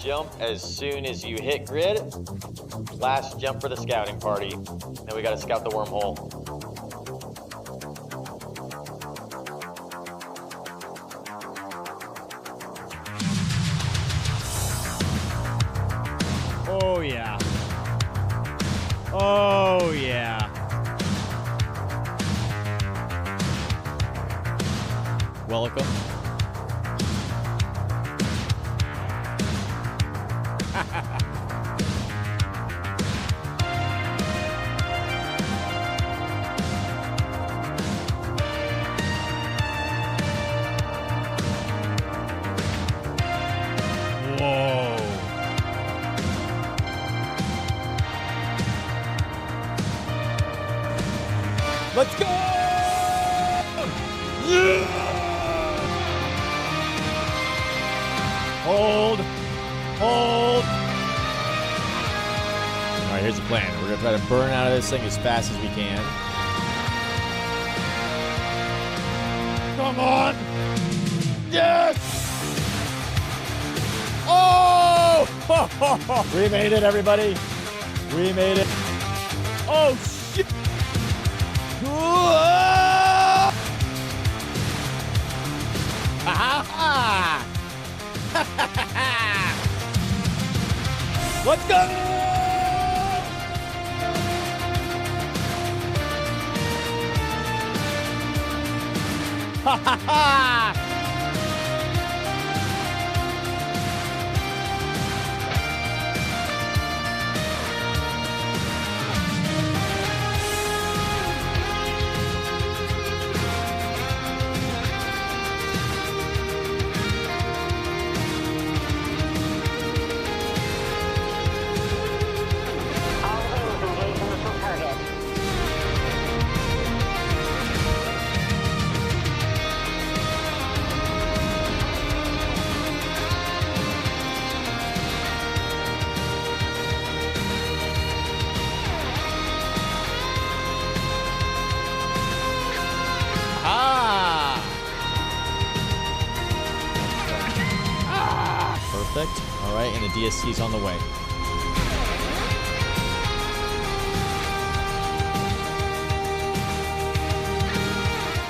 jump as soon as you hit grid. Last jump for the scouting party. Then we gotta scout the wormhole. Oh yeah. Oh yeah. Welcome. Whoa. Let's go! Yeah! Hold. Hold. All right, here's the plan. We're going to try to burn out of this thing as fast as we can. Come on. Yes! Oh! We made it, everybody. We made it. Oh, shit. Let's go! Ha ha ha! Perfect. All right, and the DSC's on the way.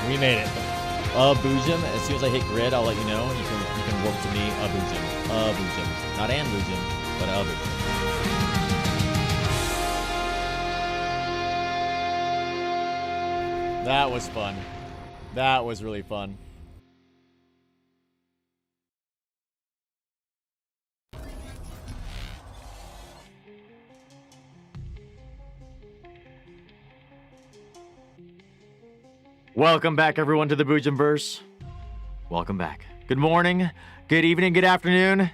We made it. Boojum. As soon as I hit grid, I'll let you know. You can warp to me. Boojum. Boojum. Not and Boojum, but Boojum. That was fun. That was really fun. Welcome back, everyone, to the Boojum-Verse. Welcome back. Good morning, good evening, good afternoon.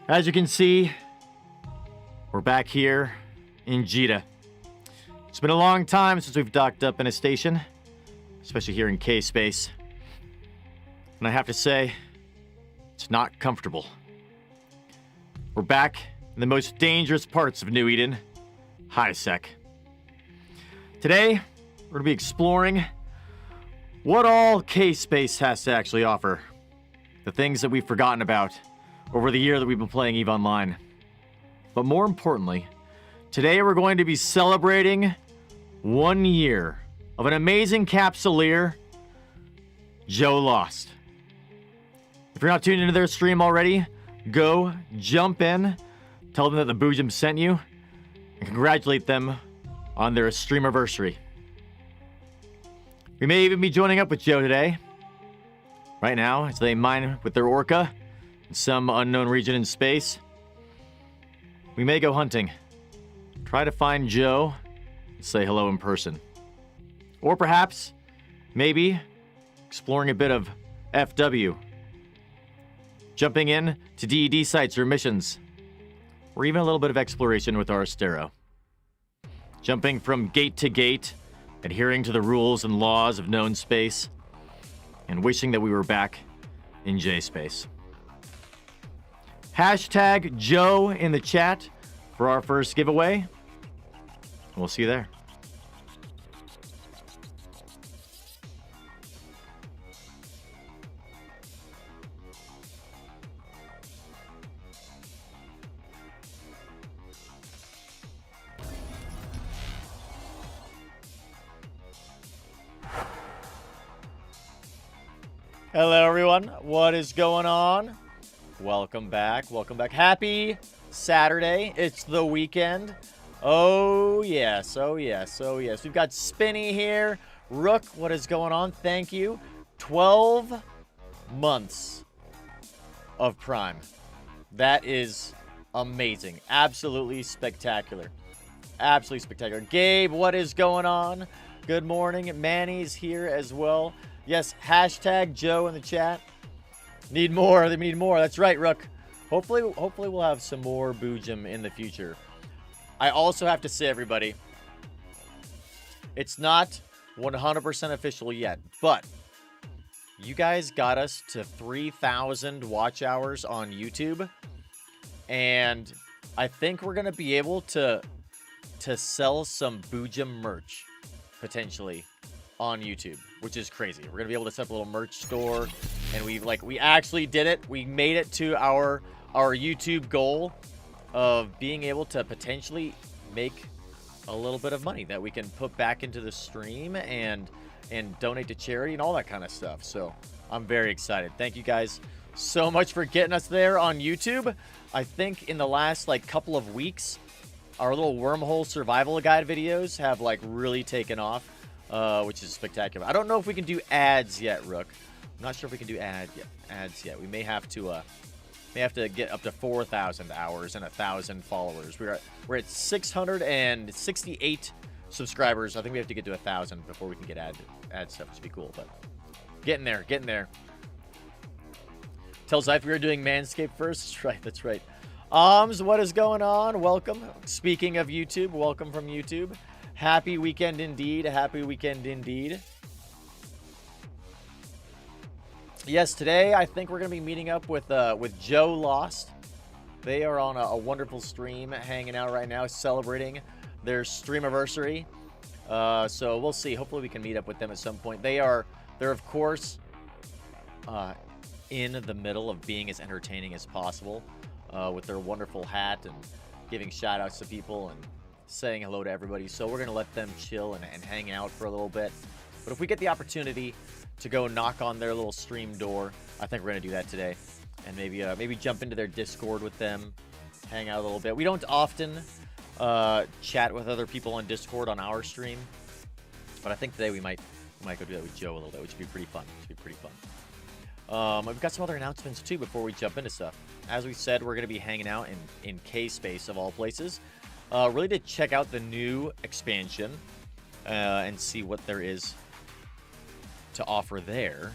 As you can see, we're back here in Jita. It's been a long time since we've docked up in a station, especially here in K-Space. And I have to say, it's not comfortable. We're back in the most dangerous parts of New Eden, High Sec. Today, we're going to be exploring what all K-Space has to actually offer. The things that we've forgotten about over the year that we've been playing EVE Online. But more importantly, today we're going to be celebrating 1 year of an amazing capsuleer, Joe Lost. If you're not tuned into their stream already, go jump in, tell them that the Boojum sent you, and congratulate them on their streamiversary. We may even be joining up with Joe today. Right now, as they mine with their orca in some unknown region in space. We may go hunting. Try to find Joe and say hello in person. Or perhaps, maybe, exploring a bit of FW. Jumping in to DED sites or missions. Or even a little bit of exploration with our Astero. Jumping from gate to gate, adhering to the rules and laws of known space, and wishing that we were back in J-Space. Hashtag Joe in the chat for our first giveaway. We'll see you there. Hello, everyone. What is going on? Welcome back. Welcome back. Happy Saturday. It's the weekend. Oh, yes. Oh, yes. Oh, yes. We've got Spinny here. Rook, what is going on? Thank you. 12 months of Prime. That is amazing. Absolutely spectacular. Absolutely spectacular. Gabe, what is going on? Good morning. Manny's here as well. Yes, hashtag Joe in the chat. Need more. They need more. That's right, Rook. Hopefully we'll have some more Boojum in the future. I also have to say, everybody, it's not 100% official yet, but you guys got us to 3,000 watch hours on YouTube, and I think we're gonna be able to sell some Boojum merch potentially on YouTube, which is crazy. We're gonna be able to set up a little merch store, and we actually did it. We made it to our YouTube goal of being able to potentially make a little bit of money that we can put back into the stream and donate to charity and all that kind of stuff. So I'm very excited. Thank you guys so much for getting us there on YouTube. I think in the last couple of weeks, our little wormhole survival guide videos have really taken off, which is spectacular. I don't know if we can do ads yet, Rook. I'm not sure if we can do ads yet. We may have to get up to 4,000 hours and 1,000 followers. We're at 668 subscribers. I think we have to get to 1,000 before we can get ad stuff, which would be cool. But getting there. Tell Zypher we were doing Manscaped first. That's right. What is going on? Welcome. Speaking of YouTube, welcome from YouTube. Happy weekend indeed. Happy weekend indeed. Yes, today I think we're going to be meeting up with Joe Lost. They are on a wonderful stream, hanging out right now, celebrating their streamiversary. So we'll see. Hopefully we can meet up with them at some point. They're of course in the middle of being as entertaining as possible with their wonderful hat and giving shout outs to people and saying hello to everybody. So we're going to let them chill and hang out for a little bit. But if we get the opportunity to go knock on their little stream door, I think we're going to do that today. And maybe jump into their Discord with them, hang out a little bit. We don't often chat with other people on Discord on our stream, but I think today we might go do that with Joe a little bit, which would be pretty fun. We've got some other announcements too before we jump into stuff. As we said, we're going to be hanging out in K-Space of all places, really to check out the new expansion and see what there is to offer there.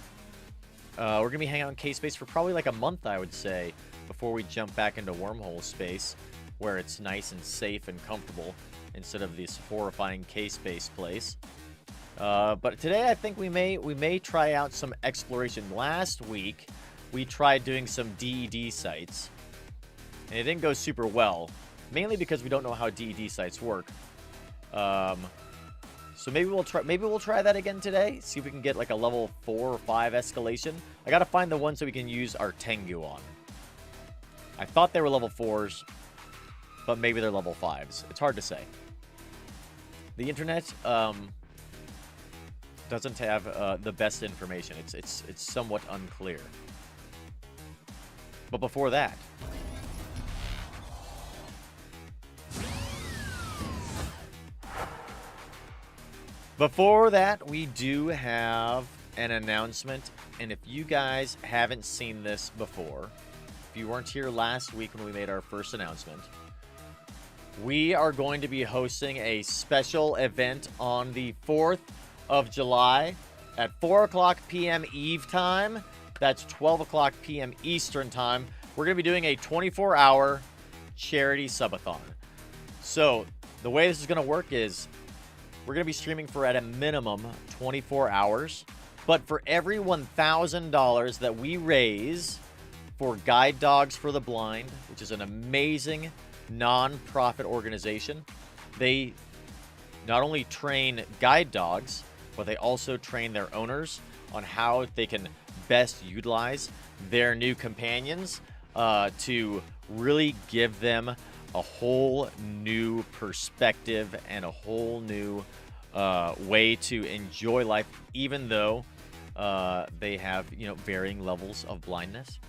We're going to be hanging out in K-Space for probably a month, I would say, before we jump back into Wormhole Space, where it's nice and safe and comfortable instead of this horrifying K-Space place. But today I think we may try out some exploration. Last week we tried doing some DED sites, and it didn't go super well, mainly because we don't know how DED sites work. So maybe we'll try that again today. See if we can get a level 4 or 5 escalation. I gotta find the ones that we can use our Tengu on. I thought they were level 4s, but maybe they're level 5s. It's hard to say. The internet doesn't have the best information. It's somewhat unclear. But before that, we do have an announcement. And if you guys haven't seen this before, if you weren't here last week when we made our first announcement, we are going to be hosting a special event on the 4th of July at 4 o'clock p.m. Eve time. That's 12 o'clock p.m. Eastern time. We're going to be doing a 24-hour charity subathon. So the way this is going to work is we're going to be streaming for at a minimum 24 hours. But for every $1,000 that we raise for Guide Dogs for the Blind, which is an amazing non-profit organization, they not only train guide dogs, but they also train their owners on how they can best utilize their new companions to really give them a whole new perspective and a whole new way to enjoy life, even though they have, you know, varying levels of blindness.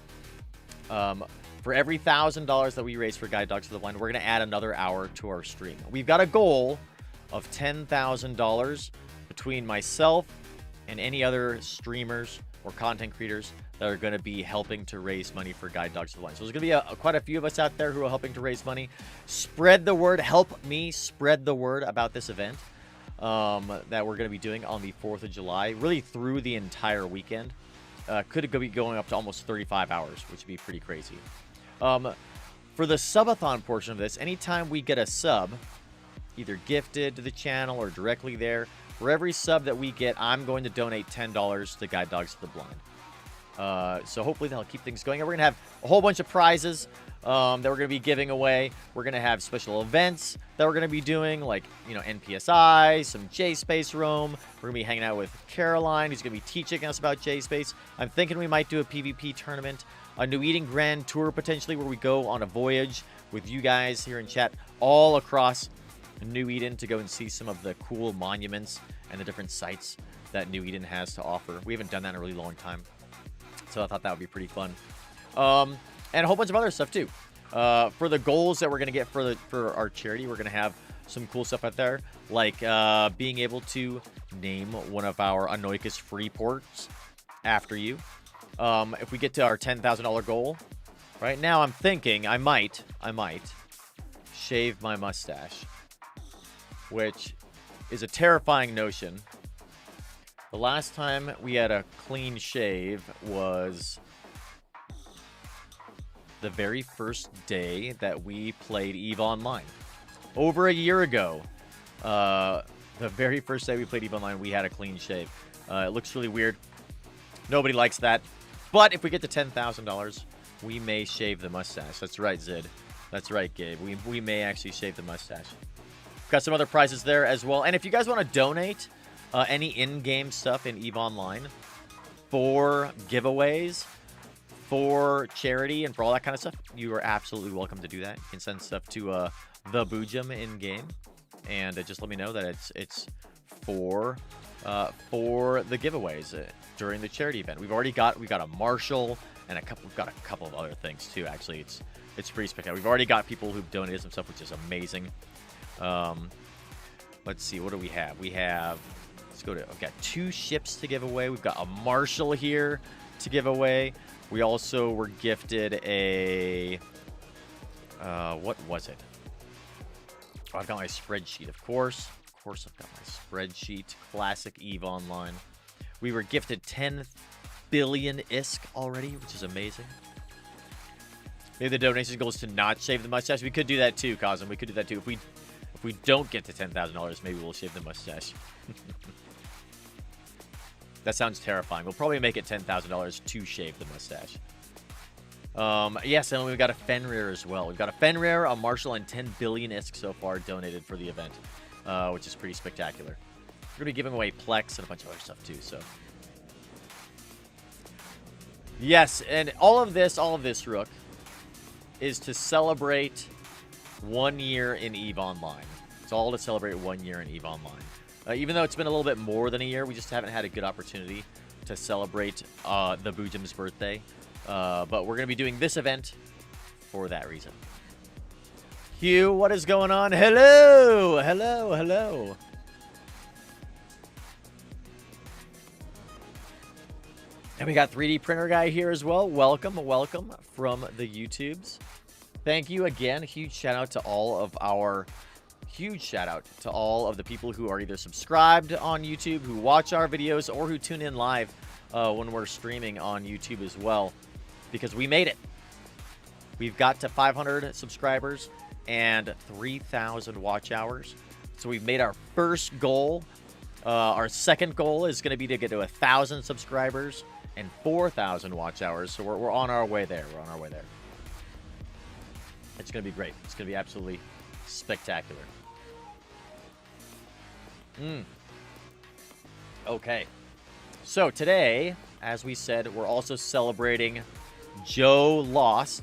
For every $1,000 that we raise for Guide Dogs to the Blind, we're going to add another hour to our stream. We've got a goal of $10,000 between myself and any other streamers or content creators that are going to be helping to raise money for Guide Dogs to the Blind. So there's going to be quite a few of us out there who are helping to raise money. Spread the word. Help me spread the word about this event that we're going to be doing on the 4th of July, really through the entire weekend. Could be going up to almost 35 hours, which would be pretty crazy. For the subathon portion of this, anytime we get a sub, either gifted to the channel or directly there, for every sub that we get, I'm going to donate $10 to Guide Dogs to the Blind. So hopefully that'll keep things going. And we're going to have a whole bunch of prizes that we're going to be giving away. We're going to have special events that we're going to be doing, like, you know, NPSI, some J-Space Roam. We're going to be hanging out with Caroline, who's going to be teaching us about J-Space. I'm thinking we might do a PvP tournament, a New Eden Grand Tour potentially, where we go on a voyage with you guys here in chat all across New Eden to go and see some of the cool monuments and the different sites that New Eden has to offer. We haven't done that in a really long time, so I thought that would be pretty fun. And a whole bunch of other stuff too. For the goals that we're going to get for our charity, we're going to have some cool stuff out there, like being able to name one of our Anoikis free ports after you. If we get to our $10,000 goal, right now I'm thinking I might shave my mustache, which is a terrifying notion. The last time we had a clean shave was the very first day that we played EVE Online. Over a year ago, the very first day we played EVE Online, we had a clean shave. It looks really weird. Nobody likes that. But if we get to $10,000, we may shave the mustache. That's right, Zid. That's right, Gabe. We may actually shave the mustache. Got some other prizes there as well. And if you guys want to donate any in-game stuff in EVE Online for giveaways, for charity, and for all that kind of stuff, you are absolutely welcome to do that. You can send stuff to the Boojum in-game, and just let me know that it's for the giveaways during the charity event. We got a Marshall and we've got a couple of other things too. Actually, it's pretty spectacular. We've already got people who've donated some stuff, which is amazing. Let's see, what do we have? We've got 2 ships to give away. We've got a Marshall here to give away. We also were gifted a what was it? Oh, I've got my spreadsheet, of course. Of course, I've got my spreadsheet. Classic EVE Online. We were gifted 10 billion ISK already, which is amazing. Maybe the donation goal is to not shave the mustache. We could do that too, Cosm. We could do that too. If we don't get to $10,000, maybe we'll shave the mustache. That sounds terrifying. We'll probably make it $10,000 to shave the mustache. Yes, and we've got a Fenrir as well. We've got a Fenrir, a Marshall, and 10 billion ISK so far donated for the event, which is pretty spectacular. We're going to be giving away Plex and a bunch of other stuff too, so. Yes, and all of this, Rook, is to celebrate 1 year in EVE Online. It's all to celebrate 1 year in EVE Online. Even though it's been a little bit more than a year, we just haven't had a good opportunity to celebrate the Boojum's birthday. But we're going to be doing this event for that reason. Hugh, what is going on? Hello! Hello, hello. And we got 3D Printer Guy here as well. Welcome, welcome from the YouTubes. Thank you again. Huge shout out to all of the people who are either subscribed on YouTube, who watch our videos, or who tune in live when we're streaming on YouTube as well. Because we made it. We've got to 500 subscribers and 3,000 watch hours. So we've made our first goal. Our second goal is going to be to get to 1,000 subscribers and 4,000 watch hours. So we're on our way there. We're on our way there. It's going to be great. It's going to be absolutely spectacular. Okay. So today, as we said, we're also celebrating Joe Lost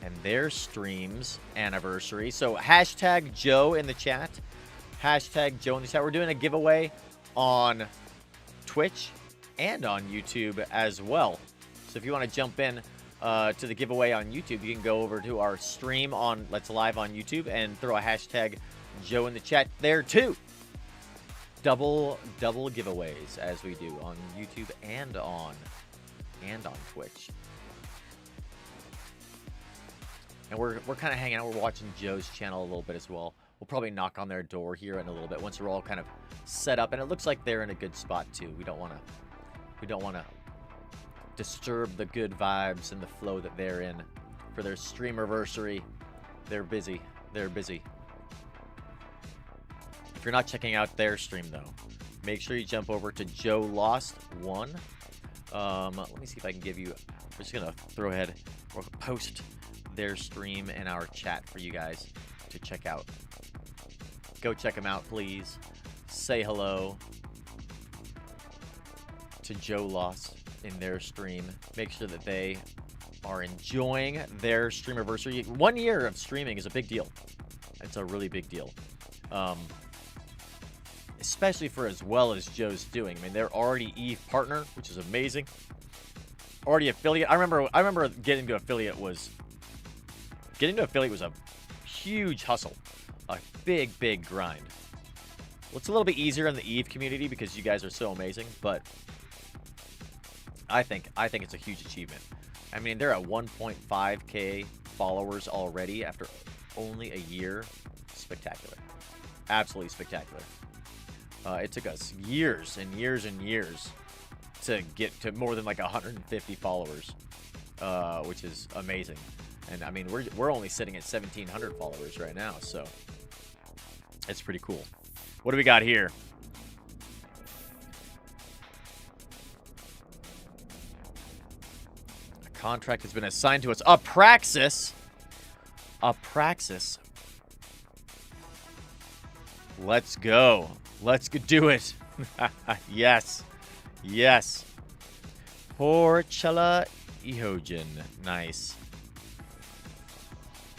and their stream's anniversary. So hashtag Joe in the chat. Hashtag Joe in the chat. We're doing a giveaway on Twitch and on YouTube as well. So if you want to jump in to the giveaway on YouTube, you can go over to our stream on Let's Live on YouTube and throw a hashtag Joe in the chat there too. Double giveaways as we do on YouTube and on Twitch. And we're kind of hanging out. We're watching Joe's channel a little bit as well. We'll probably knock on their door here in a little bit once we're all kind of set up, and it looks like they're in a good spot too. We don't want to disturb the good vibes and the flow that they're in for their streamerversary. They're busy. If you're not checking out their stream though, make sure you jump over to Joe Lost 1. Let me see if I can give you. I'm just gonna throw ahead or post their stream in our chat for you guys to check out. Go check them out, please. Say hello to Joe Lost in their stream. Make sure that they are enjoying their streamerversary. 1 year of streaming is a big deal. It's a really big deal. Especially for as well as Joe's doing. I mean, they're already Eve partner, which is amazing. Already affiliate. I remember getting to affiliate was a huge hustle. A big grind. Well, it's a little bit easier in the Eve community because you guys are so amazing, but I think it's a huge achievement. I mean, they're at 1.5k followers already after only a year. Spectacular. Absolutely spectacular. It took us years and years and years to get to more than like 150 followers, which is amazing. And I mean, we're only sitting at 1,700 followers right now, so it's pretty cool. What do we got here? A contract has been assigned to us. Apraxis. Let's go. Let's do it. Yes. Porchella Ihojin. Nice.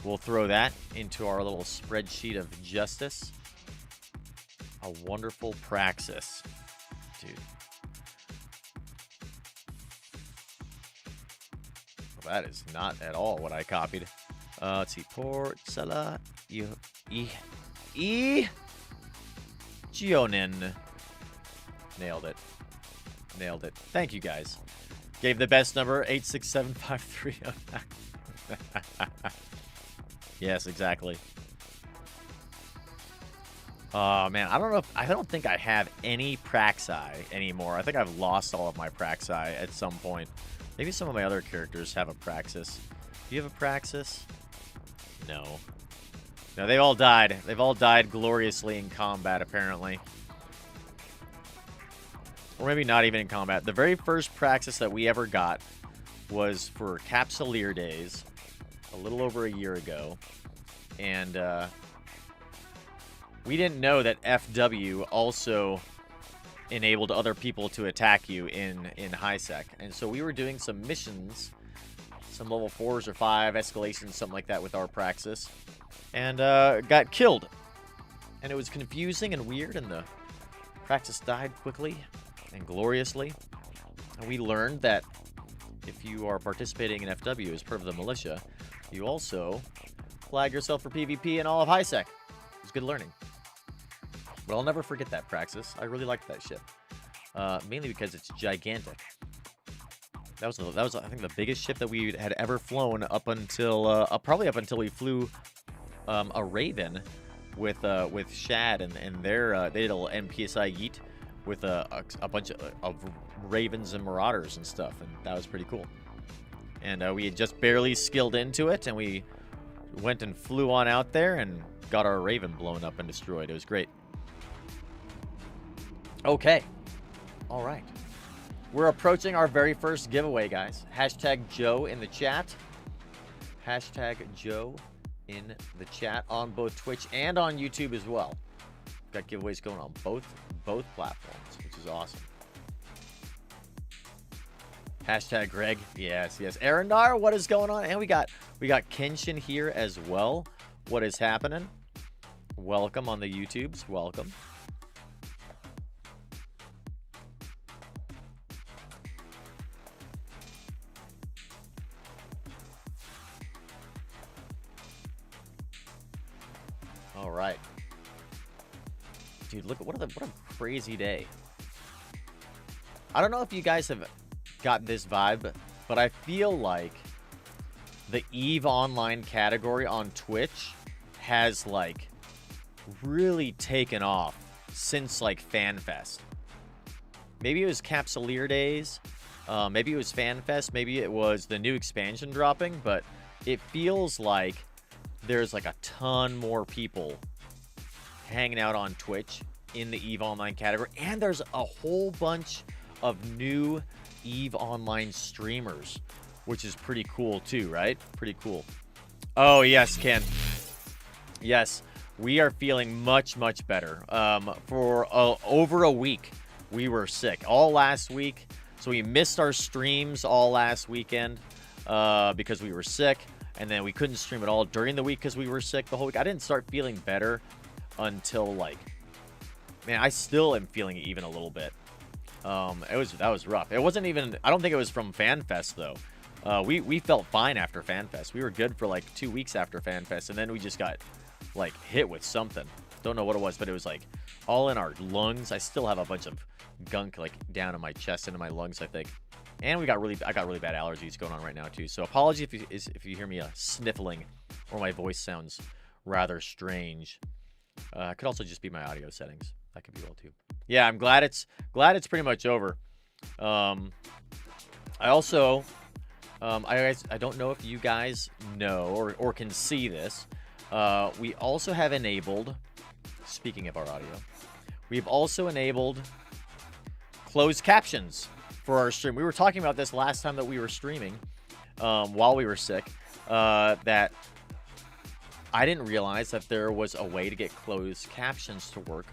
We'll throw that into our little spreadsheet of justice. A wonderful praxis. Dude. Well, that is not at all what I copied. Let's see. Porcella Gionin. Nailed it. Thank you, guys. Gave the best number, 86753. Yes, exactly. Oh, man. I don't think I have any Praxi anymore. I think I've lost all of my Praxi at some point. Maybe some of my other characters have a Praxis. Do you have a Praxis? No. No, they all died. They've all died gloriously in combat, apparently. Or maybe not even in combat. The very first Praxis that we ever got was for Capsuleer Days a little over a year ago. And we didn't know that FW also enabled other people to attack you in HiSec. And so we were doing some missions, some level 4s or 5 escalations, something like that with our Praxis. And got killed. And it was confusing and weird, and the Praxis died quickly and gloriously. And we learned that if you are participating in FW as part of the militia, you also flag yourself for PvP in all of HiSec. It was good learning. But I'll never forget that Praxis. I really liked that ship. Mainly because it's gigantic. That was I think the biggest ship that we had ever flown up until probably up until we flew a Raven with Shad and their they did a little NPSI Yeet with a bunch of Ravens and Marauders and stuff, and that was pretty cool. And we had just barely skilled into it, and we went and flew on out there and got our Raven blown up and destroyed. It was great. Okay. All right. We're approaching our very first giveaway, guys. Hashtag Joe in the chat. Hashtag Joe in the chat on both Twitch and on YouTube as well. Got giveaways going on both platforms, which is awesome. Hashtag Greg. Yes. Arendar, what is going on? And we got Kenshin here as well. What is happening? Welcome on the YouTubes. Welcome. All right. Dude, look at what a crazy day. I don't know if you guys have got this vibe, but I feel like the EVE Online category on Twitch has, like, really taken off since, like, FanFest. Maybe it was Capsuleer days. Maybe it was FanFest. Maybe it was the new expansion dropping, but it feels like there's, like, a ton more people hanging out on Twitch in the EVE Online category. And there's a whole bunch of new EVE Online streamers, which is pretty cool too, right? Pretty cool. Oh, yes, Ken. Yes, we are feeling much, much better. For over a week, we were sick. All last week. So we missed our streams all last weekend because we were sick. And then we couldn't stream at all during the week because we were sick the whole week. I didn't start feeling better until, like, man, I still am feeling it even a little bit. That was rough. It wasn't even, I don't think it was from FanFest though. We felt fine after FanFest. We were good for like 2 weeks after FanFest, and then we just got like hit with something. Don't know what it was, but it was like all in our lungs. I still have a bunch of gunk like down in my chest and in my lungs, I think. And I got really bad allergies going on right now too. So apology if you hear me sniffling or my voice sounds rather strange. It could also just be my audio settings. That could be well too. Yeah, I'm glad it's pretty much over. I also I don't know if you guys know or can see this. We also have enabled, speaking of our audio, we've also enabled closed captions for our stream. We were talking about this last time that we were streaming while we were sick, that I didn't realize that there was a way to get closed captions to work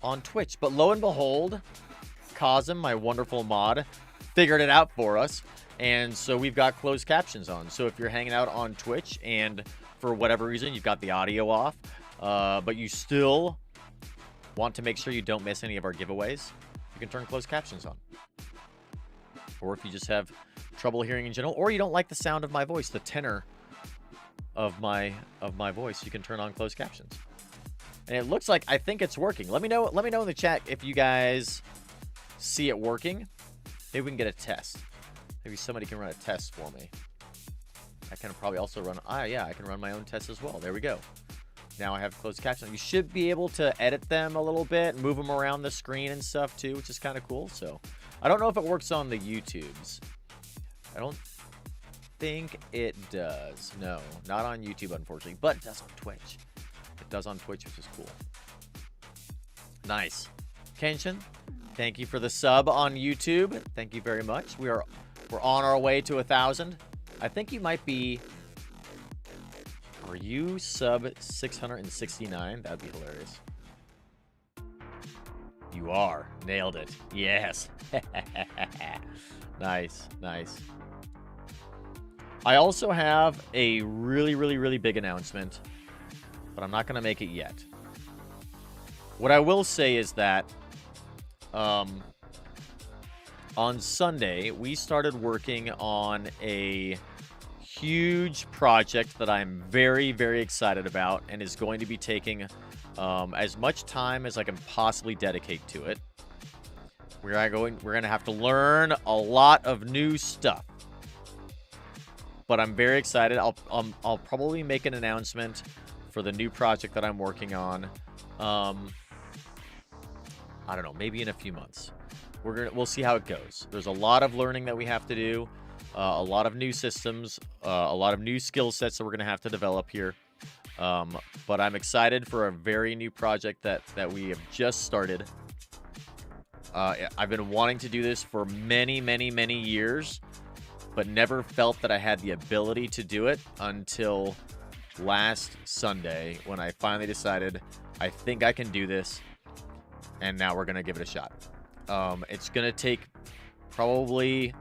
on Twitch. But lo and behold, Cosm, my wonderful mod, figured it out for us. And so we've got closed captions on. So if you're hanging out on Twitch and for whatever reason you've got the audio off, but you still want to make sure you don't miss any of our giveaways, you can turn closed captions on. Or if you just have trouble hearing in general, or you don't like the sound of my voice, the tenor of my voice, you can turn on closed captions. And it looks like, I think it's working. Let me know in the chat if you guys see it working. Maybe we can get a test. Maybe somebody can run a test for me. I can probably also run, yeah, I can run my own test as well. There we go. Now I have closed captions. You should be able to edit them a little bit, move them around the screen and stuff too, which is kind of cool. So I don't know if it works on the YouTubes. I don't think it does. No, not on YouTube, unfortunately, but it does on Twitch. It does on Twitch, which is cool. Nice. Kenshin, thank you for the sub on YouTube. Thank you very much. We're on our way to 1,000. I think you might be. Are you sub 669? That'd be hilarious. You are. Nailed it. Yes. Nice, nice. I also have a really big announcement, but I'm not going to make it yet. What I will say is that on Sunday, we started working on a huge project that I'm very excited about and is going to be taking as much time as I can possibly dedicate to it. We're going to have to learn a lot of new stuff. But I'm very excited. I'll probably make an announcement for the new project that I'm working on. I don't know, maybe in a few months. We'll see how it goes. There's a lot of learning that we have to do, a lot of new systems, a lot of new skill sets that we're gonna have to develop here. But I'm excited for a very new project that we have just started. I've been wanting to do this for many years, but never felt that I had the ability to do it until last Sunday when I finally decided I think I can do this, and now we're going to give it a shot. It's going to take probably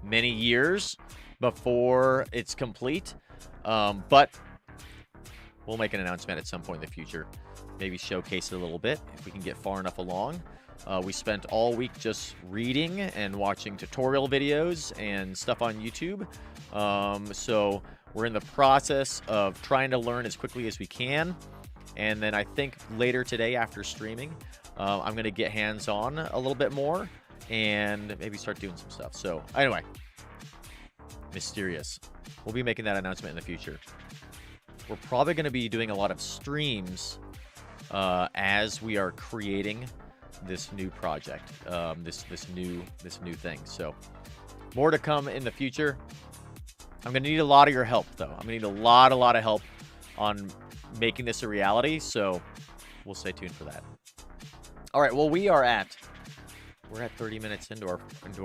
many years before it's complete, but we'll make an announcement at some point in the future. Maybe showcase it a little bit if we can get far enough along. We spent all week just reading and watching tutorial videos and stuff on YouTube. So we're in the process of trying to learn as quickly as we can. And then I think later today after streaming, I'm going to get hands-on a little bit more and maybe start doing some stuff. So anyway, mysterious. We'll be making that announcement in the future. We're probably going to be doing a lot of streams as we are creating this new project, this new thing. So more to come in the future. I'm going to need a lot of your help, though. I'm going to need a lot of help on making this a reality. So we'll stay tuned for that. All right. Well, we're at 30 minutes into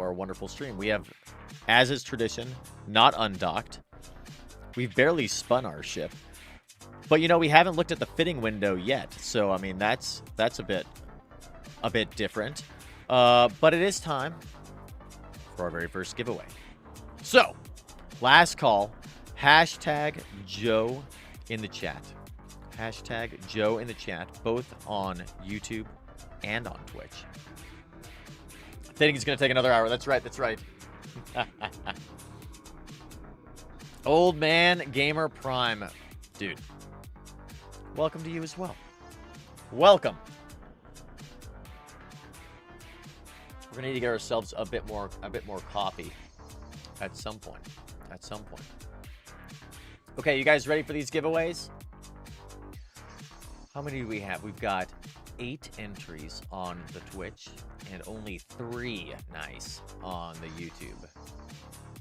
our wonderful stream. We have, as is tradition, not undocked. We've barely spun our ship, but we haven't looked at the fitting window yet. So I mean, that's a bit different. But it is time for our very first giveaway. So, last call. Hashtag Joe in the chat. Hashtag Joe in the chat, both on YouTube and on Twitch. I think it's going to take another hour. That's right. Old Man Gamer Prime. Dude, welcome to you as well. Welcome. We're going to need to get ourselves a bit more coffee at some point. Okay, you guys ready for these giveaways? How many do we have? We've got 8 entries on the Twitch and only 3 nice on the YouTube.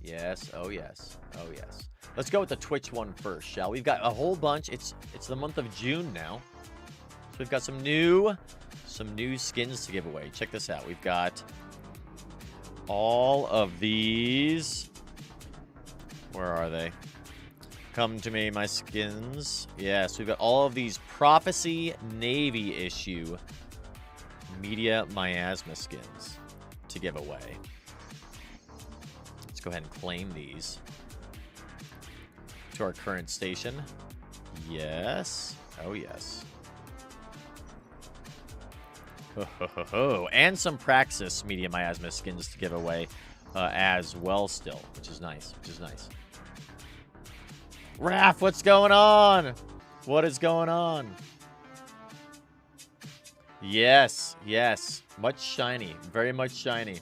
Yes, oh yes. Let's go with the Twitch one first, shall we? We've got a whole bunch. It's the month of June now. So we've got some new skins to give away. Check this out. We've got all of these. Where are they? Come to me, my skins. Yes, we've got all of these Prophecy Navy issue Media Miasma skins to give away. Let's go ahead and claim these to our current station. Yes. Oh, yes. And some Praxis Media Miasma skins to give away as well still, which is nice. Raph, what's going on? What is going on? Yes. Much shiny. Very much shiny.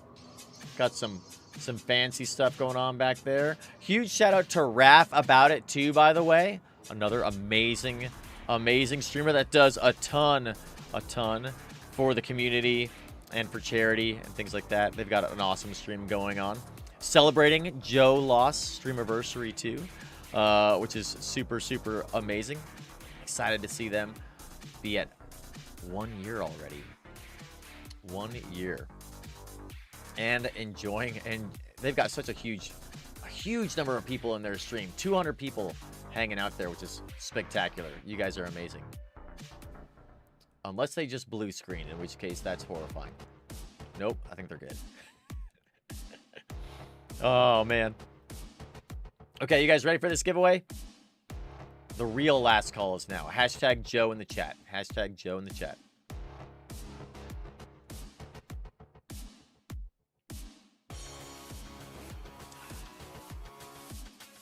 Got some fancy stuff going on back there. Huge shout out to Raph about it too, by the way. Another amazing streamer that does a ton for the community and for charity and things like that. They've got an awesome stream going on. Celebrating Joe Loss Streamiversary 2. Which is super amazing. Excited to see them be at 1 year already. 1 year. And enjoying, and they've got such a huge number of people in their stream. 200 people hanging out there, which is spectacular. You guys are amazing. Unless they just blue screen, in which case that's horrifying. Nope, I think they're good. Oh, man. Okay, you guys ready for this giveaway? The real last call is now. Hashtag Joe in the chat. Hashtag Joe in the chat.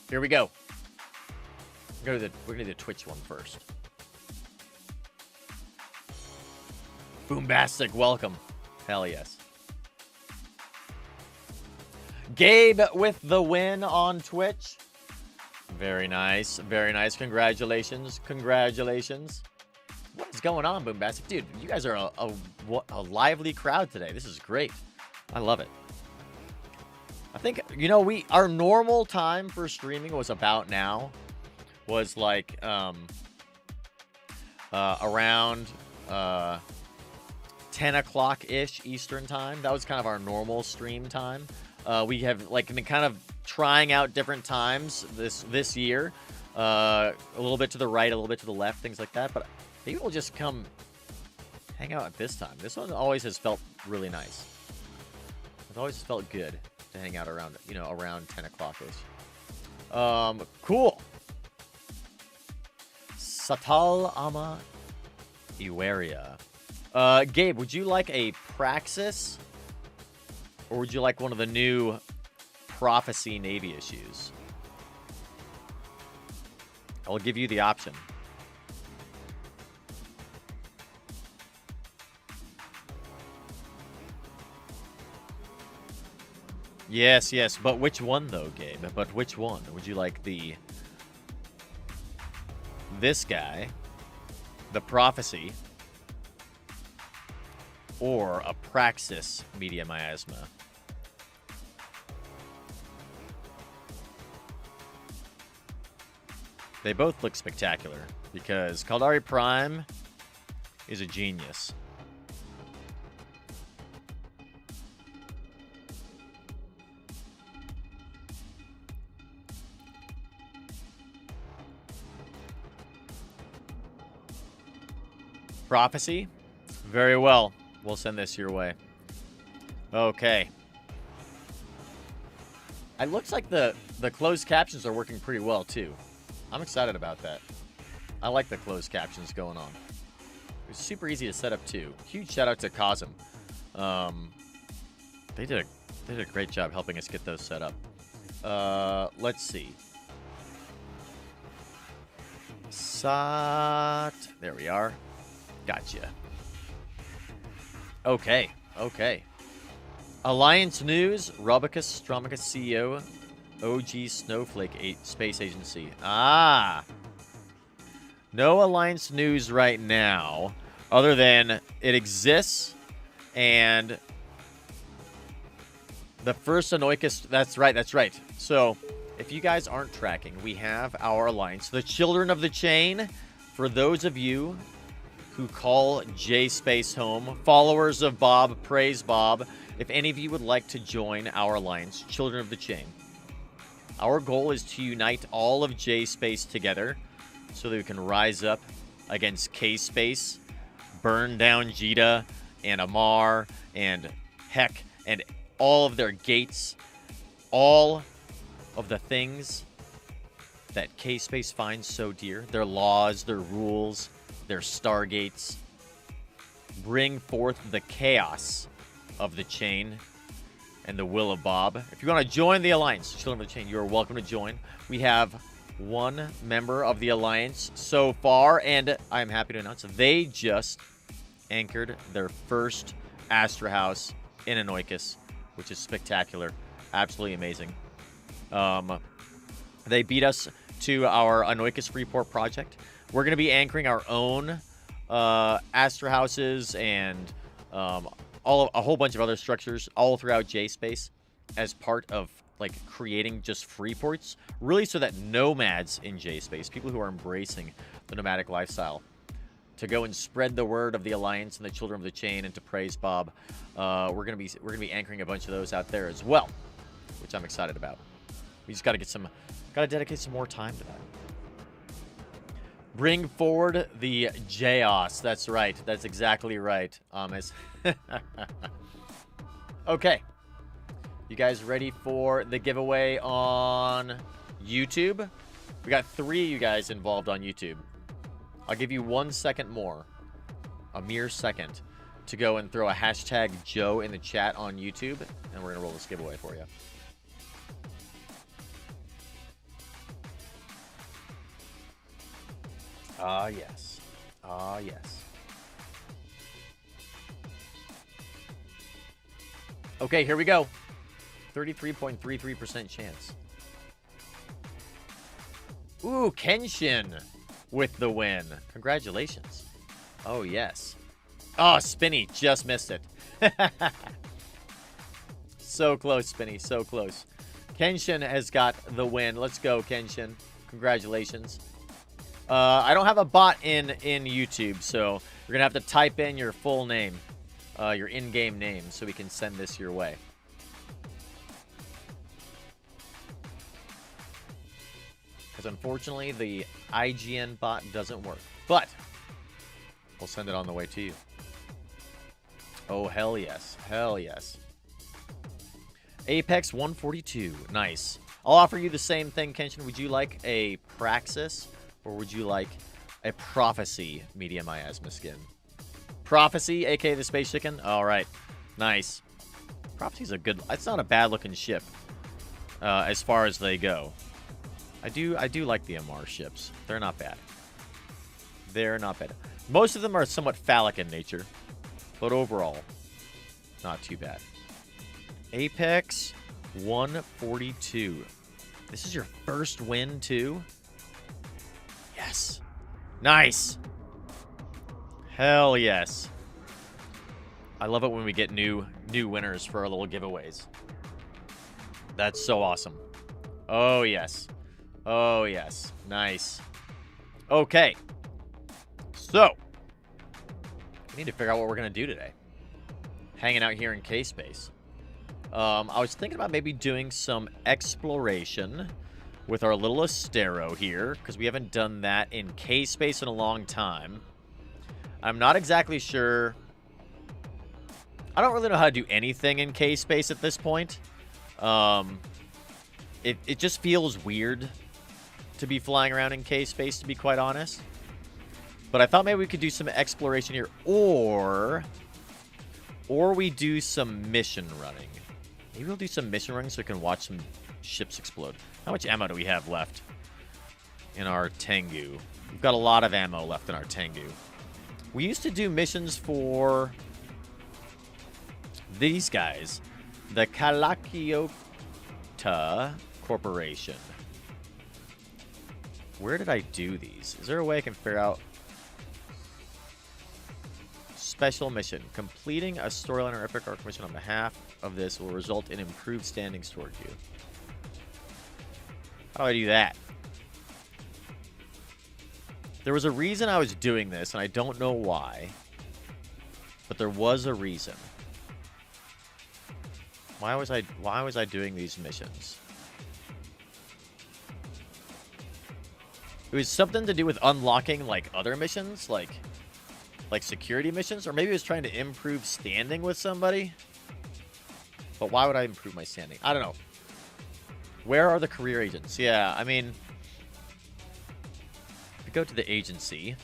Here we go. We're gonna do the Twitch one first. Boombastic, welcome. Hell yes. Gabe with the win on Twitch. Very nice. Congratulations. What's going on, Boombastic? Dude, you guys are a lively crowd today. This is great. I love it. I think, our normal time for streaming was about now. Was like around 10 o'clock-ish Eastern time. That was kind of our normal stream time. We have been kind of trying out different times this year. A little bit to the right, a little bit to the left, things like that. But maybe we'll just come hang out at this time. This one always has felt really nice. It's always felt good to hang out around, around 10 o'clock-ish. Cool. Satal Ama Iweria. Gabe, would you like a Praxis? Or would you like one of the new Prophecy Navy issues? I'll give you the option. Yes, yes, but which one though, Gabe? But which one? Would you like this guy, the Prophecy, or a Praxis Media Miasma? They both look spectacular because Kaldari Prime is a genius. Prophecy? Very well. We'll send this your way. Okay. It looks like the closed captions are working pretty well, too. I'm excited about that. I like the closed captions going on. It's super easy to set up, too. Huge shout out to Cosm. They did a great job helping us get those set up. Let's see. There we are. Gotcha. Okay. Alliance News, Rubicus, Stromicus CEO, OG Snowflake Space Agency. Ah. No Alliance News right now, other than it exists, and the first Anoikis, that's right. So, if you guys aren't tracking, we have our Alliance, the Children of the Chain, for those of you who call J-Space home, followers of Bob, praise Bob. If any of you would like to join our alliance, Children of the Chain, our goal is to unite all of J-Space together so that we can rise up against K-Space, burn down Jita and Amar and Heck and all of their gates, all of the things that K-Space finds so dear, their laws, their rules, their stargates. Bring forth the chaos of the chain and the will of Bob. If you want to join the alliance, Children of the Chain, you are welcome to join. We have one member of the alliance so far, and I'm happy to announce they just anchored their first Astra House in Anoikis, which is spectacular, absolutely amazing. They beat us to our Anoikis Freeport project. We're going to be anchoring our own Astra Houses and a whole bunch of other structures all throughout J-Space as part of like creating just free ports, really so that nomads in J-Space, people who are embracing the nomadic lifestyle, to go and spread the word of the Alliance and the Children of the Chain and to praise Bob. We're gonna be anchoring a bunch of those out there as well, which I'm excited about. We just gotta dedicate some more time to that. Bring forward the Jaos. That's right. That's exactly right, Amos. Okay. You guys ready for the giveaway on YouTube? We got 3 of you guys involved on YouTube. I'll give you 1 second more, a mere second, to go and throw a hashtag Joe in the chat on YouTube, and we're going to roll this giveaway for you. Ah, yes. Ah, yes. Okay, here we go. 33.33% chance. Ooh, Kenshin with the win. Congratulations. Oh, yes. Oh, Spinny just missed it. So close, Spinny. So close. Kenshin has got the win. Let's go, Kenshin. Congratulations. I don't have a bot in YouTube, so you're going to have to type in your full name, your in-game name, so we can send this your way. Because unfortunately, the IGN bot doesn't work. But we'll send it on the way to you. Oh, hell yes. Hell yes. Apex 142. Nice. I'll offer you the same thing, Kenshin. Would you like a Praxis? Or would you like a Prophecy Media Miasma skin? Prophecy, aka the Space Chicken? Alright. Nice. Prophecy's a good... It's not a bad-looking ship. As far as they go. I do like the MR ships. They're not bad. They're not bad. Most of them are somewhat phallic in nature. But overall, not too bad. Apex 142. This is your first win, too? Yes. Nice. Hell yes. I love it when we get new winners for our little giveaways. That's so awesome. Oh, yes. Oh, yes. Nice. Okay. So, we need to figure out what we're going to do today. Hanging out here in K-Space. I was thinking about maybe doing some exploration with our little Astero here, because we haven't done that in K-Space in a long time. I'm not exactly sure. I don't really know how to do anything in K-Space at this point. It just feels weird to be flying around in K-Space, to be quite honest. But I thought maybe we could do some exploration here, or we do some mission running. Maybe we'll do some mission running so we can watch some ships explode. How much ammo do we have left in our Tengu? We've got a lot of ammo left in our Tengu. We used to do missions for these guys, the Kalakiota Corporation. Where did I do these? Is there a way I can figure out? Special mission. Completing a storyline or epic arc mission on behalf of this will result in improved standings toward you. How do I do that? There was a reason I was doing this, and I don't know why. But there was a reason. Why was I doing these missions? It was something to do with unlocking like other missions, like security missions, or maybe it was trying to improve standing with somebody. But why would I improve my standing? I don't know. Where are the career agents? Yeah, I mean, we go to the agency.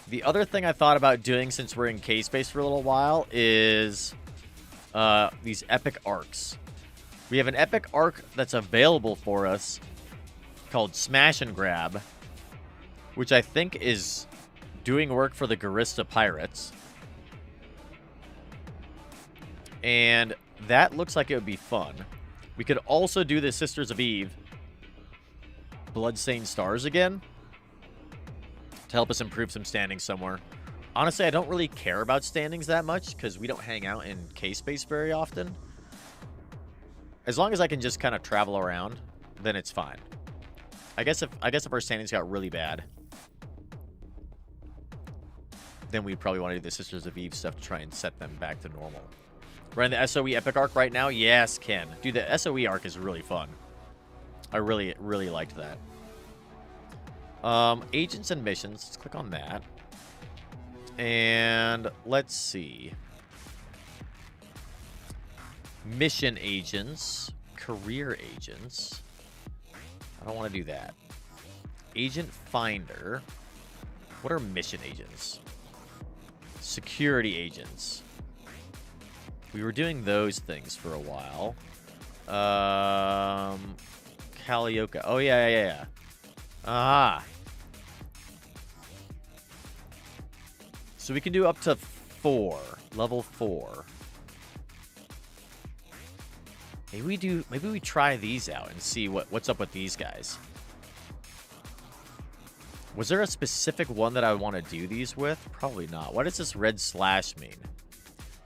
The other thing I thought about doing since we're in K-Space for a little while is these epic arcs. We have an epic arc that's available for us called Smash and Grab, which I think is doing work for the Garista Pirates. And that looks like it would be fun. We could also do the Sisters of Eve Bloodstained Stars again to help us improve some standings somewhere. Honestly, I don't really care about standings that much because we don't hang out in K-Space very often. As long as I can just kind of travel around, then it's fine. I guess if our standings got really bad, then we'd probably want to do the Sisters of Eve stuff to try and set them back to normal. We're in the SOE Epic Arc right now? Yes, Ken. Dude, the SOE arc is really fun. I really, really liked that. Agents and missions. Let's click on that. And let's see. Mission agents. Career agents. I don't want to do that. Agent finder. What are mission agents? Security agents. We were doing those things for a while. Kalioka. Oh, yeah. Ah. So we can do up to 4. Level 4. Maybe we try these out and see what's up with these guys. Was there a specific one that I want to do these with? Probably not. What does this red slash mean?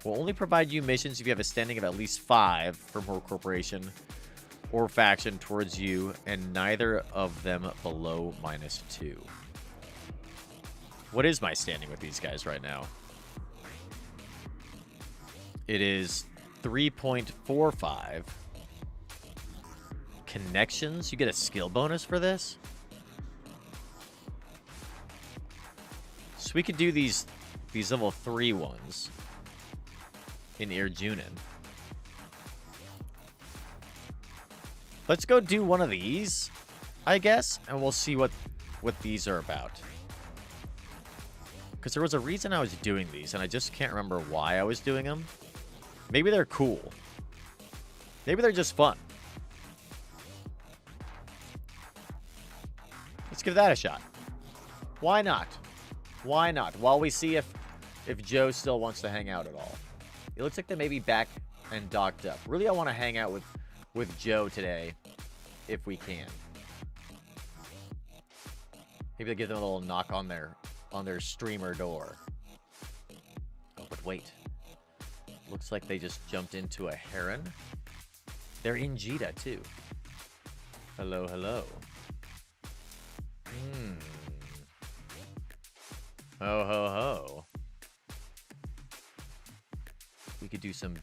Will only provide you missions if you have a standing of at least 5 from her corporation or faction towards you, and neither of them below -2. What is my standing with these guys right now? It is 3.45. Connections? You get a skill bonus for this? So we could do these level 3 ones in Irjunin. Let's go do one of these, I guess, and we'll see what these are about. Because there was a reason I was doing these, and I just can't remember why I was doing them. Maybe they're cool. Maybe they're just fun. Let's give that a shot. Why not? Why not? While we see if Joe still wants to hang out at all. It looks like they may be back and docked up. Really, I want to hang out with Joe today, if we can. Maybe I'll give them a little knock on their streamer door. Oh, but wait. Looks like they just jumped into a heron. They're in Jita, too. Hello, hello. Ho, ho, ho. We could do some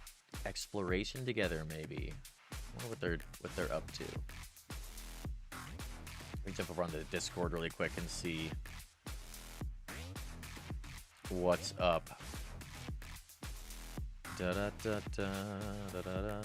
exploration together, maybe. I wonder what they're up to. Let me jump over onto the Discord really quick and see what's up. Da da da da da da da.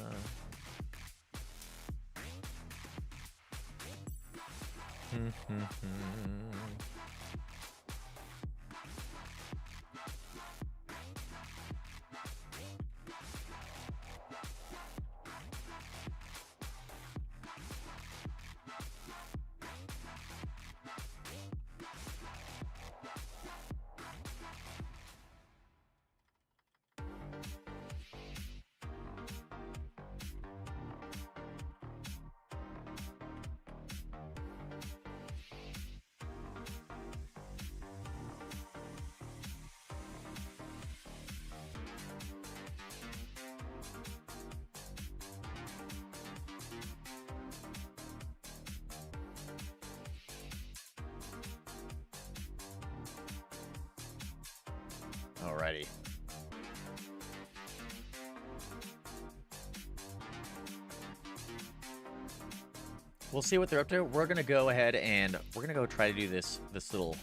Alrighty. We'll see what they're up to. We're gonna go ahead and we're gonna go try to do this little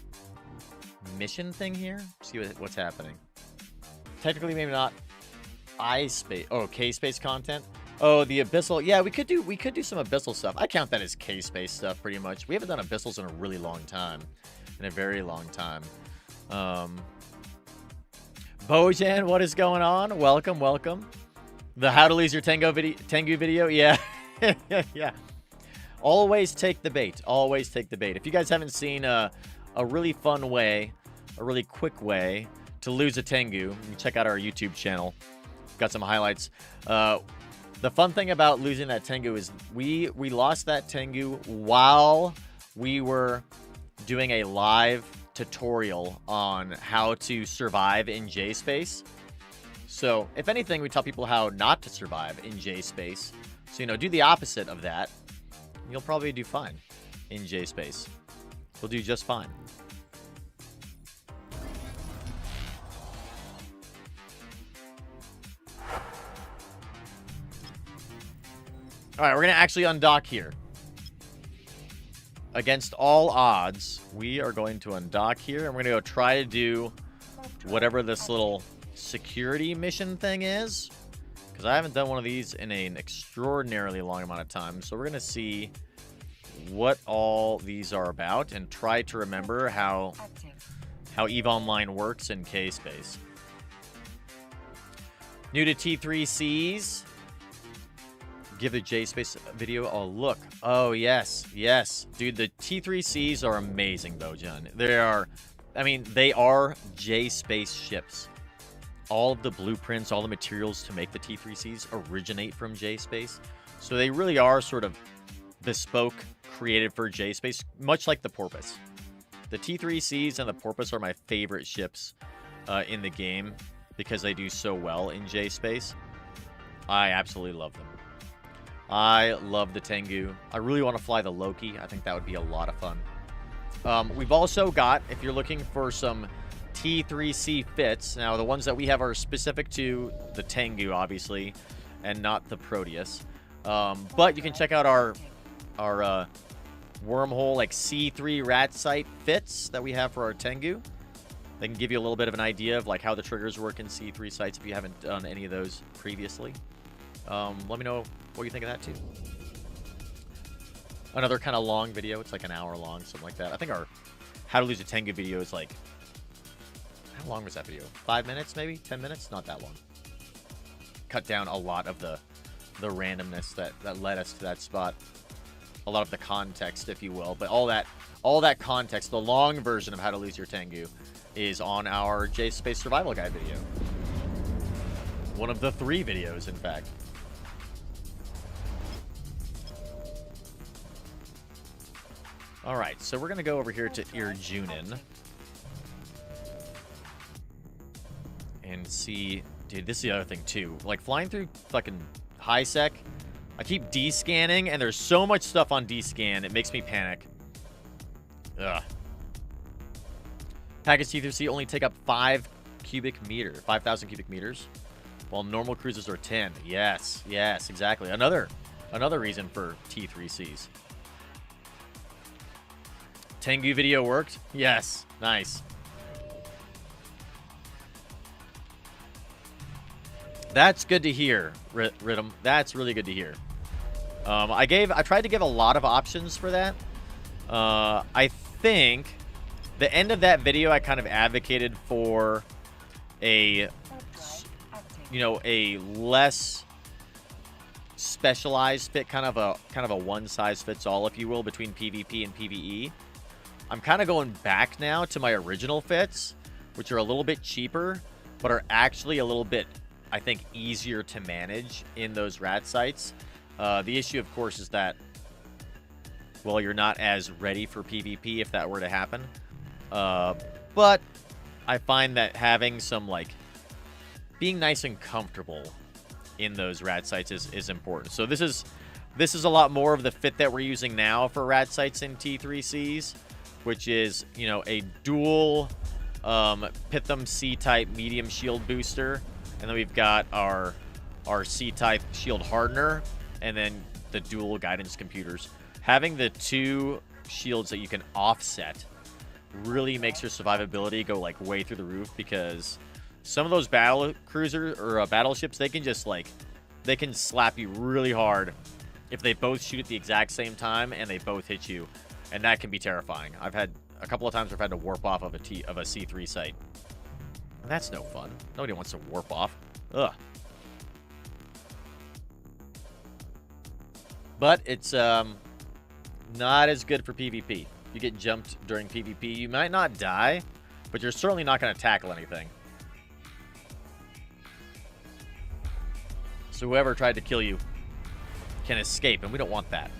mission thing here. See what's happening. Technically, maybe not I-space. Oh, K-space content. Oh, the abyssal. Yeah, we could do some abyssal stuff. I count that as K-space stuff pretty much. We haven't done abyssals in a really long time, in a very long time. Bojan, what is going on? Welcome, welcome. The How to Lose Your Tengu video. Yeah, yeah. Always take the bait. Always take the bait. If you guys haven't seen a really fun way, a really quick way to lose a Tengu, you can check out our YouTube channel. Got some highlights. The fun thing about losing that Tengu is we lost that Tengu while we were doing a live tutorial on how to survive in J-space. So, if anything, we tell people how not to survive in J-space. So, do the opposite of that. You'll probably do fine in J-space. We'll do just fine. Alright, we're going to actually undock here. Against all odds, we are going to undock here, and we're going to go try to do whatever this little security mission thing is. Because I haven't done one of these in an extraordinarily long amount of time. So we're going to see what all these are about and try to remember how EVE Online works in K-Space. New to T3Cs. Give the J-Space video a look. Oh, yes. Yes. Dude, the T3Cs are amazing, Bojan. They are J-Space ships. All of the blueprints, all the materials to make the T3Cs originate from J-Space. So they really are sort of bespoke, created for J-Space, much like the Porpoise. The T3Cs and the Porpoise are my favorite ships in the game because they do so well in J-Space. I absolutely love them. I love the Tengu. I really want to fly the Loki. I think that would be a lot of fun. We've also got, if you're looking for some T3C fits, now the ones that we have are specific to the Tengu, obviously, and not the Proteus. But you can check out our wormhole, like C3 rat sight fits that we have for our Tengu. They can give you a little bit of an idea of like how the triggers work in C3 sites if you haven't done any of those previously. Let me know what you think of that too. Another kind of long video. It's like an hour long, something like that. I think our How to Lose a Tengu video is like, how long was that video? 5 minutes, maybe 10 minutes? Not that long. Cut down a lot of the randomness that led us to that spot. A lot of the context, if you will. But all that context, the long version of How to Lose Your Tengu, is on our J-Space Survival Guide video. One of the 3 videos, in fact. All right, so we're going to go over here to Irjunin and see... Dude, this is the other thing, too. Like, flying through fucking high sec, I keep D-scanning, and there's so much stuff on D-scan, it makes me panic. Ugh. Package T3C only take up 5,000 cubic meters, while normal cruisers are 10. Yes, yes, exactly. Another reason for T3Cs. Tengu video worked? Yes, nice. That's good to hear, Rhythm. That's really good to hear. I tried to give a lot of options for that. I think the end of that video, I kind of advocated for a less specialized fit, kind of a one size fits all, if you will, between PvP and PvE. I'm kind of going back now to my original fits, which are a little bit cheaper, but are actually a little bit, I think, easier to manage in those rat sites. The issue, of course, is that, well, you're not as ready for PvP if that were to happen. But I find that having some, like, being nice and comfortable in those rat sites is important. So this is a lot more of the fit that we're using now for rat sites in T3Cs, which is, you know, a dual Pitham C-type medium shield booster, and then we've got our C-type shield hardener, and then the dual guidance computers. Having the two shields that you can offset really makes your survivability go, like, way through the roof, because some of those battle cruisers or battleships, they can just, like, they can slap you really hard if they both shoot at the exact same time and they both hit you, and that can be terrifying. I've had a couple of times where I've had to warp off of a C3 site. And that's no fun. Nobody wants to warp off. Ugh. But it's not as good for PvP. You get jumped during PvP, you might not die, but you're certainly not going to tackle anything. So whoever tried to kill you can escape, and we don't want that.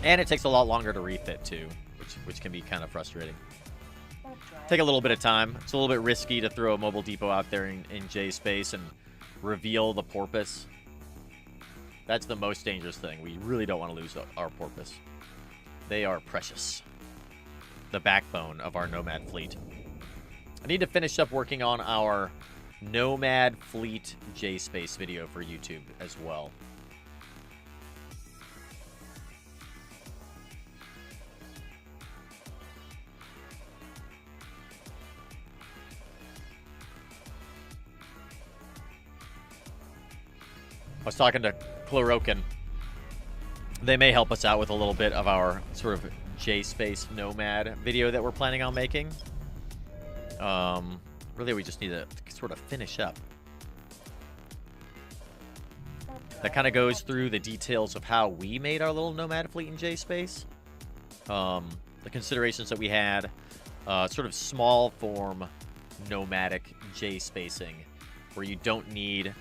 And it takes a lot longer to refit too, which can be kind of frustrating. Take a little bit of time. It's a little bit risky to throw a mobile depot out there in J space and reveal the porpoise. That's the most dangerous thing. We really don't want to lose our porpoise. They are precious. The backbone of our Nomad fleet. I need to finish up working on our Nomad fleet J space video for YouTube as well. I was talking to Chlorokin. They may help us out with a little bit of our sort of J-Space Nomad video that we're planning on making. Really, we just need to sort of finish up. That kind of goes through the details of how we made our little Nomad fleet in J-Space. The considerations that we had. Sort of small form nomadic J-Spacing, where you don't need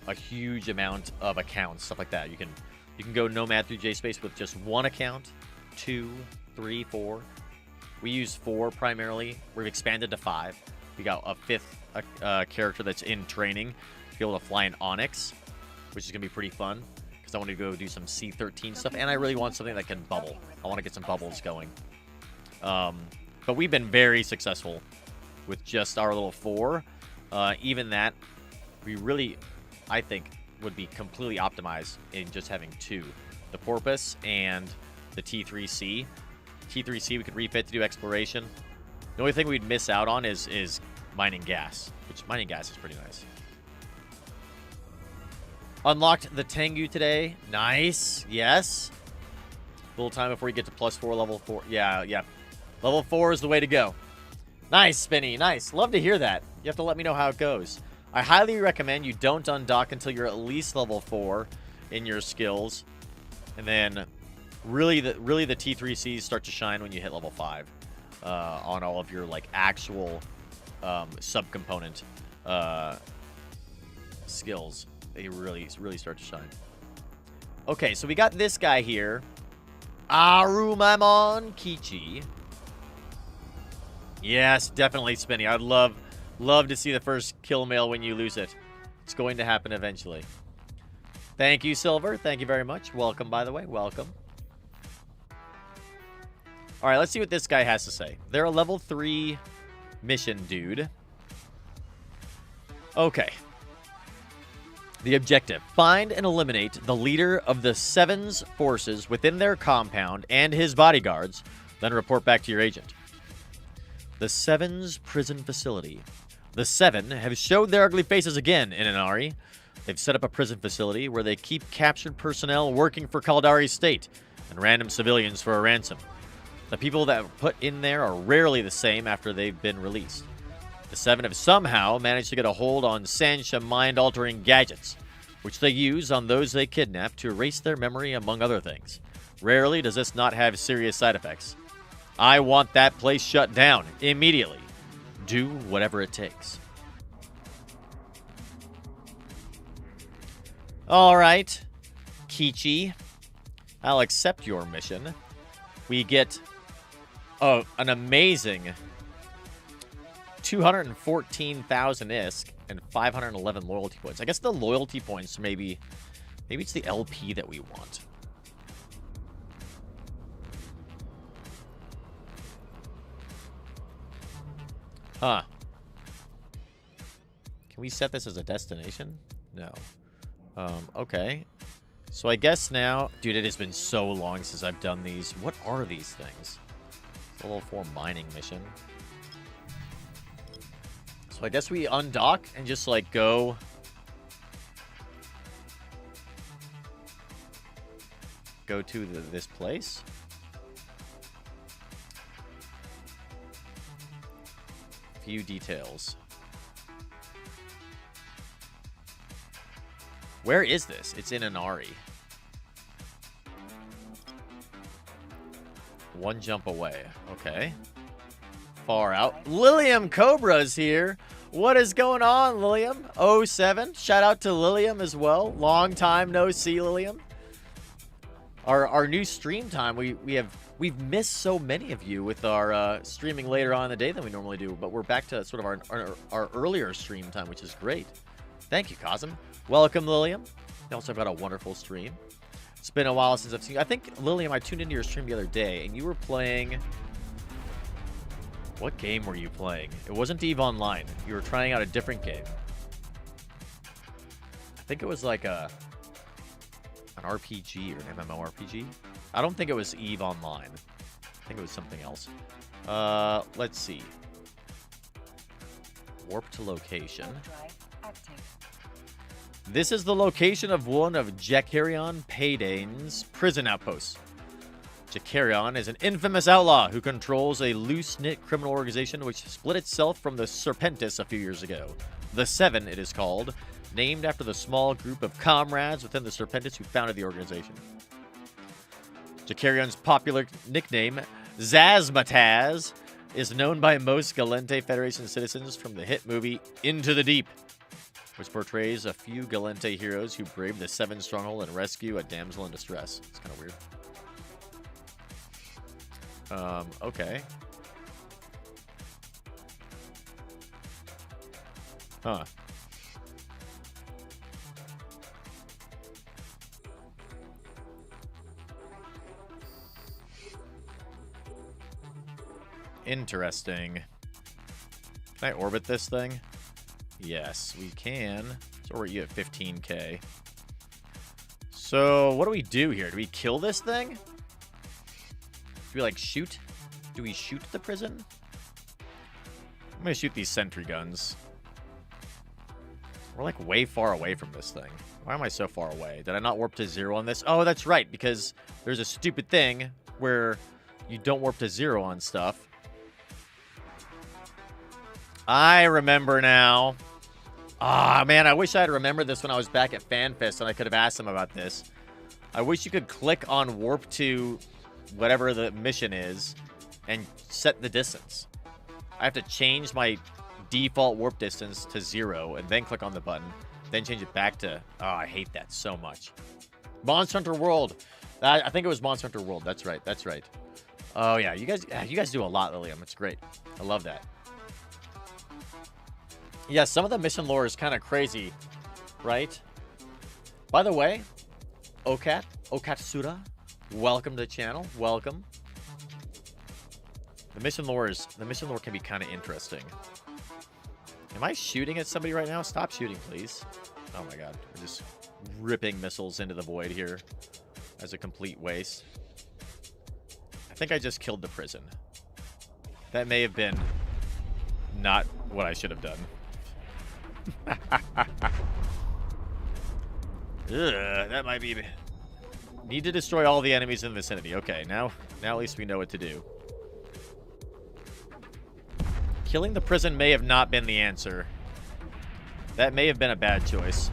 a huge amount of accounts, stuff like that. You can go Nomad through J-Space with just one account, 2, 3, 4. We use 4 primarily. We've expanded to 5. We got a 5th character that's in training to be able to fly an Onyx, which is going to be pretty fun, because I want to go do some C-13 stuff, and I really want something that can bubble. I want to get some bubbles going. But we've been very successful with just our little 4. Even that, we really, I think, would be completely optimized in just having 2. The Porpoise and the T3C. T3C we could refit to do exploration. The only thing we'd miss out on is mining gas, which mining gas is pretty nice. Unlocked the Tengu today. Nice. Yes. A little time before you get to +4, level 4. Yeah. Level 4 is the way to go. Nice, Spinny. Nice. Love to hear that. You have to let me know how it goes. I highly recommend you don't undock until you're at least level 4 in your skills. And then really the T3Cs start to shine when you hit level 5 on all of your, like, actual subcomponent skills. They really start to shine. Okay, so we got this guy here. Arumamon Kichi. Yes, definitely Spinny. I'd love to see the first kill mail when you lose it. It's going to happen eventually. Thank you, Silver. Thank you very much. Welcome, by the way. Welcome. All right, let's see what this guy has to say. They're a level 3 mission dude. Okay. The objective. Find and eliminate the leader of the Seven's forces within their compound and his bodyguards, then report back to your agent. The Seven's prison facility. The Seven have showed their ugly faces again in Inari. They've set up a prison facility where they keep captured personnel working for Caldari's state and random civilians for a ransom. The people that are put in there are rarely the same after they've been released. The Seven have somehow managed to get a hold on Sansha mind-altering gadgets, which they use on those they kidnap to erase their memory, among other things. Rarely does this not have serious side effects. I want that place shut down immediately. Do whatever it takes. All right, Kichi, I'll accept your mission. We get an amazing 214,000 ISK and 511 loyalty points. I guess the loyalty points maybe it's the LP that we want. Huh. Can we set this as a destination? No. Okay. So I guess now... Dude, it has been so long since I've done these. What are these things? It's a level 4 mining mission. So I guess we undock and just, like, go... Go to this place? Few details. Where is this? It's in Inari. One jump away. Okay. Far out. Lilium Cobra's here. What is going on, Lilium? 07. Shout out to Lilium as well. Long time no see, Lilium. Our new stream time. We've missed so many of you with our streaming later on in the day than we normally do, but we're back to sort of our earlier stream time, which is great. Thank you, Cosm. Welcome, Lilium. You also got a wonderful stream. It's been a while since I've seen you. I think, Lilium, I tuned into your stream the other day, and you were playing... What game were you playing? It wasn't EVE Online. You were trying out a different game. I think it was like an RPG or an MMORPG. I don't think it was EVE Online. I think it was something else. Let's see. Warp to location. This is the location of one of Jakarion Paydane's prison outposts. Jakarion is an infamous outlaw who controls a loose-knit criminal organization which split itself from the Serpentis a few years ago. The Seven, it is called, named after the small group of comrades within the Serpentis who founded the organization. Jakarion's popular nickname, Zazmataz, is known by most Galente Federation citizens from the hit movie Into the Deep, which portrays a few Galente heroes who brave the Seven Stronghold and rescue a damsel in distress. It's kind of weird. Okay. Huh. Interesting. Can I orbit this thing? Yes, we can. So we're at 15k. So what do we do here? Do we kill this thing? Do we, like, shoot? Do we shoot the prison? I'm gonna shoot these sentry guns. We're, like, way far away from this thing. Why am I so far away? Did I not warp to 0 on this? Oh, that's right, because there's a stupid thing where you don't warp to 0 on stuff. I remember now. Ah, man, I wish I had remembered this when I was back at FanFest and I could have asked them about this. I wish you could click on warp to whatever the mission is and set the distance. I have to change my default warp distance to 0 and then click on the button, then change it back to... Oh, I hate that so much. Monster Hunter World, I think it was Monster Hunter World. That's right. That's right. Oh yeah, you guys do a lot, Lilium. It's great. I love that. Yeah, some of the mission lore is kind of crazy, right? By the way, Okatsura, welcome to the channel. Welcome. The mission lore can be kind of interesting. Am I shooting at somebody right now? Stop shooting, please. Oh my god, we're just ripping missiles into the void here as a complete waste. I think I just killed the prison. That may have been not what I should have done. Ugh, that might be... Need to destroy all the enemies in the vicinity. Okay, now at least we know what to do. Killing the prison may have not been the answer. That may have been a bad choice.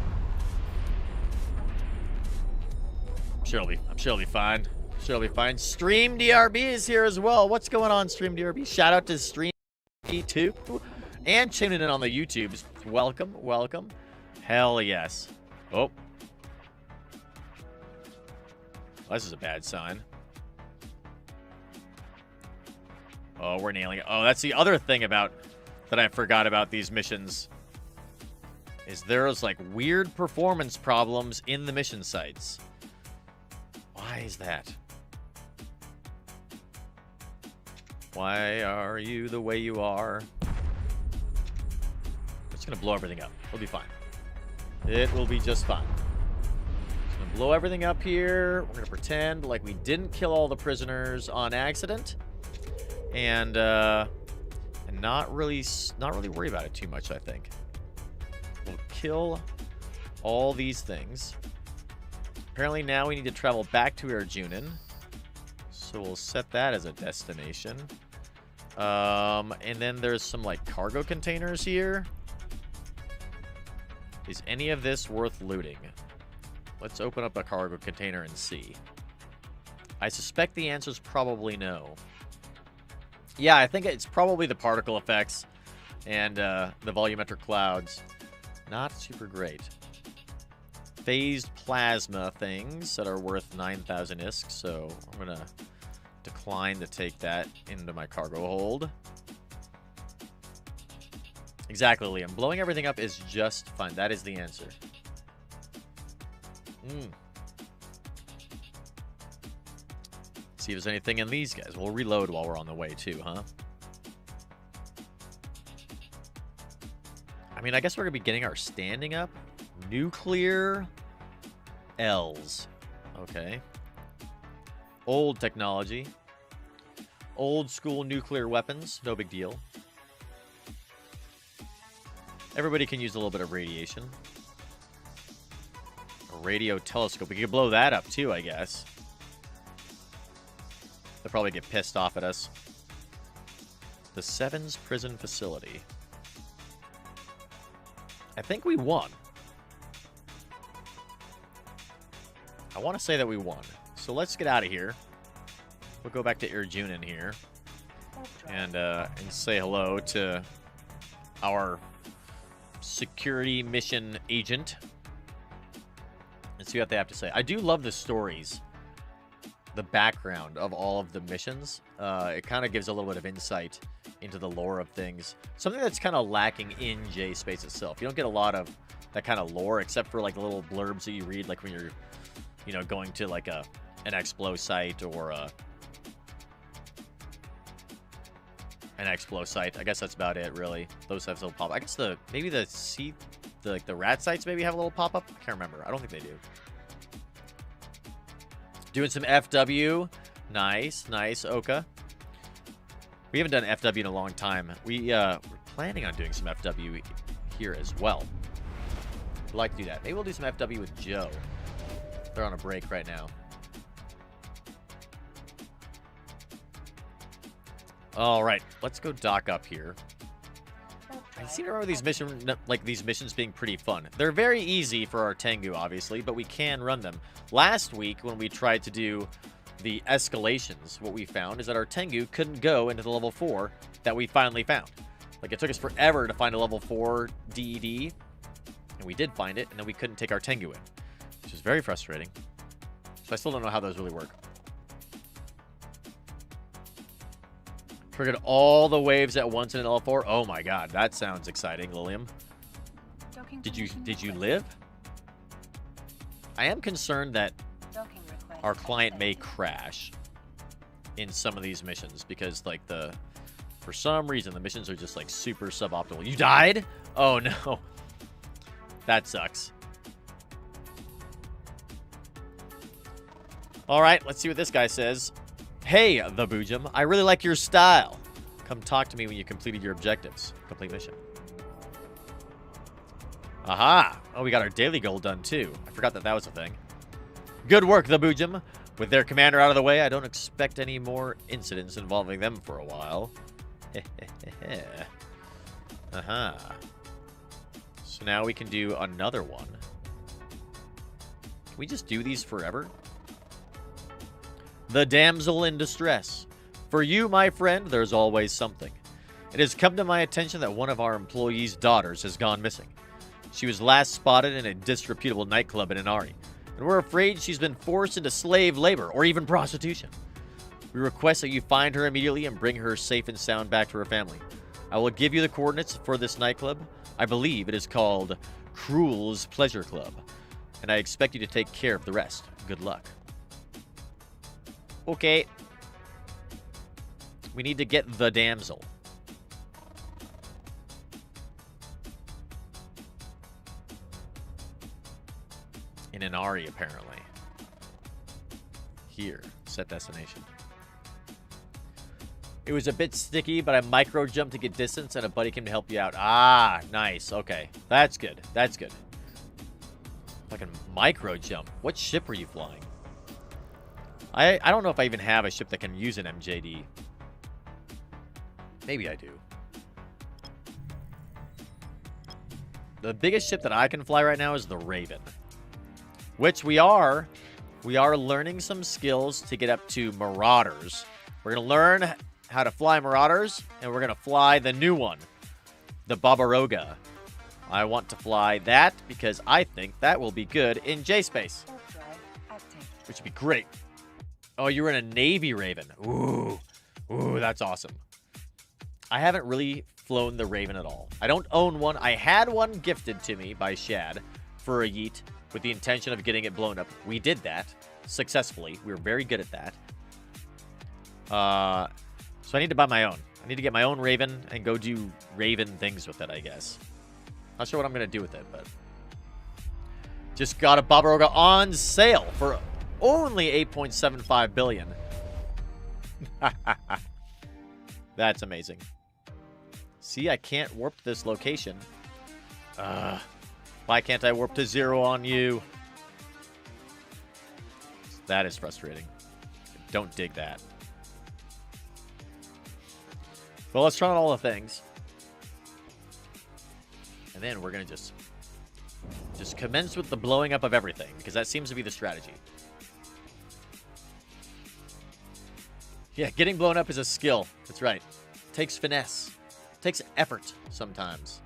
I'm sure it'll be fine. I'm sure it'll be fine. Stream DRB is here as well. What's going on, Stream DRB? Shout out to Stream D2 and tuning in on the YouTubes. Welcome, welcome. Hell yes. Oh. This is a bad sign. Oh, we're nailing it. Oh, that's the other thing about that I forgot about these missions. Is there's like weird performance problems in the mission sites. Why is that? Why are you the way you are? It's gonna blow everything up. We'll be fine. It will be just fine. It's gonna blow everything up here. We're gonna pretend like we didn't kill all the prisoners on accident. And not really worry about it too much, I think. We'll kill all these things. Apparently now we need to travel back to Erjunin. So we'll set that as a destination. And then there's some like cargo containers here. Is any of this worth looting? Let's open up a cargo container and see. I suspect the answer is probably no. Yeah, I think it's probably the particle effects and the volumetric clouds. Not super great. Phased plasma things that are worth 9,000 ISK, so I'm going to decline to take that into my cargo hold. Exactly, Liam. Blowing everything up is just fine. That is the answer. See if there's anything in these guys. We'll reload while we're on the way too, huh? I mean, I guess we're going to be getting our standing up. Nuclear L's. Okay. Old technology. Old school nuclear weapons. No big deal. Everybody can use a little bit of radiation. A radio telescope. We could blow that up too, I guess. They'll probably get pissed off at us. The Sevens Prison Facility. I think we won. I want to say that we won. So let's get out of here. We'll go back to Erjunin here. And say hello to our security mission agent. And see what they have to say. I do love the stories. The background of all of the missions. It kind of gives a little bit of insight into the lore of things. Something that's kind of lacking in J-Space itself. You don't get a lot of that kind of lore, except for like the little blurbs that you read, like when you're, you know, going to like an Explo site or an Explo site. I guess that's about it, really. Those have little pop. I guess maybe the rat sites maybe have a little pop up. I can't remember. I don't think they do. Doing some FW. Nice, nice, Oka. We haven't done FW in a long time. We're planning on doing some FW here as well. I'd like to do that. Maybe we'll do some FW with Joe. They're on a break right now. All right, let's go dock up here. I seem to remember these missions being pretty fun. They're very easy for our Tengu, obviously, but we can run them. Last week, when we tried to do the escalations, what we found is that our Tengu couldn't go into the level 4 that we finally found. Like, it took us forever to find a level 4 DED, and we did find it, and then we couldn't take our Tengu in, which is very frustrating. So I still don't know how those really work. Triggered all the waves at once in an L4. Oh my god, that sounds exciting, Lilium. Did you live? I am concerned that our client may crash in some of these missions because like for some reason the missions are just like super suboptimal. You died? Oh no. That sucks. All right, let's see what this guy says. Hey, the Boojum, I really like your style. Come talk to me when you completed your objectives. Complete mission. Aha! Oh, we got our daily goal done too. I forgot that was a thing. Good work, the Boojum. With their commander out of the way, I don't expect any more incidents involving them for a while. Aha. So now we can do another one. Can we just do these forever? The damsel in distress. For you, my friend, there's always something. It has come to my attention that one of our employees' daughters has gone missing. She was last spotted in a disreputable nightclub in Inari, and we're afraid she's been forced into slave labor or even prostitution. We request that you find her immediately and bring her safe and sound back to her family. I will give you the coordinates for this nightclub. I believe it is called Cruel's Pleasure Club, and I expect you to take care of the rest. Good luck. Okay. We need to get the damsel. In Inari, apparently. Here. Set destination. It was a bit sticky, but I micro-jumped to get distance, and a buddy came to help you out. Ah, nice. Okay. That's good. That's good. Fucking micro-jump. What ship were you flying? I don't know if I even have a ship that can use an MJD. Maybe I do. The biggest ship that I can fly right now is the Raven. Which we are learning some skills to get up to Marauders. We're going to learn how to fly Marauders, and we're going to fly the new one, the Barbaroga. I want to fly that because I think that will be good in J-Space. Which would be great. Oh, you were in a Navy Raven. Ooh. Ooh, that's awesome. I haven't really flown the Raven at all. I don't own one. I had one gifted to me by Shad for a yeet with the intention of getting it blown up. We did that successfully. We were very good at that. So I need to buy my own. I need to get my own Raven and go do Raven things with it, I guess. Not sure what I'm going to do with it, but... Just got a Barbaroga on sale for only $8.75 billion. That's amazing. See, I can't warp to this location. Why can't I warp to 0 on you? That is frustrating. Don't dig that. Well, let's try out all the things. And then we're going to just commence with the blowing up of everything, because that seems to be the strategy. Yeah, getting blown up is a skill. That's right. It takes finesse. It takes effort sometimes.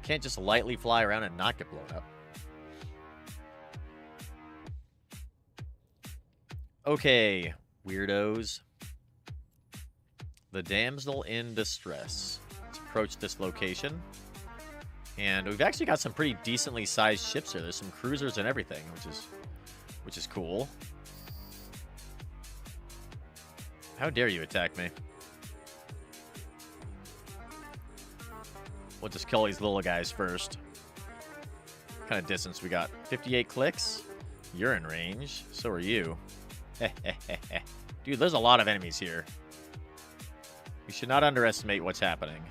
Can't just lightly fly around and not get blown up. Okay, weirdos. The damsel in distress. Let's approach this location. And we've actually got some pretty decently sized ships here. There's some cruisers and everything, which is cool. How dare you attack me? We'll just kill these little guys first. What kind of distance we got? 58 clicks? You're in range. So are you. Dude, there's a lot of enemies here. We should not underestimate what's happening.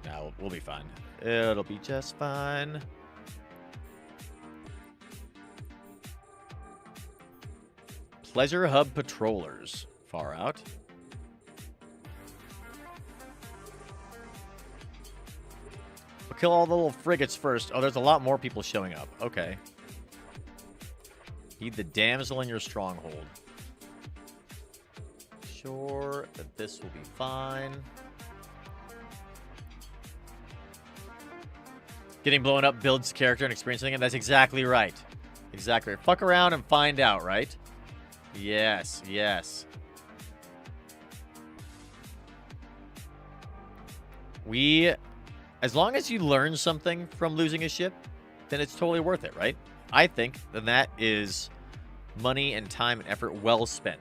No, we'll be fine. It'll be just fine. Pleasure Hub Patrollers. Far out. We'll kill all the little frigates first. Oh, there's a lot more people showing up. Okay. Need the damsel in your stronghold. Sure that this will be fine. Getting blown up builds character and experience, and that's exactly right. Exactly. Fuck around and find out, right? Yes, yes. As long as you learn something from losing a ship, then it's totally worth it, right? I think then that is money and time and effort well spent.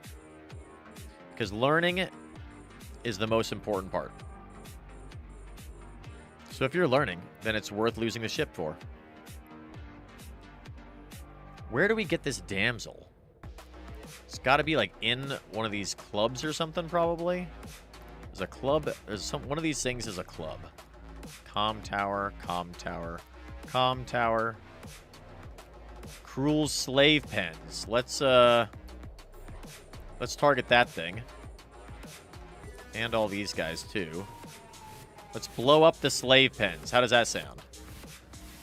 Because learning is the most important part. So if you're learning, then it's worth losing the ship for. Where do we get this damsel? It's got to be like in one of these clubs or something, probably. There's a club. One of these things is a club. Comm tower, comm tower, comm tower. Cruel slave pens. Let's target that thing. And all these guys too. Let's blow up the slave pens. How does that sound?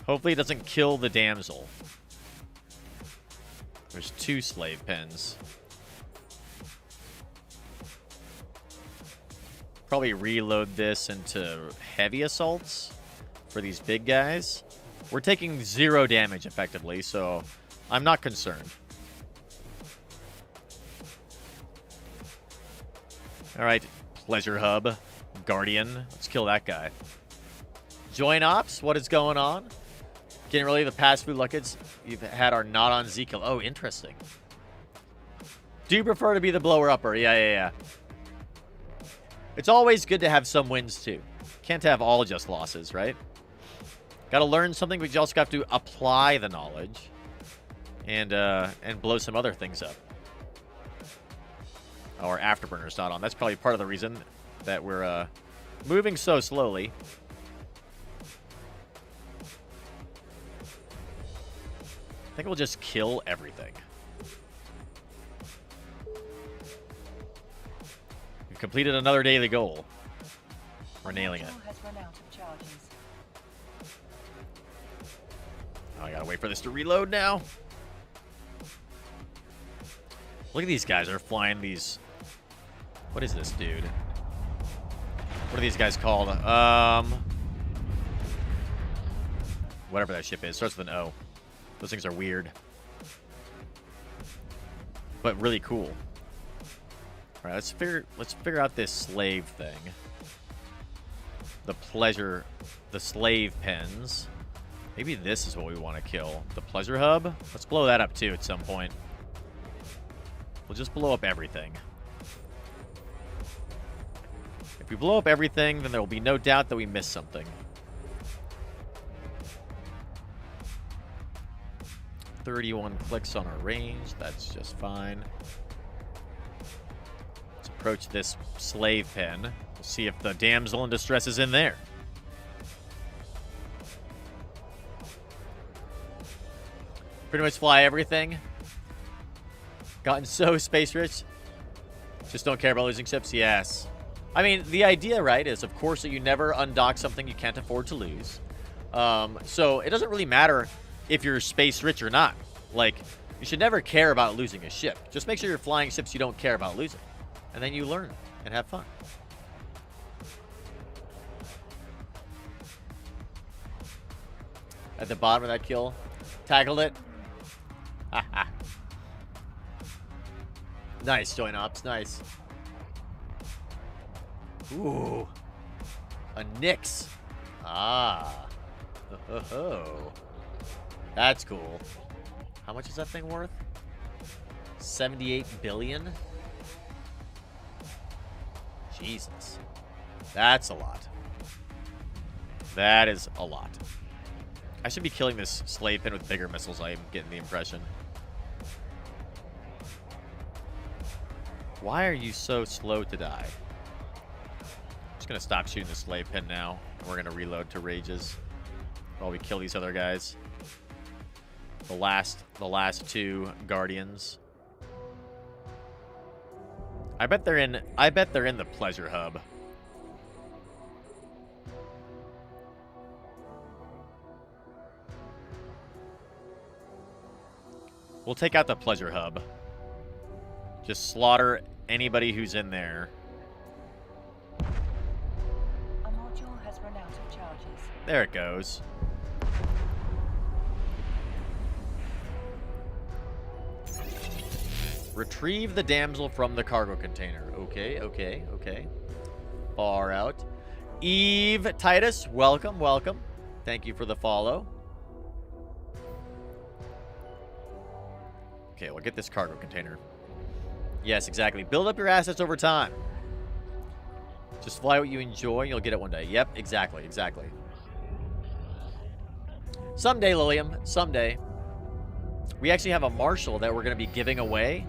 Hopefully it doesn't kill the damsel. There's 2 slave pens. Probably reload this into heavy assaults for these big guys. We're taking 0 damage effectively, so I'm not concerned. Alright, Pleasure Hub, Guardian. Let's kill that guy. Join Ops, what is going on? Generally, the past few luckets you've had are not on Z kill. Oh, interesting. Do you prefer to be the blower-upper? Yeah. It's always good to have some wins, too. Can't have all just losses, right? Gotta learn something, but you also have to apply the knowledge. And blow some other things up. Our afterburner's not on. That's probably part of the reason that we're moving so slowly. I think we'll just kill everything. We've completed another daily goal. We're nailing it. Oh, I gotta wait for this to reload now. Look at these guys. They're flying these... What is this, dude? What are these guys called? Whatever that ship is. Starts with an O. Those things are weird. But really cool. Alright, let's figure out this slave thing. The slave pens. Maybe this is what we want to kill. The pleasure hub? Let's blow that up too at some point. We'll just blow up everything. If we blow up everything, then there will be no doubt that we missed something. 31 clicks on our range. That's just fine. Let's approach this slave pen. We'll see if the damsel in distress is in there. Pretty much fly everything. Gotten so space rich. Just don't care about losing ships? Yes. I mean, the idea, right, is of course that you never undock something you can't afford to lose. So it doesn't really matter if you're space rich or not. Like, you should never care about losing a ship. Just make sure you're flying ships you don't care about losing. And then you learn and have fun. At the bottom of that kill, tackled it. Nice, join ops, nice. Ooh. A Nyx. Ah. Oh. That's cool. How much is that thing worth? 78 billion? Jesus. That's a lot. That is a lot. I should be killing this slave pen with bigger missiles, I'm getting the impression. Why are you so slow to die? I'm just going to stop shooting the slave pen now. And we're going to reload to rages while we kill these other guys. The last 2 guardians. I bet they're in the pleasure hub. We'll take out the pleasure hub. Just slaughter anybody who's in there. A module has run out of charges. There it goes. Retrieve the damsel from the cargo container. Okay, okay, okay. Far out. Eve Titus, welcome, welcome. Thank you for the follow. Okay, we'll get this cargo container. Yes, exactly. Build up your assets over time. Just fly what you enjoy and you'll get it one day. Yep, exactly, exactly. Someday, Lilium, someday. We actually have a Marshall that we're going to be giving away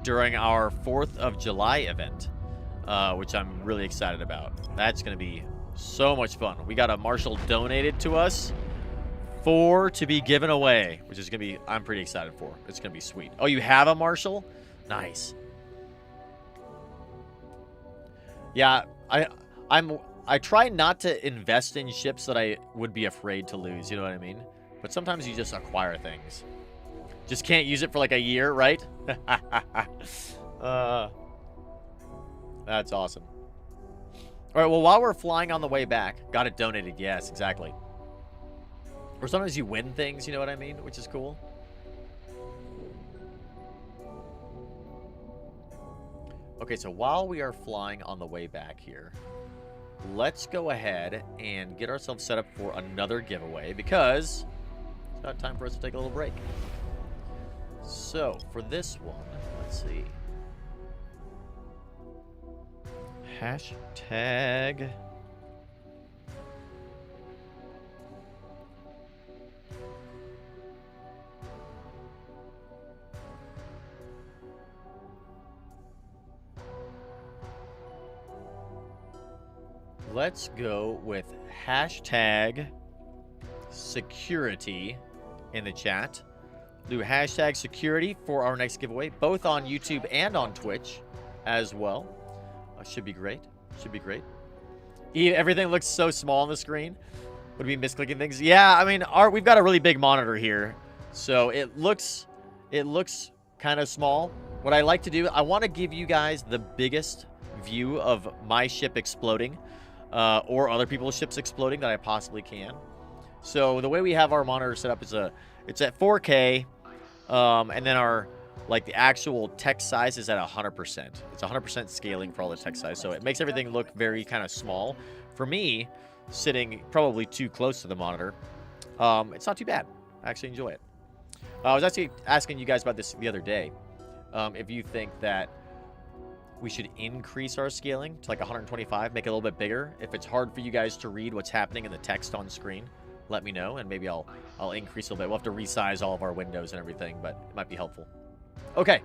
during our 4th of July event, which I'm really excited about. That's going to be so much fun. We got a Marshall donated to us to be given away, which is going to be, I'm pretty excited for. It's going to be sweet. Oh, you have a Marshall? Nice. Yeah, I try not to invest in ships that I would be afraid to lose, you know what I mean? But sometimes you just acquire things. Just can't use it for like a year, right? That's awesome. All right, well, while we're flying on the way back, got it donated. Yes, exactly. Or sometimes you win things, you know what I mean? Which is cool. Okay, so while we are flying on the way back here, let's go ahead and get ourselves set up for another giveaway because it's about time for us to take a little break. So, for this one, let's see. Hashtag. Let's go with hashtag security in the chat. Do hashtag security for our next giveaway, both on YouTube and on Twitch as well. Should be great. Should be great. Everything looks so small on the screen. Would we be misclicking things? Yeah, I mean, we've got a really big monitor here, so it looks kind of small. What I like to do, I want to give you guys the biggest view of my ship exploding, or other people's ships exploding that I possibly can. So the way we have our monitor set up is it's at 4K. And then the actual text size is at 100%. It's 100% scaling for all the text size. So it makes everything look very kind of small. For me, sitting probably too close to the monitor, it's not too bad. I actually enjoy it. I was actually asking you guys about this the other day. If you think that we should increase our scaling to like 125, make it a little bit bigger. If it's hard for you guys to read what's happening in the text on screen, let me know, and maybe I'll increase a little bit. We'll have to resize all of our windows and everything, but it might be helpful. Okay.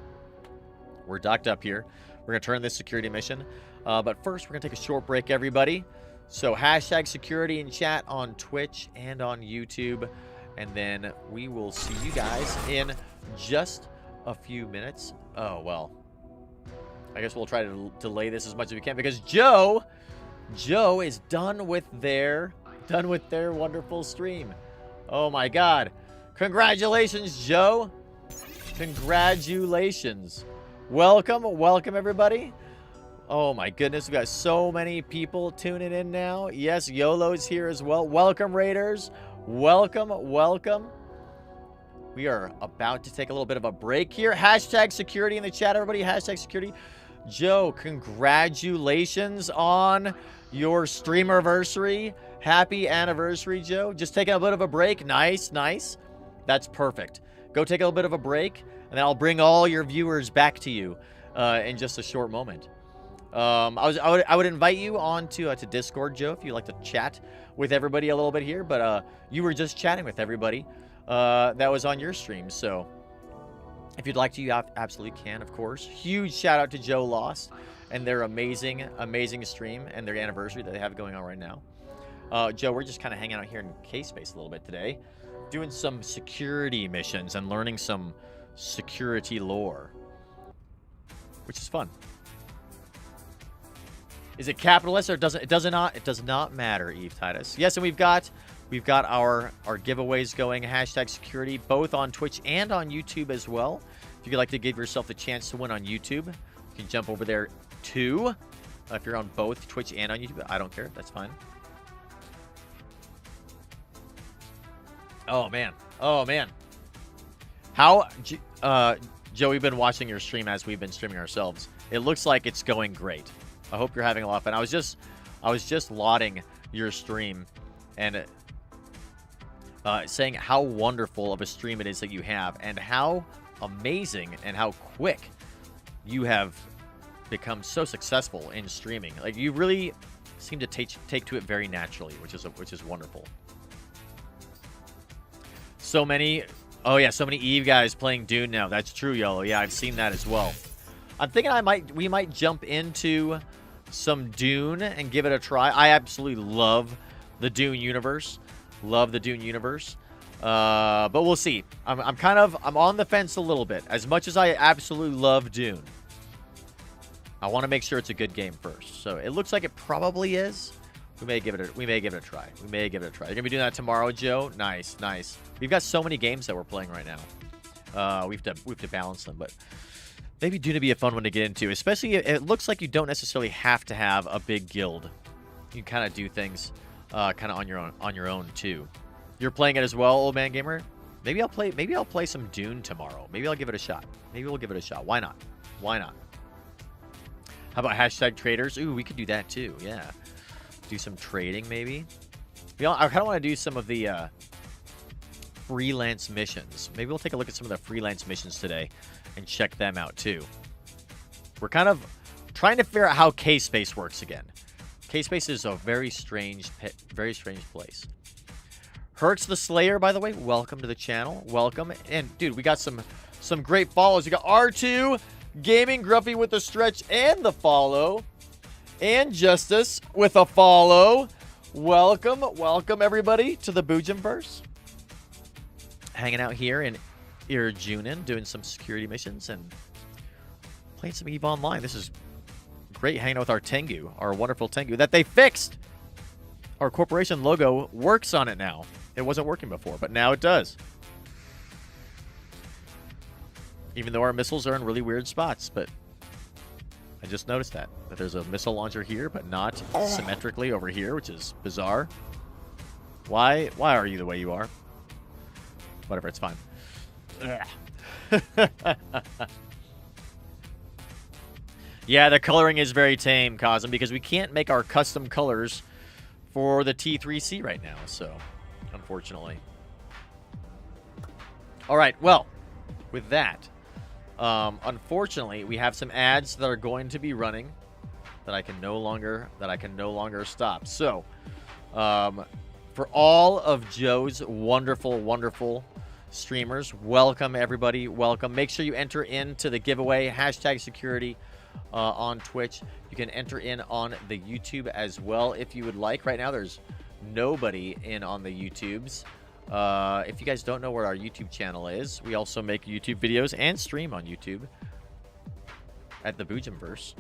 We're docked up here. We're going to turn this security mission. But first, we're going to take a short break, everybody. So, hashtag security in chat on Twitch and on YouTube. And then we will see you guys in just a few minutes. Oh, well. I guess we'll try to delay this as much as we can because Joe is done with their wonderful stream. Oh my God. Congratulations, Joe. Congratulations. Welcome everybody. Oh my goodness, we got so many people tuning in now. Yes, YOLO's here as well. Welcome, Raiders. Welcome. We are about to take a little bit of a break here. Hashtag security in the chat, everybody. Hashtag security. Joe, congratulations on your streamerversary. Happy anniversary, Joe. Just taking a bit of a break. Nice. That's perfect. Go take a little bit of a break, and then I'll bring all your viewers back to you in just a short moment. I would invite you on to Discord, Joe, if you'd like to chat with everybody a little bit here. But you were just chatting with everybody that was on your stream, so if you'd like to, you absolutely can, of course. Huge shout out to Joe Lost and their amazing stream and their anniversary that they have going on right now. Joe, we're just kind of hanging out here in K-Space a little bit today, doing some security missions and learning some security lore, which is fun. Is it capitalist or does it not matter, Eve Titus? Yes, and we've got our giveaways going, hashtag security, both on Twitch and on YouTube as well. If you'd like to give yourself the chance to win on YouTube, you can jump over there too. If you're on both Twitch and on YouTube, I don't care. That's fine. Oh man. How Joe, we've been watching your stream as we've been streaming ourselves. It looks like it's going great. I hope you're having a lot of fun. I was just lauding your stream and saying how wonderful of a stream it is that you have, and how amazing and how quick you have become so successful in streaming. Like, you really seem to take to it very naturally, which is wonderful. So many Eve guys playing Dune now. That's true, Yellow. Yeah, I've seen that as well. I'm thinking we might jump into some Dune and give it a try. I absolutely love the Dune universe. Love the Dune universe. But we'll see. I'm on the fence a little bit. As much as I absolutely love Dune, I want to make sure it's a good game first. So it looks like it probably is. We may give it a try. We may give it a try. You're gonna be doing that tomorrow, Joe. Nice. We've got so many games that we're playing right now. We have to balance them, but maybe Dune would be a fun one to get into. Especially, it looks like you don't necessarily have to have a big guild. You can kind of do things kind of on your own too. You're playing it as well, Old Man Gamer. Maybe I'll play some Dune tomorrow. Maybe I'll give it a shot. Maybe we'll give it a shot. Why not? How about hashtag traders? Ooh, we could do that too. Yeah. Do some trading, maybe. I kind of want to do some of the freelance missions. Maybe we'll take a look at some of the freelance missions today and check them out too. We're kind of trying to figure out how K-Space works again. K-Space is a very strange place. Hurts the Slayer, by the way, welcome to the channel. Welcome. And dude, we got some great follows. We got R2 Gaming, Gruffy with the stretch and the follow. And Justice with a follow. Welcome everybody to the Boojum-Verse. Hanging out here in Irjunin, doing some security missions and playing some EVE Online. This is great, hanging out with our Tengu, our wonderful Tengu that they fixed. Our corporation logo works on it now. It wasn't working before, but now it does. Even though our missiles are in really weird spots, but I just noticed that there's a missile launcher here, but not symmetrically over here, which is bizarre. Why are you the way you are? Whatever, it's fine. Yeah, the coloring is very tame, Cosm, because we can't make our custom colors for the T3C right now, so unfortunately. All right, well, with that, unfortunately, we have some ads that are going to be running that I can no longer stop. So, for all of Joe's wonderful streamers, welcome everybody. Welcome. Make sure you enter into the giveaway #security on Twitch. You can enter in on the YouTube as well if you would like. Right now, there's nobody in on the YouTubes. If you guys don't know where our YouTube channel is, we also make YouTube videos and stream on YouTube at the Boojum-Verse.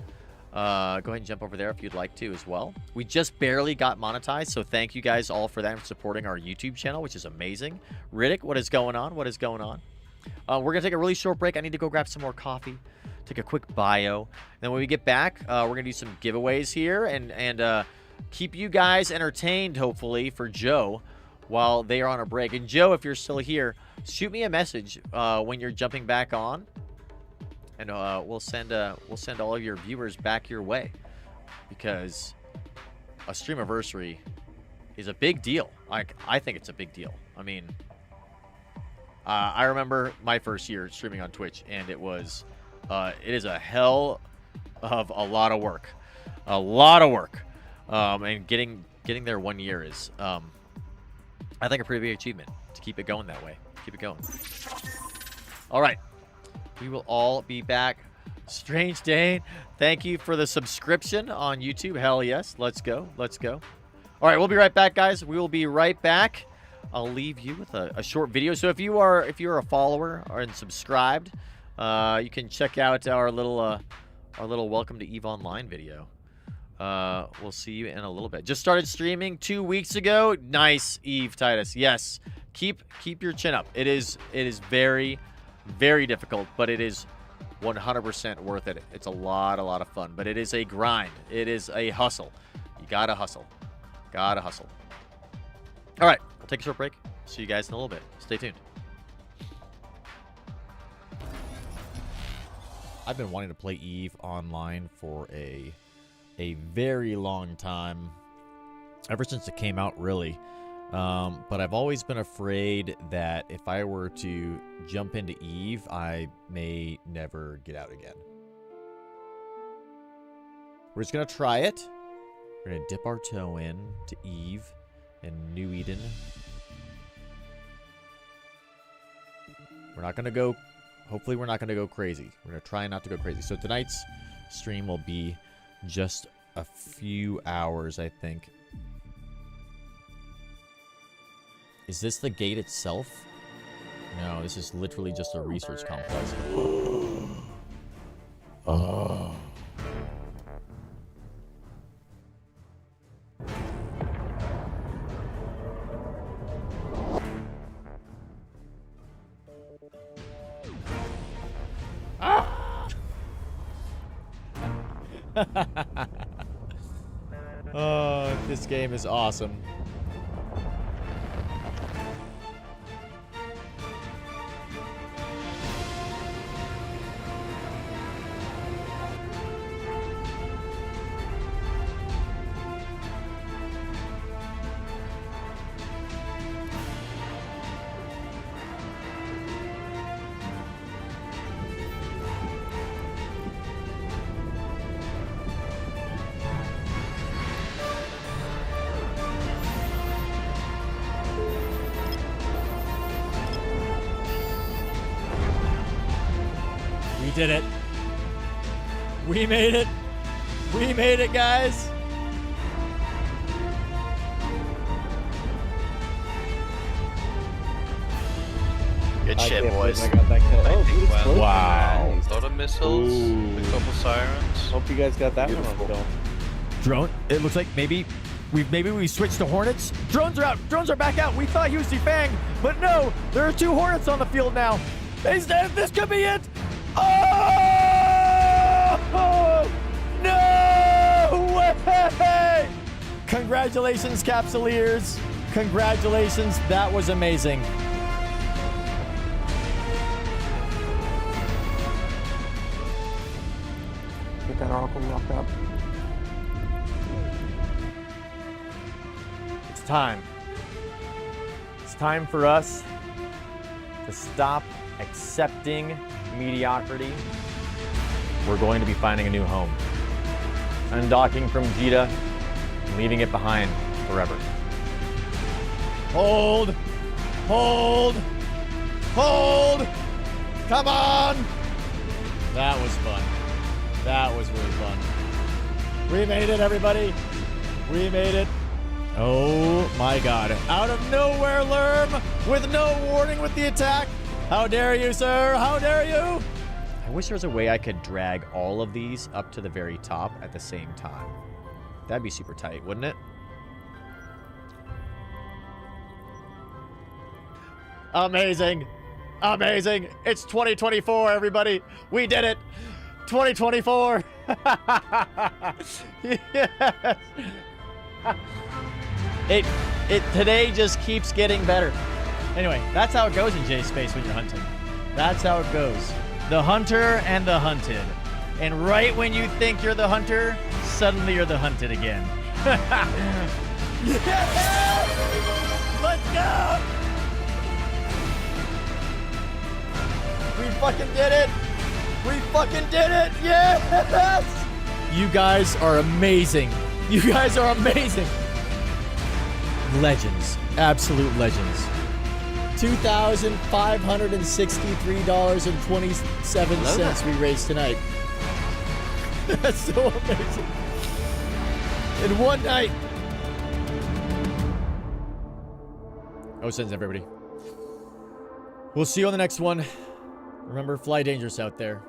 Go ahead and jump over there if you'd like to as well. We just barely got monetized, so thank you guys all for that and supporting our YouTube channel, which is amazing. Riddick, what is going on? We're going to take a really short break. I need to go grab some more coffee, take a quick bio. Then when we get back, we're going to do some giveaways here and keep you guys entertained, hopefully, for Joe while they are on a break. And Joe, if you're still here, shoot me a message when you're jumping back on, and we'll send all of your viewers back your way, because a streamiversary is a big deal. I think it's a big deal. I mean, I remember my first year streaming on Twitch, and it is a hell of a lot of work, and getting there 1 year is I think a pretty big achievement to keep it going that way. Keep it going. All right. We will all be back. Strange Dane, thank you for the subscription on YouTube. Hell yes. Let's go. All right, we'll be right back, guys. We will be right back. I'll leave you with a short video. So if you're a follower and subscribed, you can check out our little welcome to EVE Online video. We'll see you in a little bit. Just started streaming 2 weeks ago. Nice, Eve Titus. Yes, keep your chin up. It is very, very difficult, but it is 100% worth it. It's a lot of fun, but it is a grind. It is a hustle. You gotta hustle. All right, we'll take a short break. See you guys in a little bit. Stay tuned. I've been wanting to play Eve online for a very long time. Ever since it came out, really. But I've always been afraid that if I were to jump into Eve, I may never get out again. We're just going to try it. We're going to dip our toe in to Eve and New Eden. We're not going to go... Hopefully we're not going to go crazy. We're going to try not to go crazy. So tonight's stream will be just a few hours, I think. Is this the gate itself? No, this is literally just a research complex. Oh. Oh, this game is awesome. We did it. We made it. We made it, guys. Good shit, boys. I got that kill. Oh, good explosion. Wow. Nice. Load of missiles, Ooh. a couple sirens. Hope you guys got that one on film. Drone. It looks like maybe we switched to Hornets. Drones are out. Drones are back out. We thought he was defanged, but no. There are 2 Hornets on the field now. This could be it. Oh! No way! Congratulations, Capsuleers. Congratulations. That was amazing. Get that Oracle locked up. It's time. It's time for us to stop accepting mediocrity. We're going to be finding a new home. Undocking from Jita, leaving it behind forever. Hold! Hold! Hold! Come on! That was fun. That was really fun. We made it, everybody. We made it. Oh my god. Out of nowhere, Lerm, with no warning with the attack. How dare you, sir? How dare you? I wish there was a way I could drag all of these up to the very top at the same time. That'd be super tight, wouldn't it? Amazing. Amazing. It's 2024, everybody. We did it. 2024. Yes. It today just keeps getting better. Anyway, that's how it goes in J-Space when you're hunting. That's how it goes. The hunter and the hunted. And right when you think you're the hunter, suddenly you're the hunted again. Yeah! Let's go! We fucking did it! We fucking did it! Yes! You guys are amazing. You guys are amazing. Legends. Absolute legends. $2,563.27 we raised tonight. That's so amazing. In one night. OSINs, everybody. We'll see you on the next one. Remember, fly dangerous out there.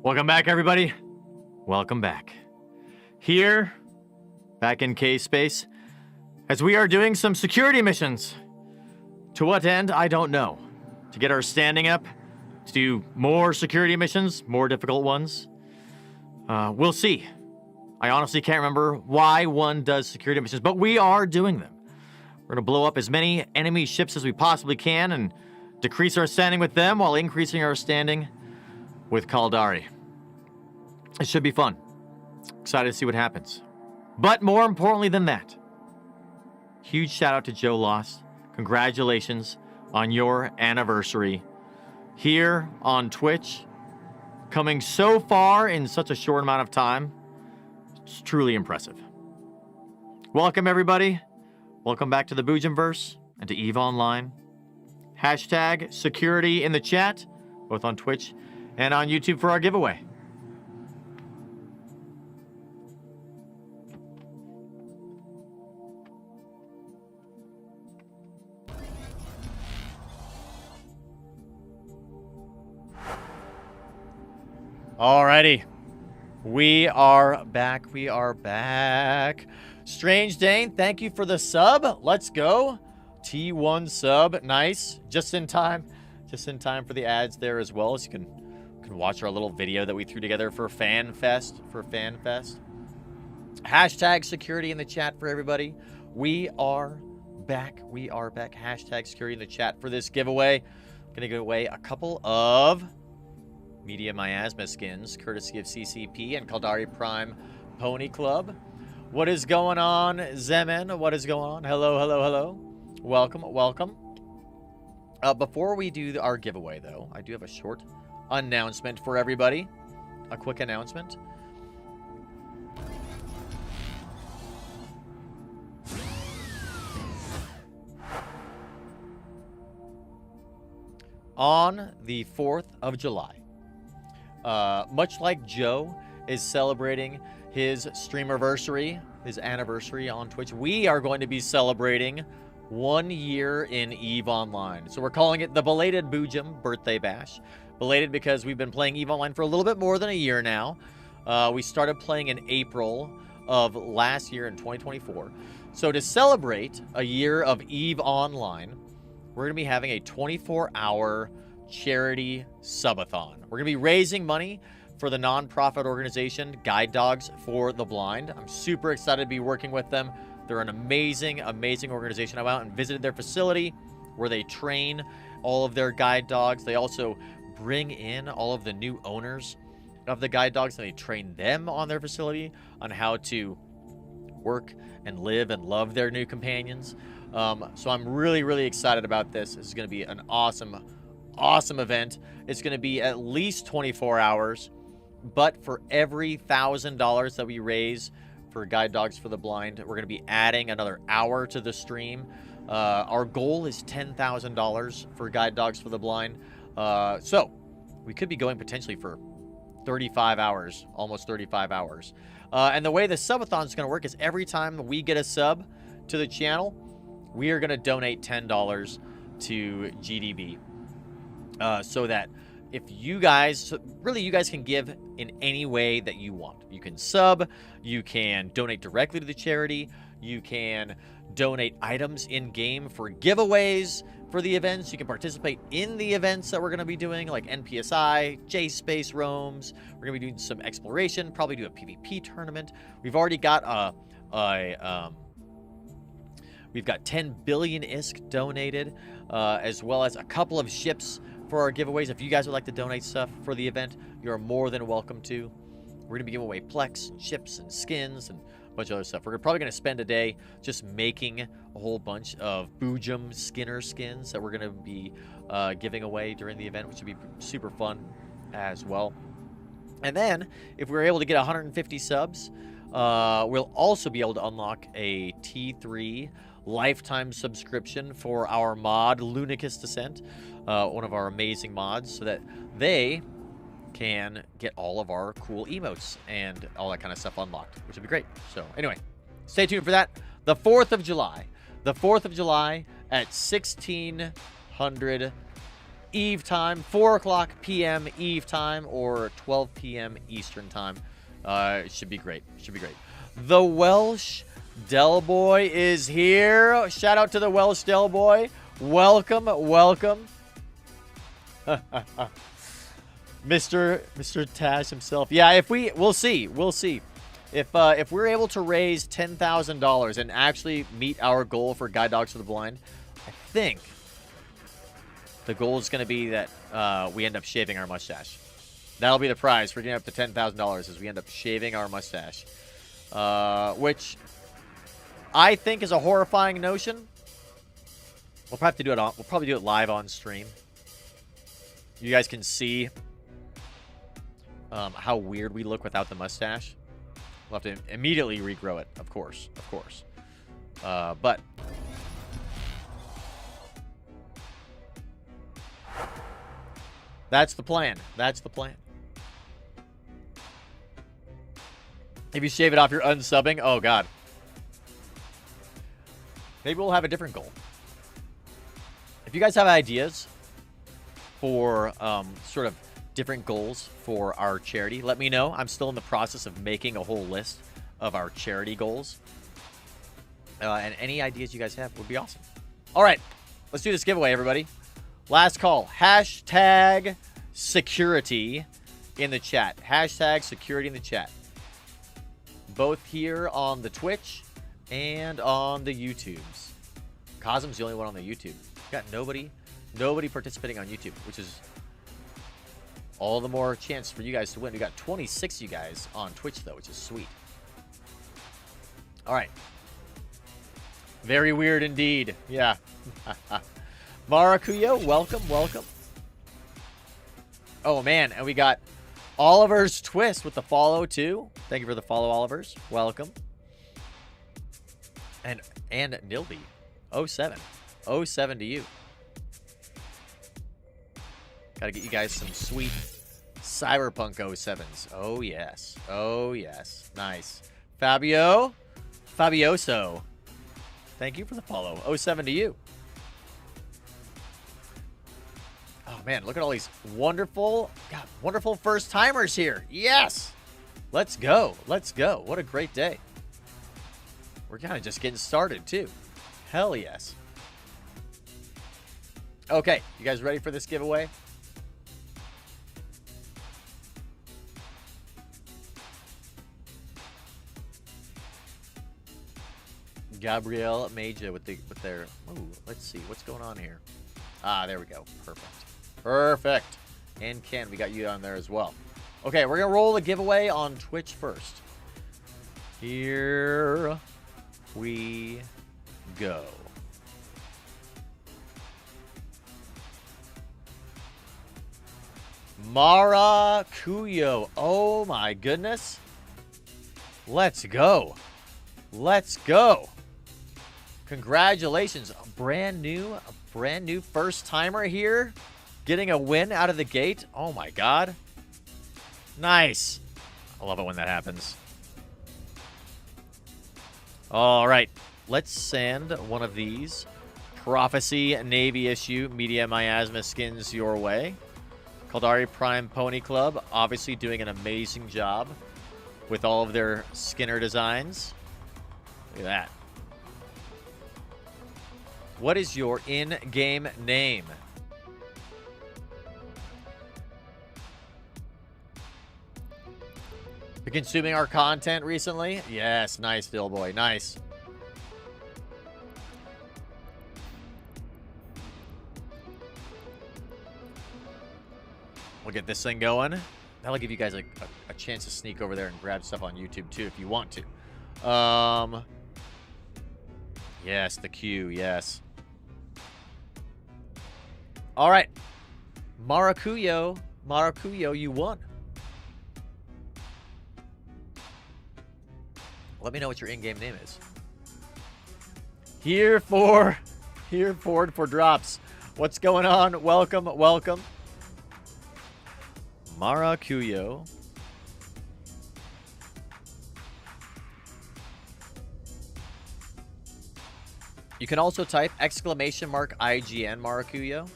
Welcome back, everybody. Welcome back. Here, back in K-Space, as we are doing some security missions. To what end, I don't know. To get our standing up, to do more security missions, more difficult ones. We'll see. I honestly can't remember why one does security missions, but we are doing them. We're going to blow up as many enemy ships as we possibly can and decrease our standing with them while increasing our standing with Kaldari. It should be fun. Excited to see what happens. But more importantly than that, huge shout out to Joe Lost. Congratulations on your anniversary here on Twitch. Coming so far in such a short amount of time. It's truly impressive. Welcome, everybody. Welcome back to the Boojum-Verse and to EVE Online. Hashtag security in the chat, both on Twitch and on YouTube for our giveaway. Alrighty. We are back. We are back. Strange Dane, thank you for the sub. Let's go. T1 sub. Nice. Just in time. Just in time for the ads there as well. So you can watch our little video that we threw together for FanFest. Hashtag security in the chat for everybody. We are back. We are back. Hashtag security in the chat for this giveaway. I'm going to give away a couple of Media Miasma skins, courtesy of CCP and Kaldari Prime Pony Club. What is going on, Zemen? What is going on? Hello, hello, hello. Welcome, welcome. Before we do our giveaway, though, I do have a short announcement for everybody. A quick announcement. On the 4th of July, much like Joe is celebrating his streamerversary, his anniversary on Twitch, we are going to be celebrating 1 year in EVE Online. So we're calling it the Belated Boojum Birthday Bash. Belated because we've been playing EVE Online for a little bit more than a year now. We started playing in April of last year in 2024. So to celebrate a year of EVE Online, we're going to be having a 24-hour charity subathon. We're going to be raising money for the nonprofit organization Guide Dogs for the Blind. I'm super excited to be working with them. They're an amazing, amazing organization. I went out and visited their facility where they train all of their guide dogs. They also bring in all of the new owners of the guide dogs and they train them on their facility on how to work and live and love their new companions. So I'm really, really excited about this. This is going to be an awesome event. It's going to be at least 24 hours, but for every $1,000 that we raise for Guide Dogs for the Blind, we're going to be adding another hour to the stream. Our goal is $10,000 for Guide Dogs for the Blind. So we could be going potentially for 35 hours, almost 35 hours. And the way the subathon is going to work is every time we get a sub to the channel, we are going to donate $10 to GDB. So that if you guys, really you guys can give in any way that you want. You can sub, you can donate directly to the charity, you can donate items in game for giveaways for the events, you can participate in the events that we're going to be doing like NPSI, J-Space Roams, we're going to be doing some exploration, probably do a PvP tournament. We've already got we've got 10 billion ISK donated, as well as a couple of ships for our giveaways. If you guys would like to donate stuff for the event, you're more than welcome to. We're going to be giving away Plex, and ships, and skins, and a bunch of other stuff. We're probably going to spend a day just making a whole bunch of Boojum Skinner skins that we're going to be giving away during the event, which would be super fun as well. And then, if we're able to get 150 subs, we'll also be able to unlock a T3 lifetime subscription for our mod, Lunicus Descent, one of our amazing mods, so that they can get all of our cool emotes and all that kind of stuff unlocked, which would be great. So anyway, stay tuned for that. The 4th of July. The 4th of July at 1600 Eve time, 4 o'clock p.m. Eve time, or 12 p.m. Eastern time. It should be great. It should be great. The Welsh Del Boy is here. Shout out to the Welsh Del Boy. Welcome, welcome. Mr. Tash himself. Yeah, we'll see. We'll see. If we're able to raise $10,000 and actually meet our goal for Guide Dogs for the Blind, I think the goal is going to be that we end up shaving our mustache. That'll be the prize for getting up to $10,000 is we end up shaving our mustache. Which I think is a horrifying notion. We'll probably do it live on stream. You guys can see how weird we look without the mustache. We'll have to immediately regrow it, of course. But that's the plan. That's the plan. If you shave it off, you're unsubbing. Oh, God. Maybe we'll have a different goal. If you guys have ideas for sort of different goals for our charity, let me know. I'm still in the process of making a whole list of our charity goals. And any ideas you guys have would be awesome. All right. Let's do this giveaway, everybody. Last call. Hashtag security in the chat. Hashtag security in the chat. Both here on the Twitch and on the YouTubes. Cosm's the only one on the YouTube. Got nobody participating on YouTube, which is all the more chance for you guys to win. We got 26 of you guys on Twitch, though, which is sweet. All right. Very weird indeed. Yeah. Maracuyo, welcome. Oh, man. And we got Oliver's Twist with the follow, too. Thank you for the follow, Oliver's. Welcome. And Nilby. 07. 07 to you. Gotta get you guys some sweet Cyberpunk 07s. Oh, yes. Oh, yes. Nice. Fabioso. Thank you for the follow. 07 to you. Oh, man. Look at all these wonderful first-timers here. Yes. Let's go. What a great day. We're kind of just getting started, too. Hell yes. Okay. You guys ready for this giveaway? Gabrielle Major with their. Ooh, let's see what's going on here. Ah, there we go. Perfect. And Ken, we got you on there as well. Okay, we're gonna roll the giveaway on Twitch first. Here we go. Maracuyo. Oh my goodness. Let's go. Congratulations. A brand new first timer here. Getting a win out of the gate. Oh my God. Nice. I love it when that happens. All right. Let's send one of these Prophecy Navy issue Media Miasma skins your way. Caldari Prime Pony Club, obviously doing an amazing job with all of their Skinner designs. Look at that. What is your in-game name? Been consuming our content recently? Yes, nice, Bill Boy, nice. We'll get this thing going. That'll give you guys a chance to sneak over there and grab stuff on YouTube too if you want to. Yes, the queue, yes. All right. Maracuyo, you won. Let me know what your in-game name is. Here for drops. What's going on? Welcome. Maracuyo. You can also type !IGN Maracuyo.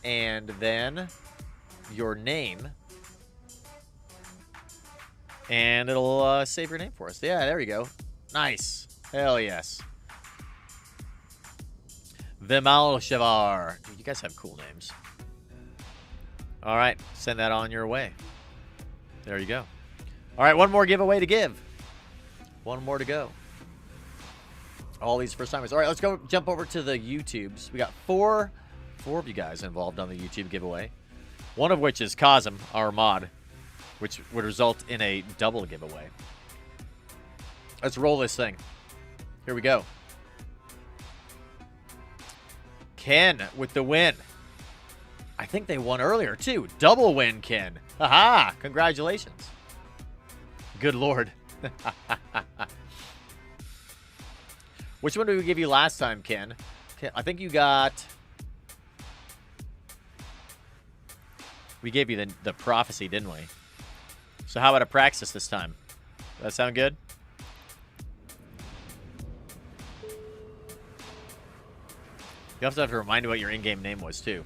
And then your name. And it'll save your name for us. Yeah, there you go. Nice. Hell yes. Vimal Shavar. Dude, you guys have cool names. All right, send that on your way. There you go. All right, one more giveaway to give. One more to go. All these first timers. All right, let's go jump over to the YouTubes. We got four of you guys involved on the YouTube giveaway. One of which is Kazim, our mod, which would result in a double giveaway. Let's roll this thing. Here we go. Ken with the win. I think they won earlier, too. Double win, Ken. Haha! Congratulations. Good Lord. Which one did we give you last time, Ken? I think you got... We gave you the prophecy, didn't we? So how about a praxis this time? Does that sound good? You also have to remind me what your in-game name was, too.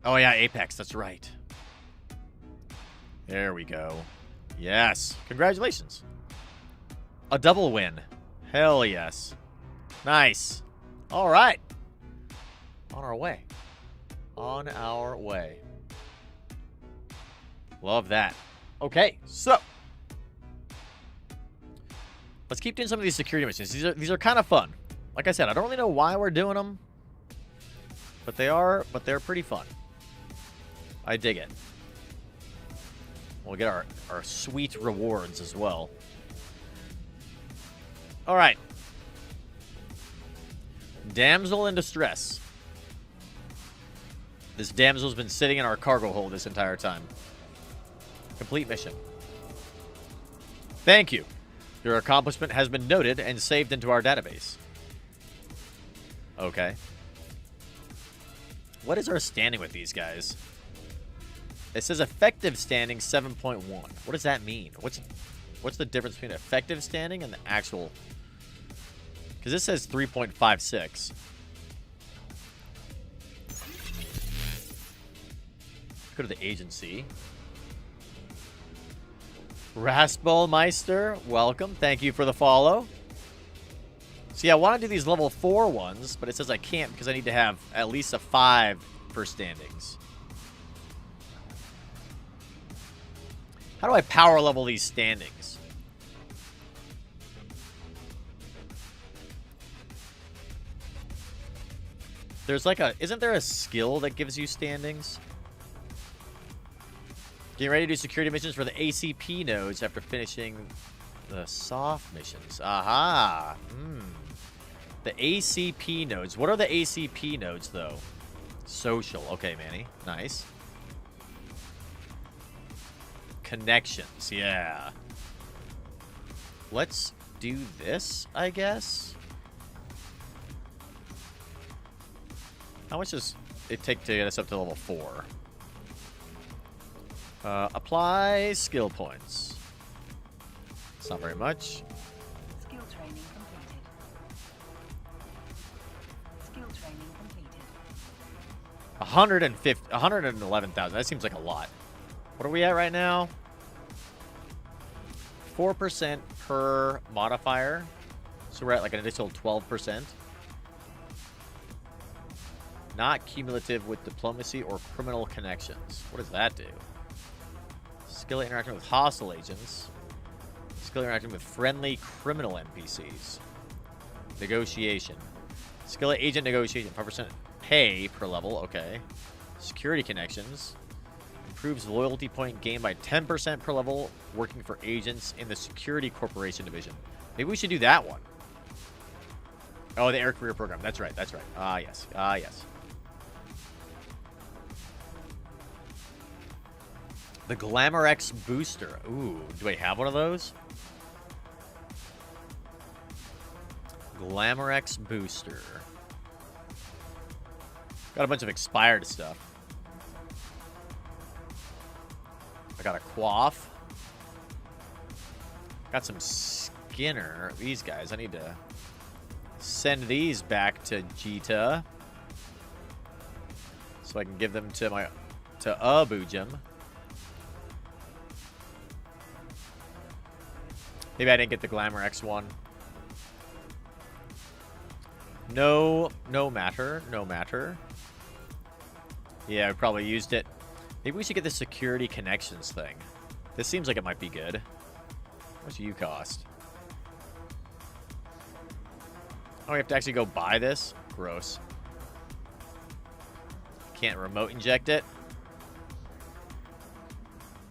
Oh, yeah, Apex. That's right. There we go. Yes. Congratulations. A double win. Hell yes. Nice. All right. On our way. On our way. Love that. Okay, so let's keep doing some of these security missions. These are kind of fun. Like I said, I don't really know why we're doing them, but they're pretty fun. I dig it. We'll get our sweet rewards as well. All right. Damsel in distress. This damsel's been sitting in our cargo hold this entire time. Complete mission. Thank you. Your accomplishment has been noted and saved into our database. Okay. What is our standing with these guys? It says effective standing 7.1. What does that mean? What's the difference between effective standing and the actual? Because this says 3.56. Go to the agency. Raspelmeister, welcome. Thank you for the follow. See, I want to do these level 4 ones, but it says I can't because I need to have at least a 5 for standings. How do I power level these standings? There's like a... Isn't there a skill that gives you standings? Getting ready to do security missions for the ACP nodes after finishing the soft missions. Aha. The ACP nodes. What are the ACP nodes, though? Social. Okay, Manny. Nice. Connections. Yeah. Let's do this, I guess. How much does it take to get us up to level 4? Apply skill points. It's not very much. Skill training completed. Skill training completed. 111,000. That seems like a lot. What are we at right now? 4% per modifier. So we're at like an additional 12%. Not cumulative with diplomacy or criminal connections. What does that do? Skill interacting with hostile agents. Skill interacting with friendly criminal NPCs. Negotiation. Skill agent negotiation. 5% pay per level. Okay. Security connections. Improves loyalty point gain by 10% per level working for agents in the Security Corporation division. Maybe we should do that one. Oh, the Air Career Program. That's right. That's right. Ah, yes. Ah, yes. The Glamour X Booster. Ooh, do I have one of those? Glamour X Booster. Got a bunch of expired stuff. I got a Quaff. Got some Skinner. These guys, I need to send these back to Jita so I can give them to Boojum. Maybe I didn't get the Glamour X1. No matter. Yeah, I probably used it. Maybe we should get the security connections thing. This seems like it might be good. How much do you cost? Oh, we have to actually go buy this? Gross. Can't remote inject it?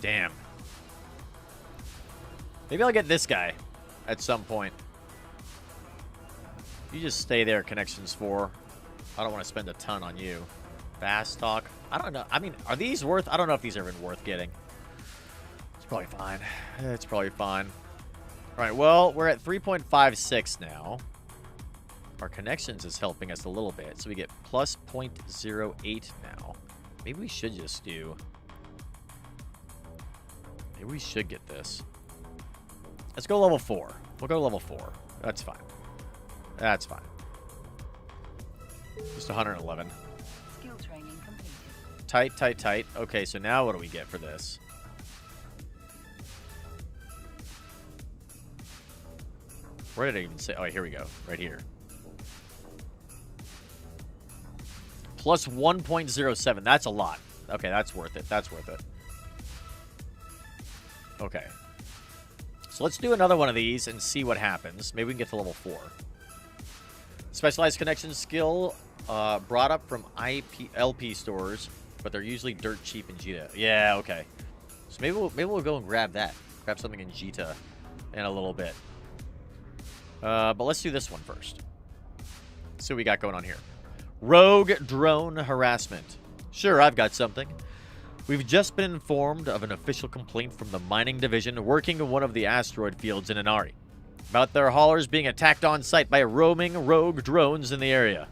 Damn. Maybe I'll get this guy at some point. You just stay there, Connections 4. I don't want to spend a ton on you. Fast talk. I don't know. I mean, are these worth... I don't know if these are even worth getting. It's probably fine. It's probably fine. All right, well, we're at 3.56 now. Our Connections is helping us a little bit, so we get plus 0.08 now. Maybe we should just do... Maybe we should get this. Let's go level 4. We'll go level 4. That's fine. That's fine. Just 111. Skill training completed. Tight, tight, tight. Okay, so now what do we get for this? Where did I even say? Oh, here we go. Right here. Plus 1.07. That's a lot. Okay, that's worth it. That's worth it. Okay. So let's do another one of these and see what happens. Maybe we can get to level 4. Specialized connection skill brought up from LP stores, but they're usually dirt cheap in Jita. Yeah, okay. So maybe we'll go and grab that. Grab something in Jita in a little bit. But let's do this one first. See what we got going on here. Rogue drone harassment. Sure, I've got something. We've just been informed of an official complaint from the mining division working in one of the asteroid fields in Inari about their haulers being attacked on site by roaming rogue drones in the area.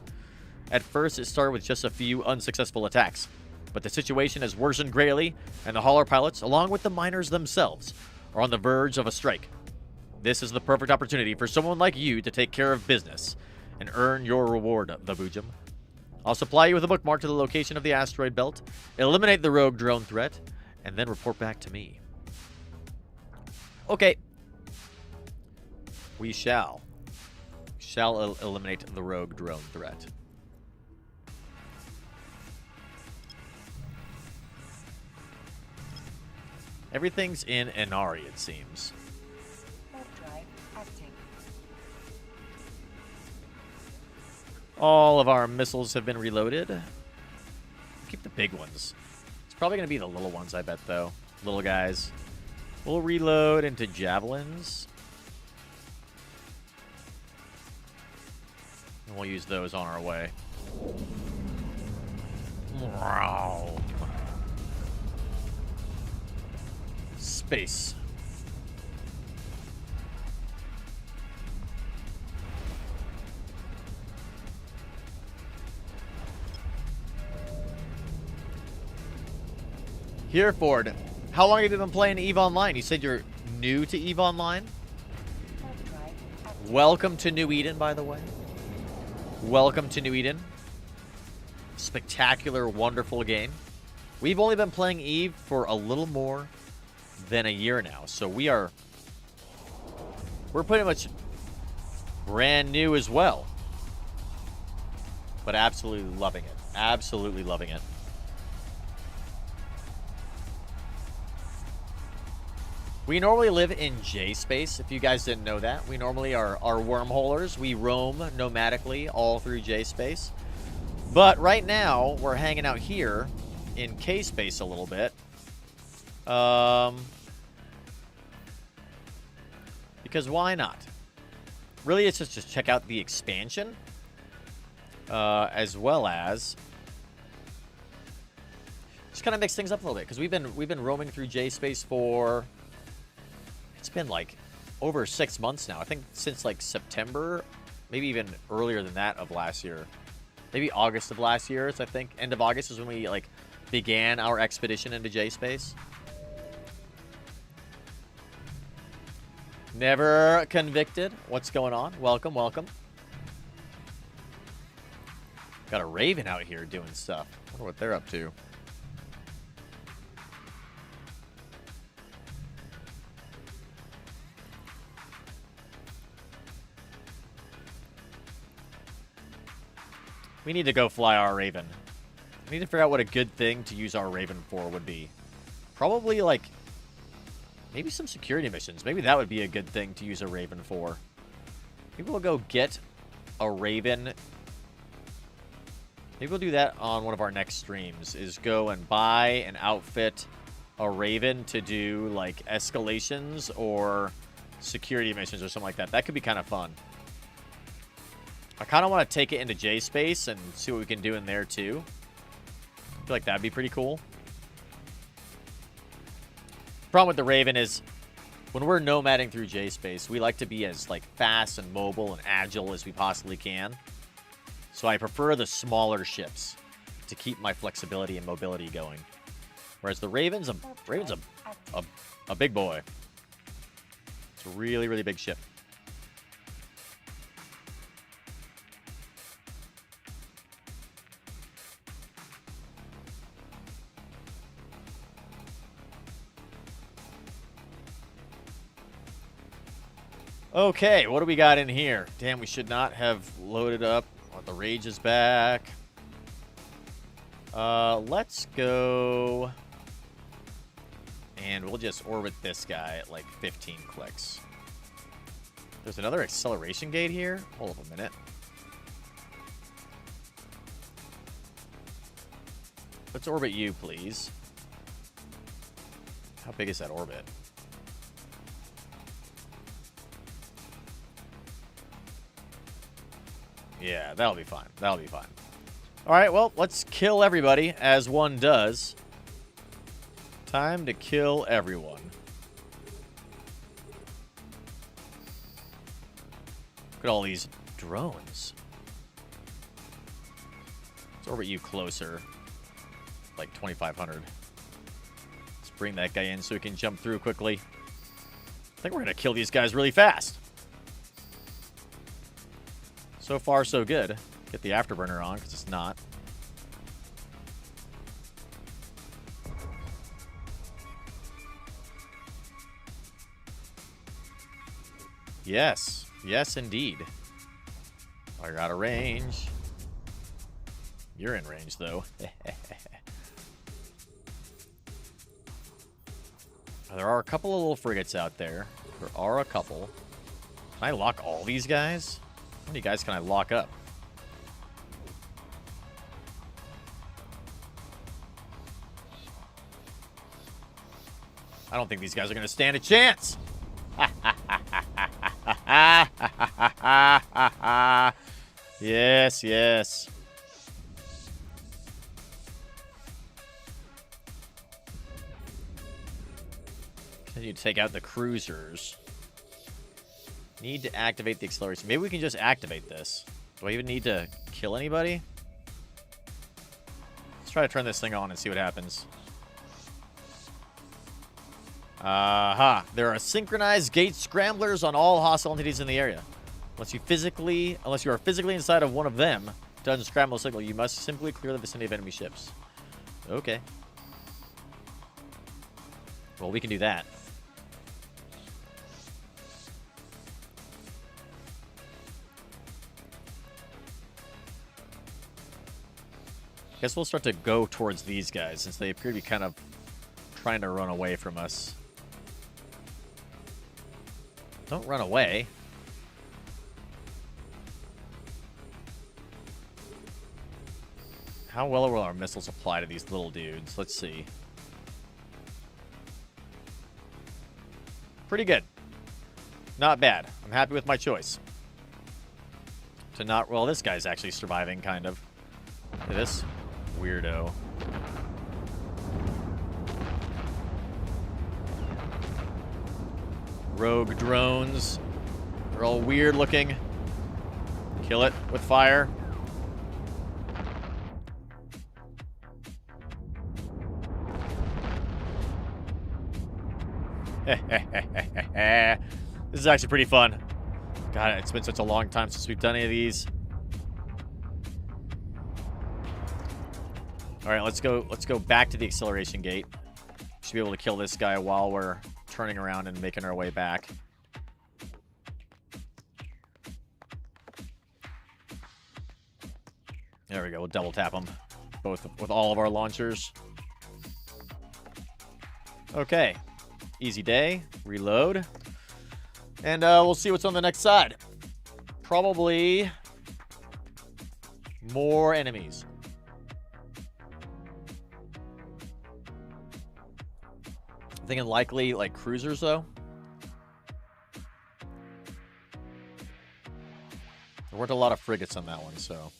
At first, it started with just a few unsuccessful attacks, but the situation has worsened greatly, and the hauler pilots, along with the miners themselves, are on the verge of a strike. This is the perfect opportunity for someone like you to take care of business and earn your reward, the Boojum. I'll supply you with a bookmark to the location of the asteroid belt, eliminate the rogue drone threat, and then report back to me. Okay. We shall eliminate the rogue drone threat. Everything's in Inari, it seems. Warp drive active. All of our missiles have been reloaded. Keep the big ones. It's probably going to be the little ones, I bet, though. Little guys. We'll reload into javelins. And we'll use those on our way. Wow. Space. Here, Ford. How long have you been playing EVE Online? You said you're new to EVE Online? Warp drive active. Welcome to New Eden, by the way. Welcome to New Eden. Spectacular, wonderful game. We've only been playing EVE for a little more than a year now, so we're pretty much brand new as well. But absolutely loving it. Absolutely loving it. We normally live in J space, if you guys didn't know that. We normally are wormholers. We roam nomadically all through J space. But right now, we're hanging out here in K space a little bit. Because why not? Really, it's just to check out the expansion. As well as just kind of mix things up a little bit. Because we've been roaming through J space for... It's been like over 6 months now. I think since like September, maybe even earlier than that of last year. Maybe August of last year. So I think end of August is when we like began our expedition into J space. Never convicted. What's going on? Welcome, welcome. Got a Raven out here doing stuff. I wonder what they're up to. We need to go fly our Raven. We need to figure out what a good thing to use our Raven for would be. Probably, like, maybe some security missions. Maybe that would be a good thing to use a Raven for. Maybe we'll go get a Raven. Maybe we'll do that on one of our next streams, is go and buy and outfit a Raven to do, like, escalations or security missions or something like that. That could be kind of fun. I kind of want to take it into J-Space and see what we can do in there, too. I feel like that'd be pretty cool. Problem with the Raven is, when we're nomading through J-Space, we like to be as, like, fast and mobile and agile as we possibly can. So I prefer the smaller ships to keep my flexibility and mobility going. Whereas the Raven's a big boy. It's a really, really big ship. Okay, what do we got in here? Damn, we should not have loaded up. Oh, the Rage is back. Let's go... And we'll just orbit this guy at like 15 clicks. There's another acceleration gate here? Hold up a minute. Let's orbit you, please. How big is that orbit? Yeah, that'll be fine. That'll be fine. All right, well, let's kill everybody, as one does. Time to kill everyone. Look at all these drones. Let's orbit you closer. Like 2,500. Let's bring that guy in so we can jump through quickly. I think we're going to kill these guys really fast. So far, so good. Get the afterburner on, because it's not. Yes. Yes, indeed. I got a range. You're in range, though. There are a couple of little frigates out there. There are a couple. Can I lock all these guys? How many guys can I lock up? I don't think these guys are going to stand a chance. Yes, yes. Continue to take out the cruisers. Need to activate the acceleration. Maybe we can just activate this. Do I even need to kill anybody? Let's try to turn this thing on and see what happens. Aha. There are synchronized gate scramblers on all hostile entities in the area. Unless you are physically inside of one of them to unscramble a signal, you must simply clear the vicinity of enemy ships. Okay. Well, we can do that. Guess we'll start to go towards these guys since they appear to be kind of trying to run away from us. Don't run away. How well will our missiles apply to these little dudes? Let's see. Pretty good. Not bad. I'm happy with my choice. To not... Well, this guy's actually surviving, kind of. Look at this weirdo. Rogue drones. They're all weird looking. Kill it with fire. This is actually pretty fun. God, it's been such a long time since we've done any of these. All right, let's go back to the acceleration gate. Should be able to kill this guy while we're turning around and making our way back. There we go. We'll double tap them. Both with all of our launchers. Okay. Easy day. Reload. And we'll see what's on the next side. Probably more enemies. I'm thinking likely like cruisers though. There weren't a lot of frigates on that one, so.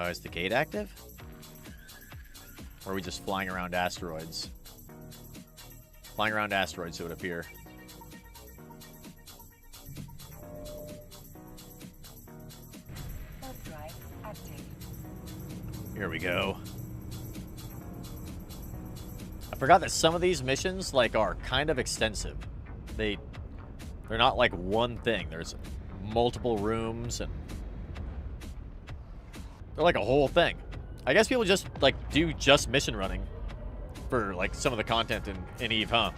Is the gate active? Or are we just flying around asteroids? Flying around asteroids, it would appear. Warp drive active. Here we go. I forgot that some of these missions, like, are kind of extensive. They're not like one thing. There's multiple rooms and they're like a whole thing. I guess people just, like, do just mission running for, like, some of the content in EVE, huh?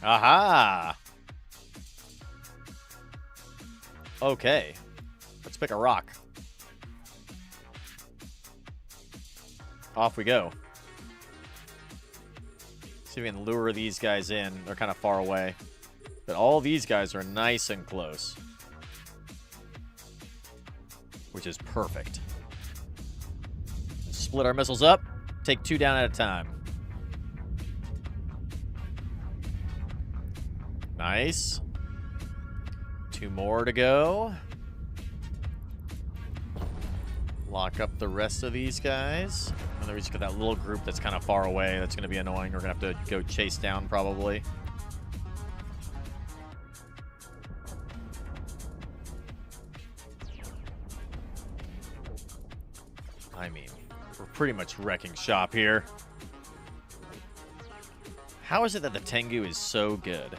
Aha! Okay. Let's pick a rock. Off we go. See if we can lure these guys in. They're kind of far away. But all these guys are nice and close. Which is perfect. Split our missiles up. Take 2 down at a time. Nice. 2 more to go. Lock up the rest of these guys. And then we just got that little group that's kind of far away. That's going to be annoying. We're going to have to go chase down probably. I mean, we're pretty much wrecking shop here. How is it that the Tengu is so good?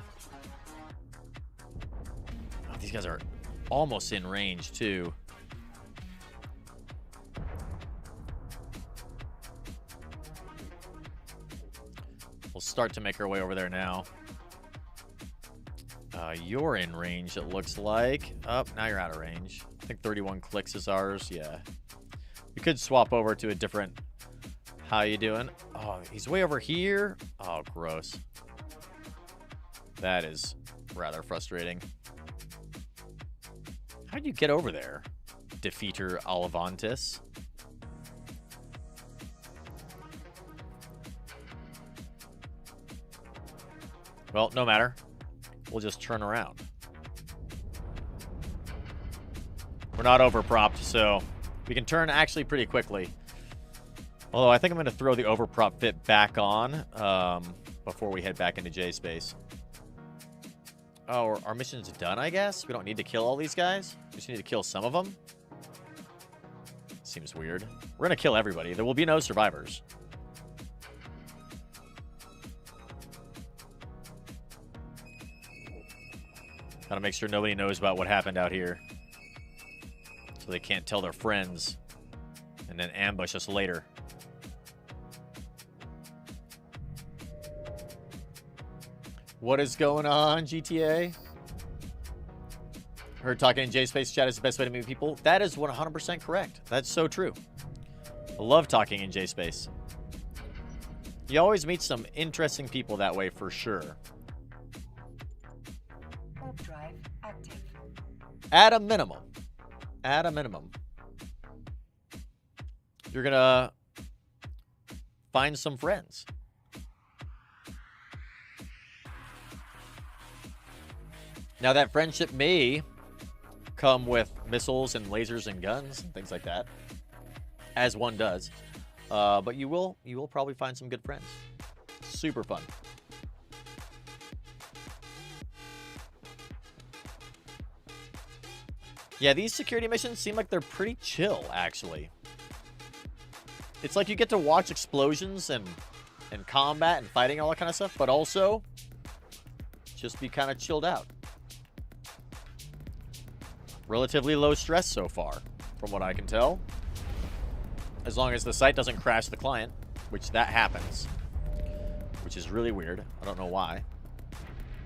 Oh, these guys are almost in range, too. We'll start to make our way over there now. You're in range, it looks like. Oh, now you're out of range. I think 31 clicks is ours. Yeah. We could swap over to a different... How you doing? Oh, he's way over here. Oh, gross. That is rather frustrating. How did you get over there, Defeater Olivantis? Well, no matter. We'll just turn around. We're not overpropped, so we can turn actually pretty quickly. Although I think I'm going to throw the overprop fit back on before we head back into J-Space. Oh, our mission's done, I guess? We don't need to kill all these guys? We just need to kill some of them? Seems weird. We're going to kill everybody. There will be no survivors. Gotta make sure nobody knows about what happened out here. So they can't tell their friends. And then ambush us later. What is going on, GTA? Heard talking in J-Space chat is the best way to meet people. That is 100% correct. That's so true. I love talking in J-Space. You always meet some interesting people that way for sure. Warp drive active. At a minimum. At a minimum. You're gonna find some friends. Now that friendship may come with missiles and lasers and guns and things like that, as one does. But you will probably find some good friends. Super fun. Yeah, these security missions seem like they're pretty chill, actually. It's like you get to watch explosions and combat and fighting and all that kind of stuff, but also just be kind of chilled out. Relatively low stress so far, from what I can tell. As long as the site doesn't crash the client. which that happens, which is really weird. I don't know why.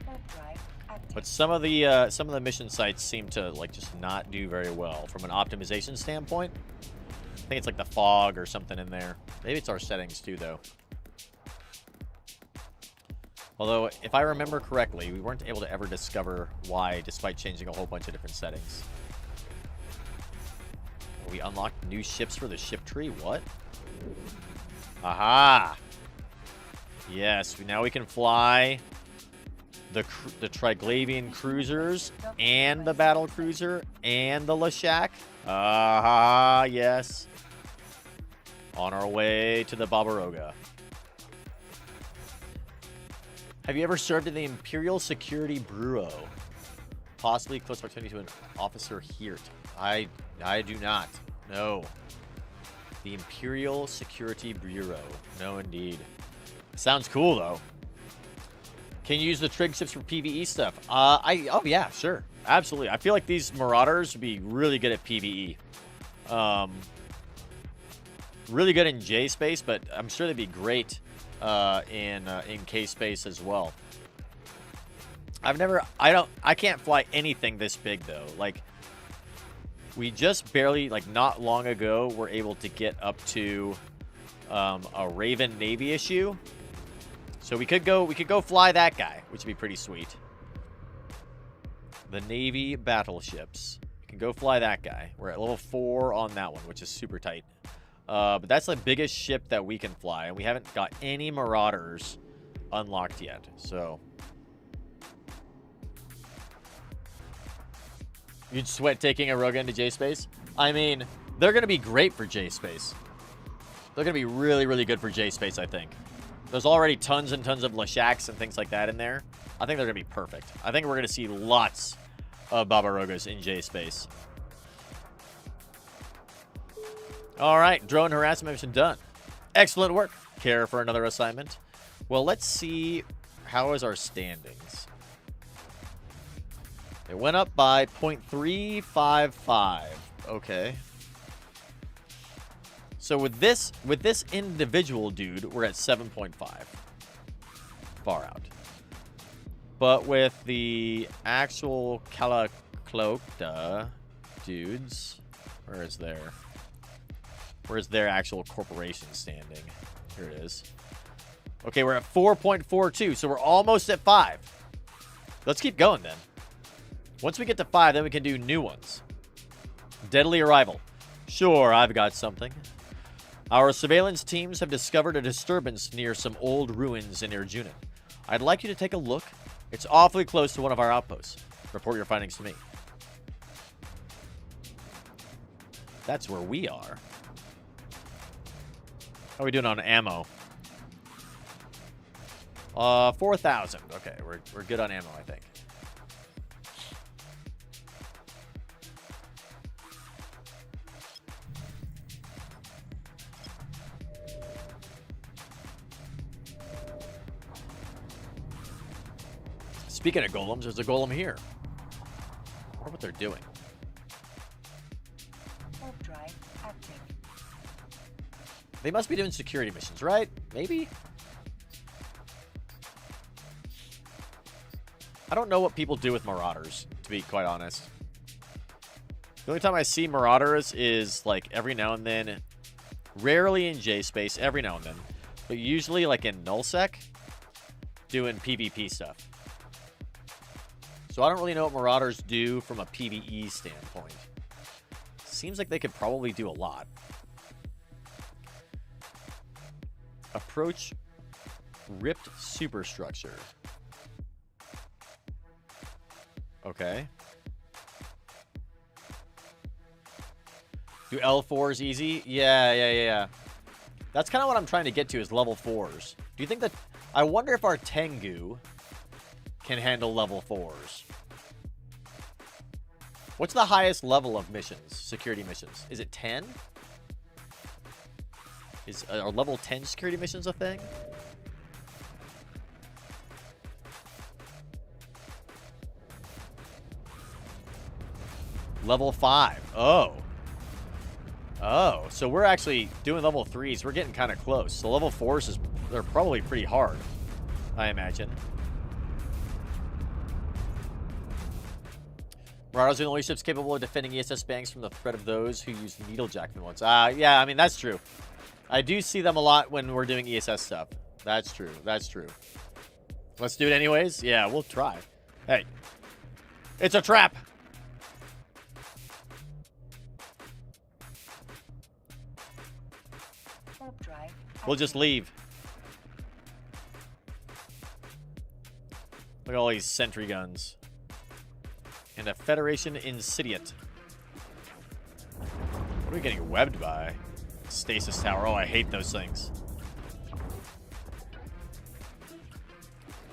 Warp drive active. But some of the mission sites seem to like just not do very well from an optimization standpoint. I think it's like the fog or something in there. Maybe it's our settings too, though. Although, if I remember correctly, we weren't able to ever discover why, despite changing a whole bunch of different settings. We unlocked new ships for the ship tree. What? Aha! Yes, now we can fly the Triglavian cruisers and the battle cruiser and the Lashak. Aha! Yes. On our way to the Barbaroga. Have you ever served in the Imperial Security Bureau? Possibly close proximity to an officer here. I do not. No. The Imperial Security Bureau. No, indeed. Sounds cool, though. Can you use the trig ships for PvE stuff? Oh, yeah, sure. Absolutely. I feel like these Marauders would be really good at PvE. Really good in J space, but I'm sure they'd be great in K space as well. I can't fly anything this big though. Like, we just barely, like, not long ago, were able to get up to a Raven Navy issue. So we could go fly that guy, which would be pretty sweet. The Navy battleships. We can go fly that guy. We're at level 4 on that one, which is super tight. But that's the biggest ship that we can fly, and we haven't got any Marauders unlocked yet. So you'd sweat taking a Roga into J-Space? I mean, they're going to be great for J-Space. They're going to be really, really good for J-Space, I think. There's already tons and tons of Lashaks and things like that in there. I think they're going to be perfect. I think we're going to see lots of Barbarogas in J-Space. All right, drone harassment mission done. Excellent work. Care for another assignment? Well, let's see. How is our standings? It went up by 0.355. Okay. So with this individual dude, we're at 7.5. Far out. But with the actual Kalaclokta dudes, where's their actual corporation standing? Here it is. Okay, we're at 4.42, so we're almost at 5. Let's keep going then. Once we get to 5, then we can do new ones. Deadly arrival. Sure, I've got something. Our surveillance teams have discovered a disturbance near some old ruins in Irjunin. I'd like you to take a look. It's awfully close to one of our outposts. Report your findings to me. That's where we are. How are we doing on ammo? 4,000. Okay, we're good on ammo, I think. Speaking of golems, there's a golem here. I wonder what they're doing. Warp drive active. They must be doing security missions, right? Maybe? I don't know what people do with Marauders, to be quite honest. The only time I see Marauders is, like, every now and then. Rarely in J-Space, every now and then. But usually, like, in Nullsec, doing PvP stuff. So I don't really know what Marauders do from a PvE standpoint. Seems like they could probably do a lot. Approach ripped superstructure. Okay. Do L4s easy? Yeah. That's kind of what I'm trying to get to is level 4s. Do you think that... I wonder if our Tengu can handle level 4s. What's the highest level of missions, security missions? Is it 10? Are level 10 security missions a thing? Level 5. Oh. Oh, so we're actually doing level 3s. We're getting kind of close. So level 4s they're probably pretty hard, I imagine. Marauders are the only ships capable of defending ESS banks from the threat of those who use needlejack ones. Yeah, I mean, that's true. I do see them a lot when we're doing ESS stuff. That's true. That's true. Let's do it anyways? Yeah, we'll try. Hey. It's a trap! Warp drive We'll just active. leave. Look at all these sentry guns. And a Federation Insidiate. What are we getting webbed by? Stasis Tower. Oh, I hate those things.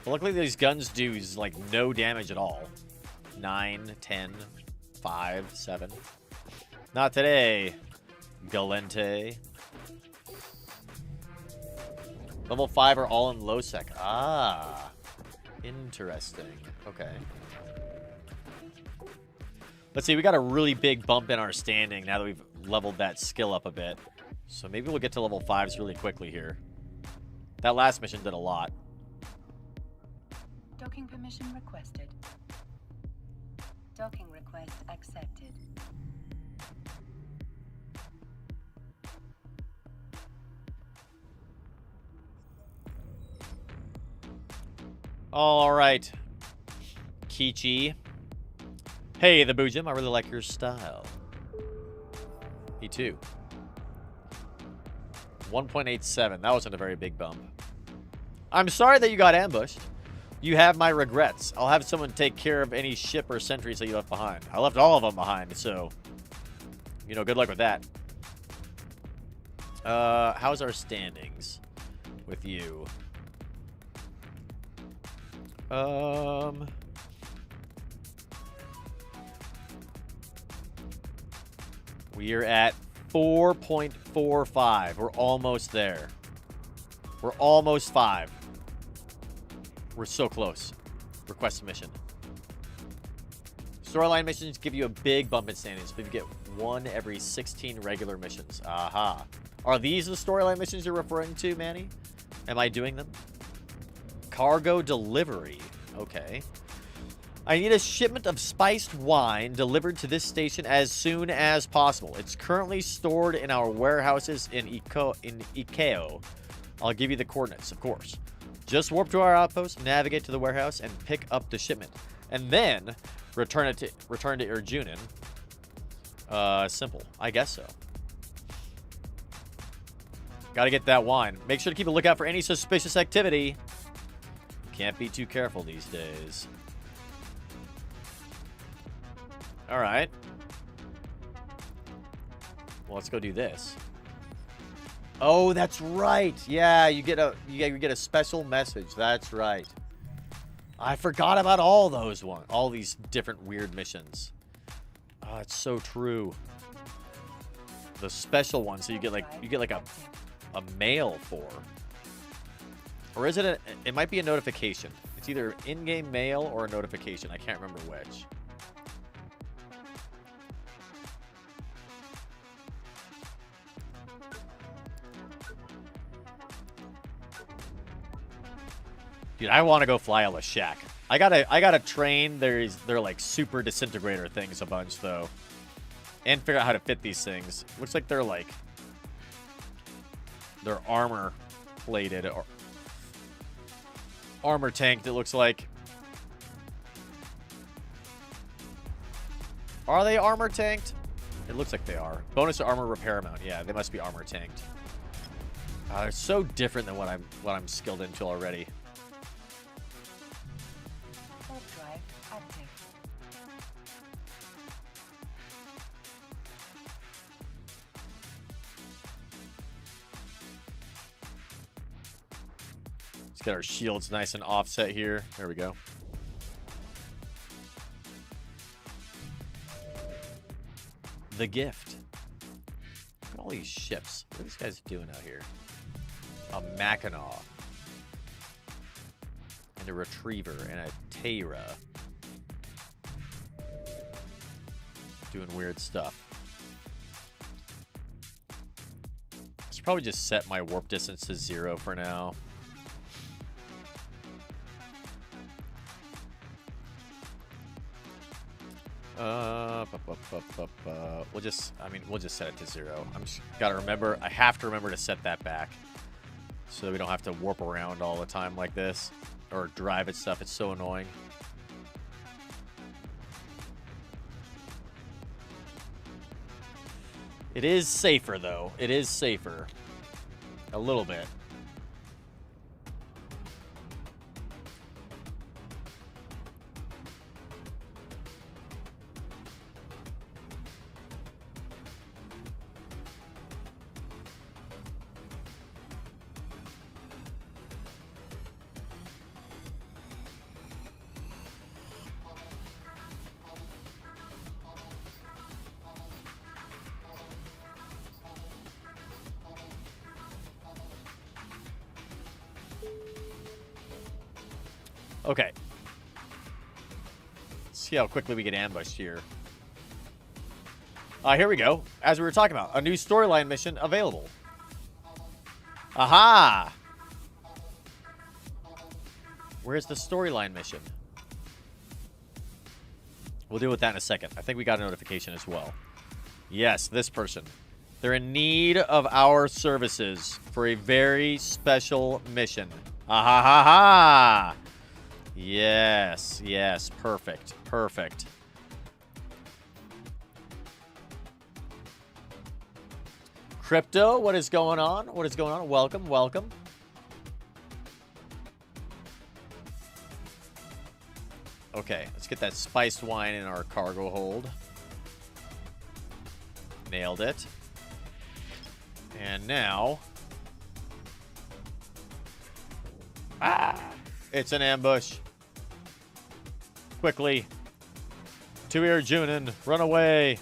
But luckily these guns do like no damage at all. 9, 10, 5, 7. Not today, Galente. Level 5 are all in low sec. Ah, interesting. Okay. Let's see, we got a really big bump in our standing now that we've leveled that skill up a bit. So maybe we'll get to level 5s really quickly here. That last mission did a lot. Docking permission requested. Docking request accepted. All right. Kichi. Hey, the Boojum, I really like your style. Me too. 1.87. That wasn't a very big bump. I'm sorry that you got ambushed. You have my regrets. I'll have someone take care of any ship or sentries that you left behind. I left all of them behind, so, you know, good luck with that. How's our standings with you? We're at 4.45. We're almost there. We're almost 5. We're so close. Request mission. Storyline missions give you a big bump in standings, but you get 1 every 16 regular missions. Aha. Are these the storyline missions you're referring to, Manny? Am I doing them? Cargo delivery. Okay. I need a shipment of spiced wine delivered to this station as soon as possible. It's currently stored in our warehouses in Ikeo. I'll give you the coordinates, of course. Just warp to our outpost, navigate to the warehouse, and pick up the shipment. And then return to Irjunin. Simple. I guess so. Gotta get that wine. Make sure to keep a lookout for any suspicious activity. Can't be too careful these days. All right. Well, let's go do this. Oh, that's right. Yeah, you get a special message. That's right. I forgot about all these different weird missions. Oh, it's so true. The special one, so you get like a mail for. Or is it it might be a notification. It's either in-game mail or a notification. I can't remember which. Dude, I want to go fly a Lashak. I gotta train they're like super disintegrator things a bunch though. And figure out how to fit these things. Looks like they're armor plated or armor tanked, it looks like. Are they armor tanked? It looks like they are. Bonus armor repair amount. Yeah, they must be armor tanked. They're so different than what I'm skilled into already. Warp drive active. Let's get our shields nice and offset here. There we go. The gift. Look at all these ships. What are these guys doing out here? A Mackinaw. And a Retriever. And a Teira. Doing weird stuff. Probably just set my warp distance to 0 for now. We'll just set it to 0. I'm just gotta remember. I have to remember to set that back, so that we don't have to warp around all the time like this, or drive at stuff. It's so annoying. It is safer though. It is safer, a little bit. Okay. Let's see how quickly we get ambushed here. Here we go. As we were talking about, a new storyline mission available. Aha! Where's the storyline mission? We'll deal with that in a second. I think we got a notification as well. Yes, this person. They're in need of our services for a very special mission. Ah ha ha ha! Yes, yes, perfect, perfect. Crypto, what is going on? What is going on? Welcome, welcome. Okay, let's get that spiced wine in our cargo hold. Nailed it. And now... it's an ambush. Quickly. To Junin, run away.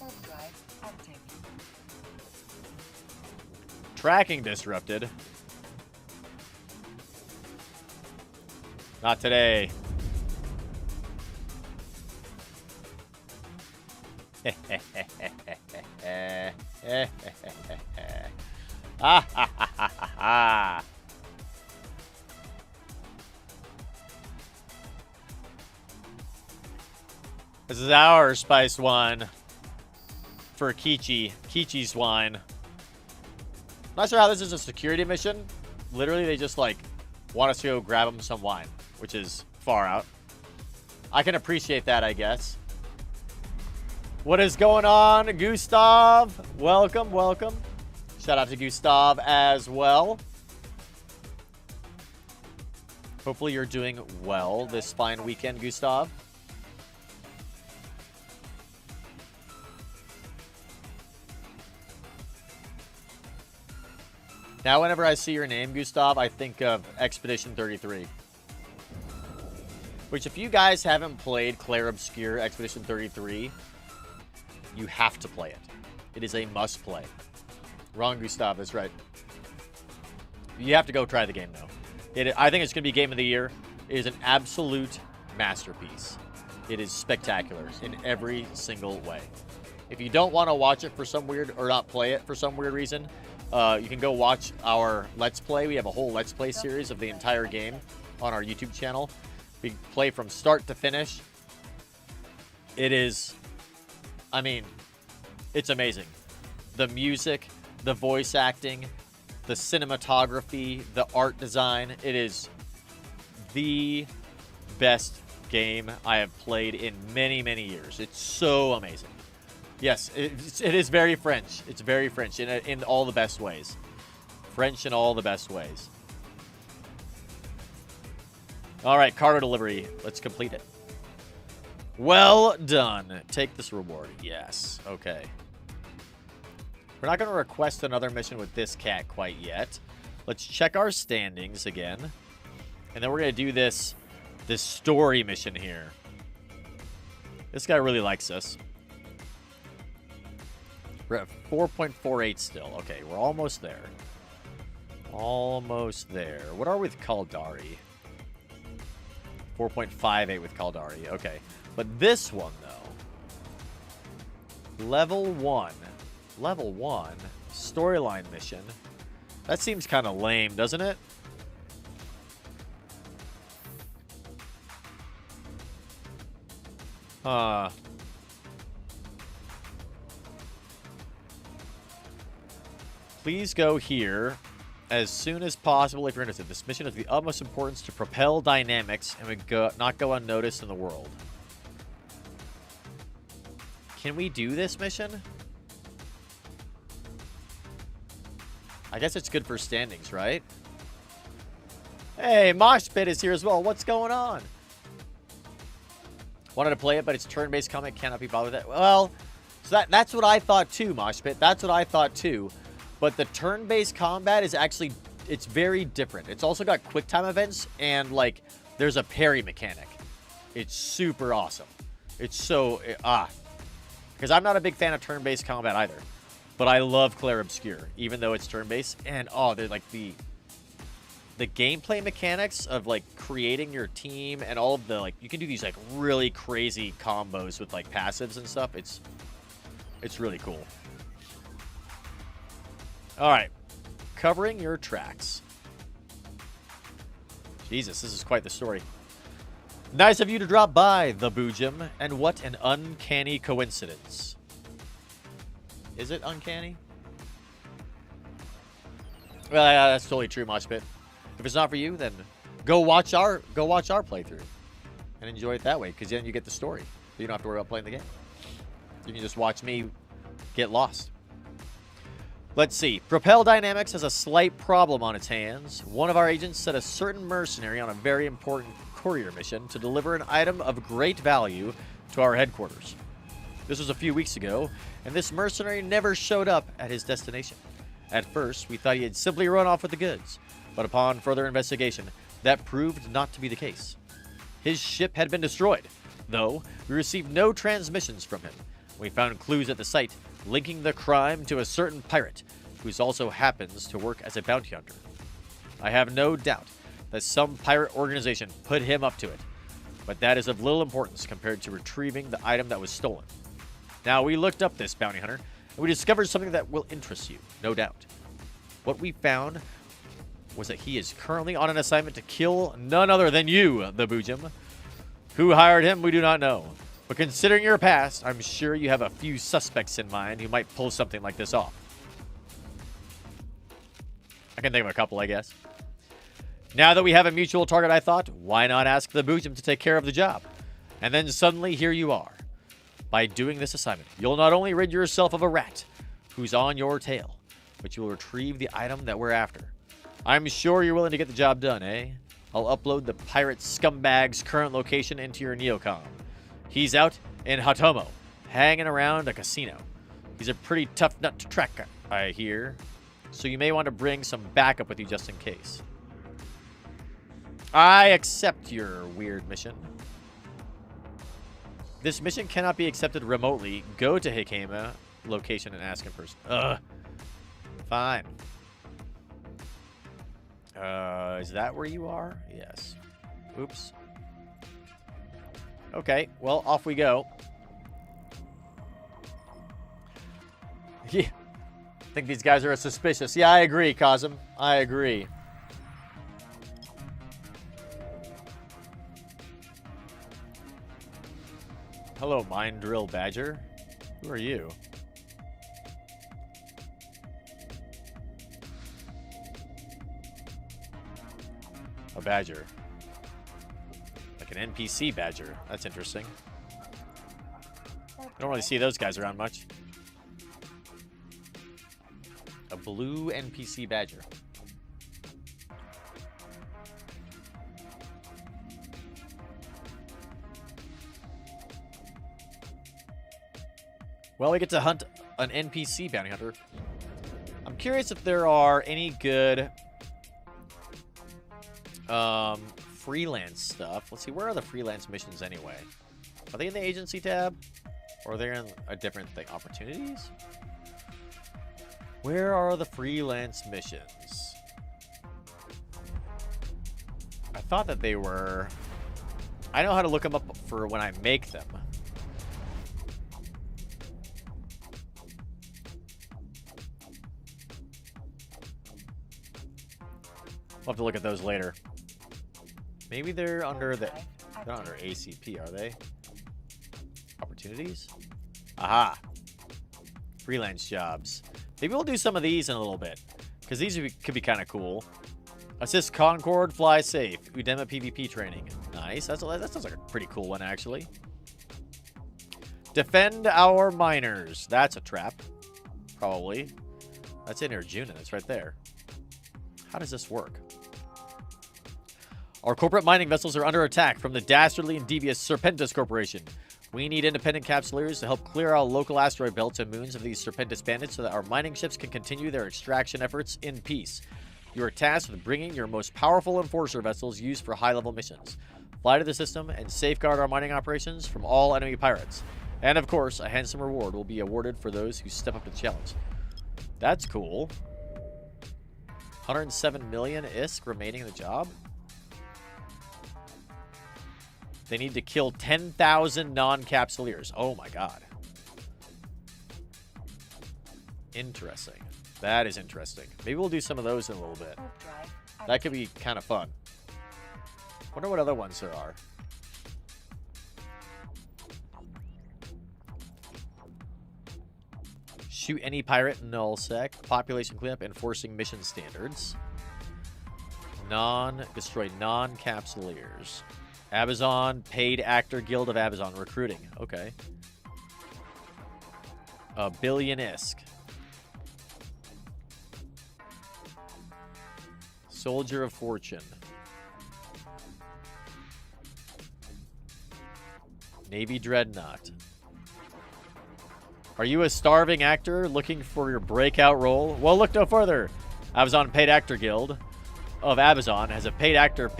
Warp drive active. Tracking disrupted. Not today. Ah ha ha ha ha. This is our spiced wine for Kichi's wine. Not sure how this is a security mission. Literally, they just like want us to go grab them some wine, which is far out. I can appreciate that, I guess. What is going on, Gustav? Welcome, welcome. Shout out to Gustav as well. Hopefully you're doing well this fine weekend, Gustav. Now, whenever I see your name, Gustav, I think of Expedition 33. Which, if you guys haven't played Clair Obscure Expedition 33, you have to play it. It is a must-play. Wrong, Gustav. That's right. You have to go try the game, though. I think it's going to be Game of the Year. It is an absolute masterpiece. It is spectacular in every single way. If you don't want to watch it for some weird, or not play it for some weird reason, you can go watch our Let's Play. We have a whole Let's Play series of the entire game on our YouTube channel. We play from start to finish. It is, I mean, it's amazing. The music, the voice acting, the cinematography, the art design. It is the best game I have played in many, many years. It's so amazing. Yes, it is very French. It's very French in all the best ways. French in all the best ways. All right, cargo delivery. Let's complete it. Well done. Take this reward. Yes. Okay. We're not going to request another mission with this cat quite yet. Let's check our standings again. And then we're going to do this story mission here. This guy really likes us. We're at 4.48 still. Okay, we're almost there. Almost there. What are we with Caldari? 4.58 with Caldari. Okay. But this one, though. Level 1. Level 1. Storyline mission. That seems kind of lame, doesn't it? Please go here as soon as possible if you're interested. This mission is of the utmost importance to propel dynamics and would not go unnoticed in the world. Can we do this mission? I guess it's good for standings, right? Hey, Moshpit is here as well. What's going on? Wanted to play it, but it's turn-based combat. Cannot be bothered with that. Well, so that's what I thought too, Moshpit. That's what I thought too. But the turn-based combat is actually, it's very different. It's also got quick time events and like there's a parry mechanic. It's super awesome. It's so, because I'm not a big fan of turn-based combat either. But I love Clair Obscure, even though it's turn-based. And, they're like the gameplay mechanics of, like, creating your team and all of the, like, you can do these, like, really crazy combos with, like, passives and stuff. It's really cool. All right. Covering your tracks. Jesus, this is quite the story. Nice of you to drop by, the Boojum, and what an uncanny coincidence. Is it uncanny? Well, yeah, that's totally true, Moshpit. If it's not for you, then go watch our playthrough and enjoy it that way, because then you get the story. You don't have to worry about playing the game. You can just watch me get lost. Let's see. Propel Dynamics has a slight problem on its hands. One of our agents set a certain mercenary on a very important courier mission to deliver an item of great value to our headquarters. This was a few weeks ago, and this mercenary never showed up at his destination. At first, we thought he had simply run off with the goods, but upon further investigation, that proved not to be the case. His ship had been destroyed, though we received no transmissions from him. We found clues at the site linking the crime to a certain pirate, who also happens to work as a bounty hunter. I have no doubt that some pirate organization put him up to it, but that is of little importance compared to retrieving the item that was stolen. Now, we looked up this bounty hunter, and we discovered something that will interest you, no doubt. What we found was that he is currently on an assignment to kill none other than you, the Boojum. Who hired him, we do not know. But considering your past, I'm sure you have a few suspects in mind who might pull something like this off. I can think of a couple, I guess. Now that we have a mutual target, I thought, why not ask the Boojum to take care of the job? And then suddenly, here you are. By doing this assignment, you'll not only rid yourself of a rat who's on your tail, but you will retrieve the item that we're after. I'm sure you're willing to get the job done, eh? I'll upload the pirate scumbag's current location into your neocom. He's out in Hatomo, hanging around a casino. He's a pretty tough nut to track, I hear, so you may want to bring some backup with you just in case. I accept your weird mission. This mission cannot be accepted remotely. Go to Hikema location and ask in person. Fine. Is that where you are? Yes. Oops. Okay, well, off we go. Yeah. I think these guys are suspicious. Yeah, I agree, Kazum. I agree. Hello, Mind Drill Badger. Who are you? A badger. Like an NPC badger. That's interesting. I don't really see those guys around much. A blue NPC badger. Well, we get to hunt an NPC bounty hunter. I'm curious if there are any good freelance stuff. Let's see, where are the freelance missions anyway? Are they in the agency tab? Or are they in a different thing? Opportunities? Where are the freelance missions? I thought that they were... I know how to look them up for when I make them. have to look at those later. Maybe they're under the... They're not under ACP, are they? Opportunities? Aha. Freelance jobs. Maybe we'll do some of these in a little bit. Because these could be kind of cool. Assist Concord, fly safe. Udema PvP training. Nice. That sounds like a pretty cool one, actually. Defend our miners. That's a trap. Probably. That's in Arjuna. That's right there. How does this work? Our corporate mining vessels are under attack from the dastardly and devious Serpentis Corporation. We need independent capsuleers to help clear out local asteroid belts and moons of these Serpentis bandits so that our mining ships can continue their extraction efforts in peace. You are tasked with bringing your most powerful enforcer vessels used for high-level missions. Fly to the system and safeguard our mining operations from all enemy pirates. And of course, a handsome reward will be awarded for those who step up to the challenge. That's cool. 107 million ISK remaining in the job. They need to kill 10,000 non-capsuleers. Oh my god. Interesting. That is interesting. Maybe we'll do some of those in a little bit. That could be kind of fun. Wonder what other ones there are. Shoot any pirate, nullsec. Population cleanup, enforcing mission standards. Destroy non-capsuleers. Abazon, paid actor guild of Abazon, recruiting. Okay. A billion ISK. Soldier of Fortune. Navy Dreadnought. Are you a starving actor looking for your breakout role? Well, look no further. Abazon Paid Actor Guild of Abazon has a paid actor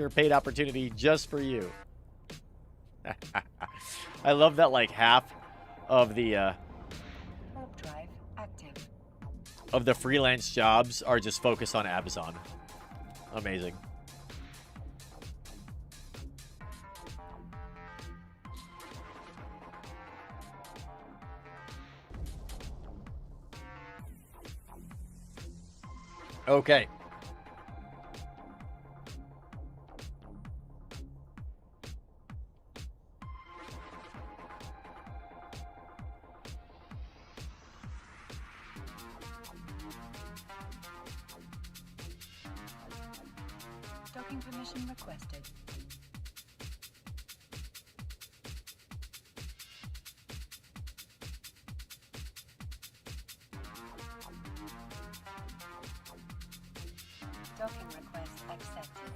paid opportunity just for you. I love that like half of the freelance jobs are just focused on Abazon. Amazing. Okay. Docking permission requested. Docking request accepted.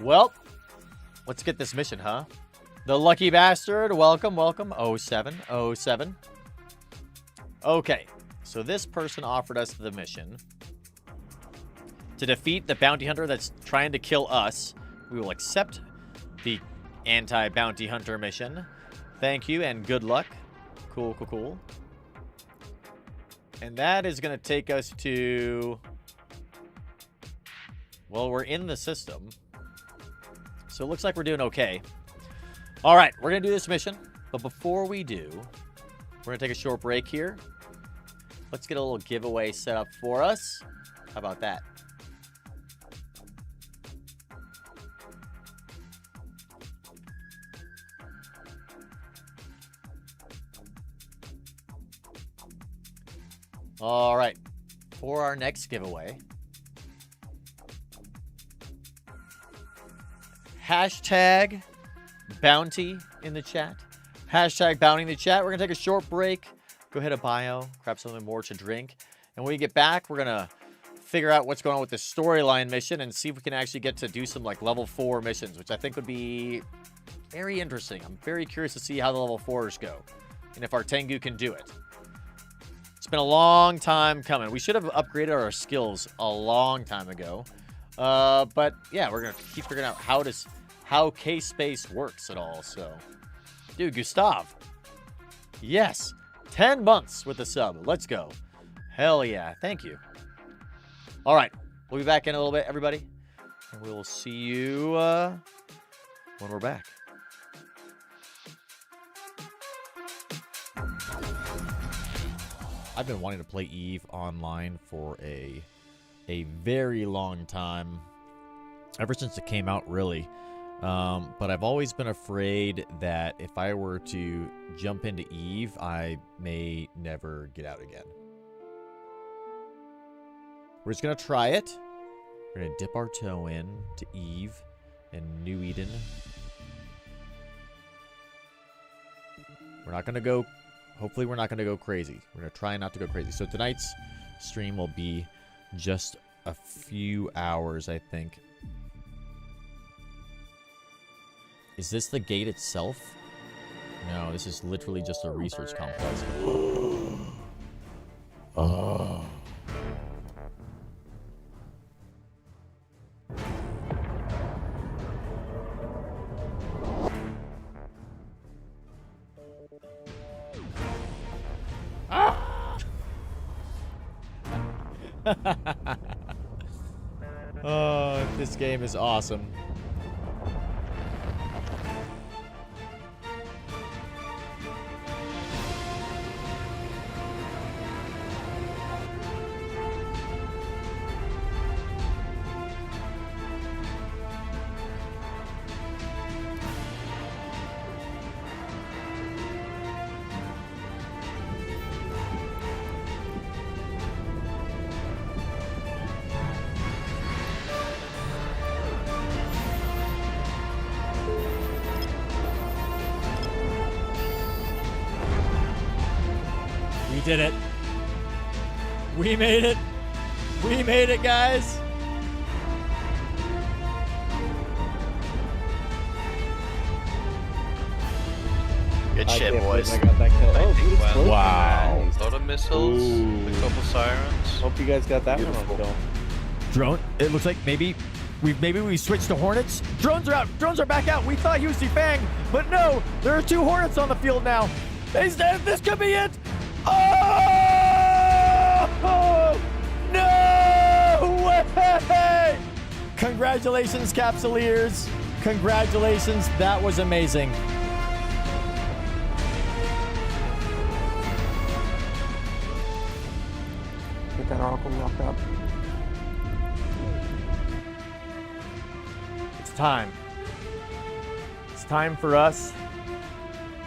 Well, let's get this mission, huh? The lucky bastard. Welcome, welcome. 07. Okay, so this person offered us the mission to defeat the bounty hunter that's trying to kill us. We will accept the anti-bounty hunter mission. Thank you and good luck. Cool, cool, cool. And that is going to take us to... Well, we're in the system. So it looks like we're doing okay. All right, we're going to do this mission. But before we do, we're going to take a short break here. Let's get a little giveaway set up for us. How about that? All right, for our next giveaway, hashtag bounty in the chat. Hashtag bounty in the chat. We're going to take a short break. Go hit a bio, grab something more to drink. And when we get back, we're going to figure out what's going on with this storyline mission and see if we can actually get to do some like level 4 missions, which I think would be very interesting. I'm very curious to see how the level 4s go and if our Tengu can do it. It's been a long time coming. We should have upgraded our skills a long time ago. But yeah, we're going to keep figuring out how K-Space works at all. So, dude, Gustav. Yes. 10 months with the sub. Let's go. Hell yeah. Thank you. All right. We'll be back in a little bit, everybody. And we'll see you when we're back. I've been wanting to play Eve online for a very long time. Ever since it came out, really. But I've always been afraid that if I were to jump into Eve, I may never get out again. We're just going to try it. We're going to dip our toe in to Eve and New Eden. We're not going to go... Hopefully we're not going to go crazy. We're going to try not to go crazy. So tonight's stream will be just a few hours, I think. Is this the gate itself? No, this is literally just a research complex. Oh. Oh, this game is awesome. We did it. We made it. We made it, guys. Good shit, boys. I got that kill. Oh, dude, it's close. Wow. A lot of missiles, Ooh. a couple sirens. Hope you guys got that one on film. Drone. It looks like maybe we switched to Hornets. Drones are out. Drones are back out. We thought Husey Fang, but no. There are 2 Hornets on the field now. This could be it. Oh! No way! Congratulations, Capsuleers. Congratulations. That was amazing. Get that Oracle locked up. It's time. It's time for us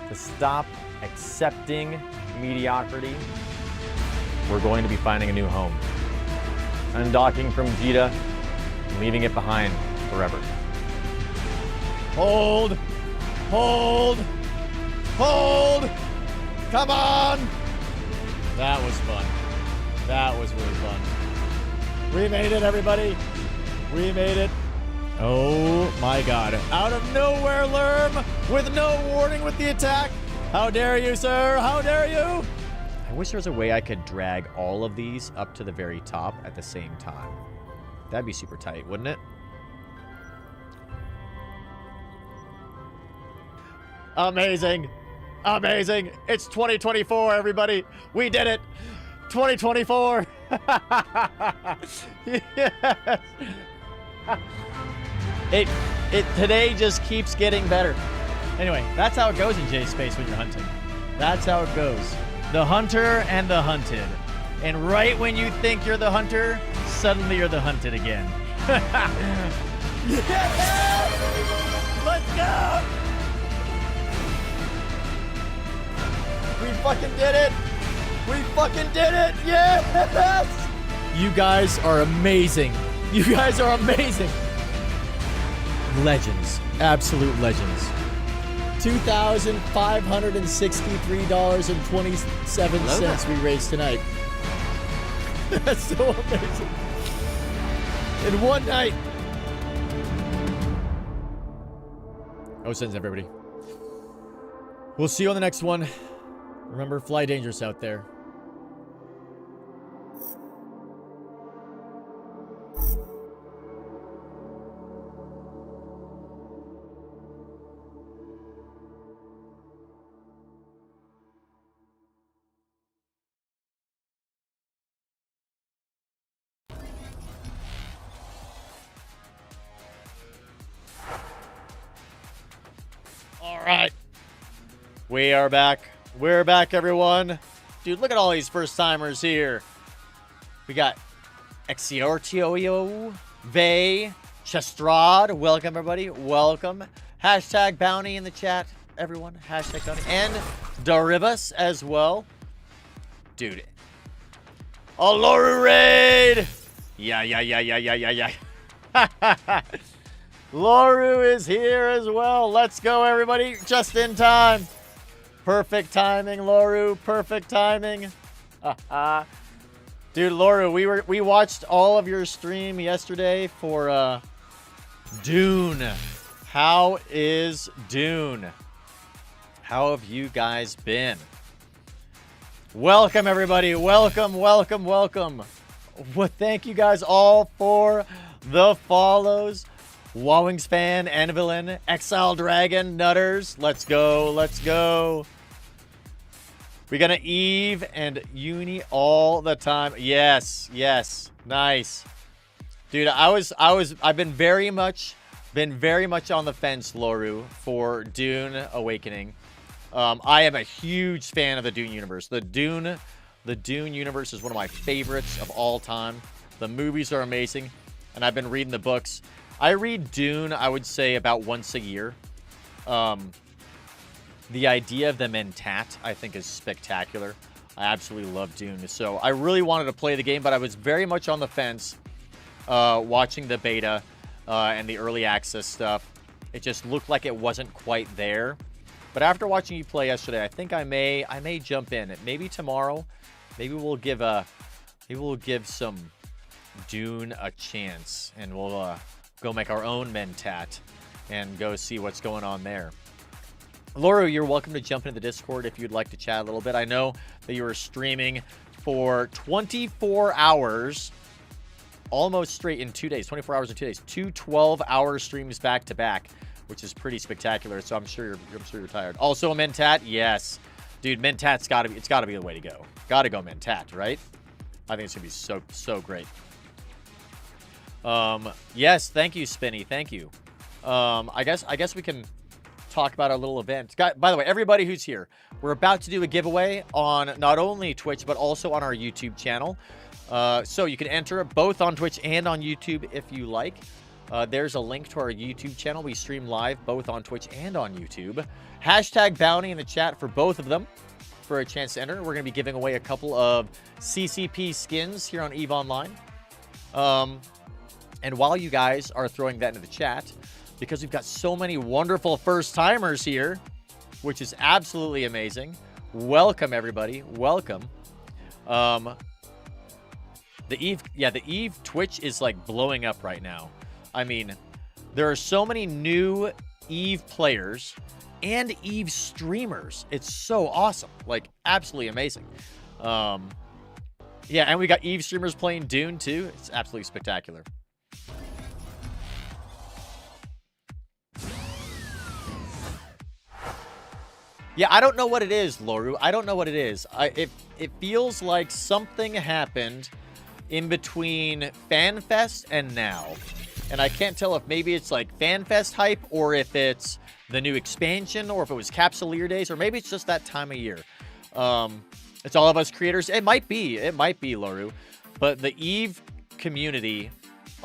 to stop accepting mediocrity. We're going to be finding a new home. Undocking from Jita, and leaving it behind forever. Hold! Hold! Hold! Come on! That was fun. That was really fun. We made it, everybody. We made it. Oh my god. Out of nowhere, Lerm, with no warning with the attack. How dare you, sir? How dare you? I wish there was a way I could drag all of these up to the very top at the same time. That'd be super tight, wouldn't it? Amazing. Amazing. It's 2024, everybody. We did it. 2024. Yes. It today just keeps getting better. Anyway, that's how it goes in J-Space when you're hunting. That's how it goes. The hunter and the hunted. And right when you think you're the hunter, suddenly you're the hunted again. Yes! Let's go! We fucking did it! We fucking did it! Yes! You guys are amazing. You guys are amazing. Legends. Absolute legends. $2,563.27 we raised tonight. That's so amazing. In one night. OSINs, everybody. We'll see you on the next one. Remember, fly dangerous out there. All right. We are back. We're back, everyone. Dude, look at all these first-timers here. We got Exiortio, Vey, Chestrad. Welcome, everybody. Welcome. Hashtag bounty in the chat, everyone. Hashtag bounty. And Daribas as well. Dude. A Loru raid! Yeah. Loru is here as well. Let's go, everybody. Just in time. Perfect timing, Loru. Perfect timing. Dude, Loru, we watched all of your stream yesterday for Dune. How is Dune? How have you guys been? Welcome, everybody. Welcome. Well, thank you guys all for the follows. Wowings fan, Anvilin, Exile Dragon, Nutters. Let's go. We got an Eve and Uni all the time. Yes. Nice. Dude, I've been very much on the fence, Loru, for Dune Awakening. I am a huge fan of the Dune universe. The Dune universe is one of my favorites of all time. The movies are amazing, and I've been reading the books. I read Dune, I would say, about once a year. The idea of the Mentat, I think, is spectacular. I absolutely love Dune. So I really wanted to play the game, but I was very much on the fence watching the beta and the early access stuff. It just looked like it wasn't quite there. But after watching you play yesterday, I think I may jump in. Maybe tomorrow. Maybe we'll give some Dune a chance, and we'll go make our own Mentat and go see what's going on there. Loru, you're welcome to jump into the Discord if you'd like to chat a little bit. I know that you were streaming for 24 hours, almost straight in 2 days, 24 hours in 2 days, 2 12-hour streams back to back, which is pretty spectacular. So I'm sure you're tired. Also a Mentat, yes, dude, Mentat's got to be the way to go. Got to go Mentat, right? I think it's gonna be so great. Yes, thank you, Spinny, thank you. I guess we can talk about our little event. By the way, everybody who's here, we're about to do a giveaway on not only Twitch but also on our YouTube channel. So you can enter both on Twitch and on YouTube if you like. There's a link to our YouTube channel. We stream live both on Twitch and on YouTube. Hashtag bounty in the chat for both of them for a chance to enter. We're going to be giving away a couple of CCP skins here on EVE Online. And while you guys are throwing that into the chat, because we've got so many wonderful first-timers here, which is absolutely amazing. Welcome, everybody. Welcome. The Eve Twitch is like blowing up right now. I mean, there are so many new Eve players and Eve streamers. It's so awesome. Like, absolutely amazing. Yeah, and we got Eve streamers playing Dune, too. It's absolutely spectacular. Yeah, I don't know what it is, Loru. I don't know what it is. It feels like something happened in between FanFest and now. And I can't tell if maybe it's like FanFest hype or if it's the new expansion or if it was Capsuleer Days or maybe it's just that time of year. It's all of us creators. It might be, Loru. But the Eve community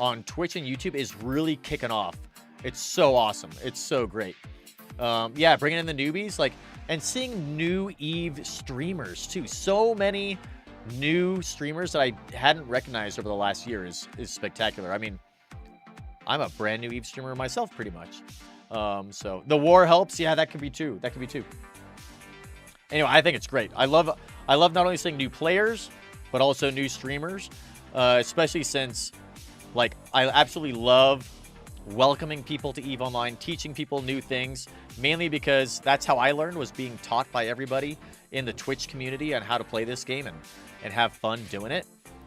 on Twitch and YouTube is really kicking off. It's so awesome. It's so great. Yeah, bringing in the newbies, like, and seeing new Eve streamers too. So many new streamers that I hadn't recognized over the last year is spectacular. I mean, I'm a brand new Eve streamer myself, pretty much. So the war helps. Yeah, that could be too. That could be too. Anyway, I think it's great. I love not only seeing new players, but also new streamers, especially since, like, I absolutely love welcoming people to EVE Online, teaching people new things, mainly because that's how I learned, was being taught by everybody in the Twitch community on how to play this game and have fun doing it.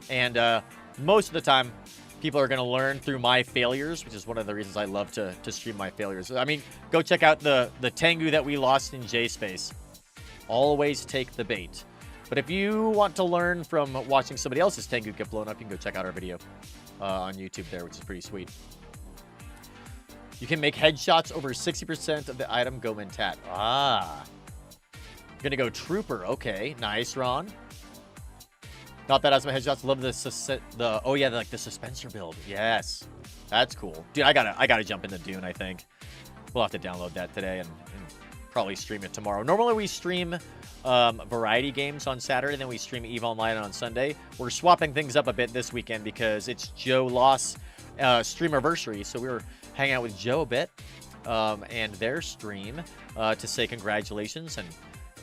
And most of the time, people are going to learn through my failures, which is one of the reasons I love to stream my failures. I mean, go check out the Tengu that we lost in J-Space. Always take the bait. But if you want to learn from watching somebody else's Tengu get blown up, you can go check out our video on YouTube there, which is pretty sweet. You can make headshots over 60% of the item go Mentat. Ah. Gonna go Trooper. Okay, nice, Ron. Not bad as my headshots. Love the oh yeah, the suspensor build. Yes, that's cool, dude. I gotta jump into Dune. I think we'll have to download that today and probably stream it tomorrow. Normally we stream variety games on Saturday, then we stream EVE Online on Sunday. We're swapping things up a bit this weekend because it's Joe Loss streamiversary, so we were hanging out with Joe a bit and their stream to say congratulations and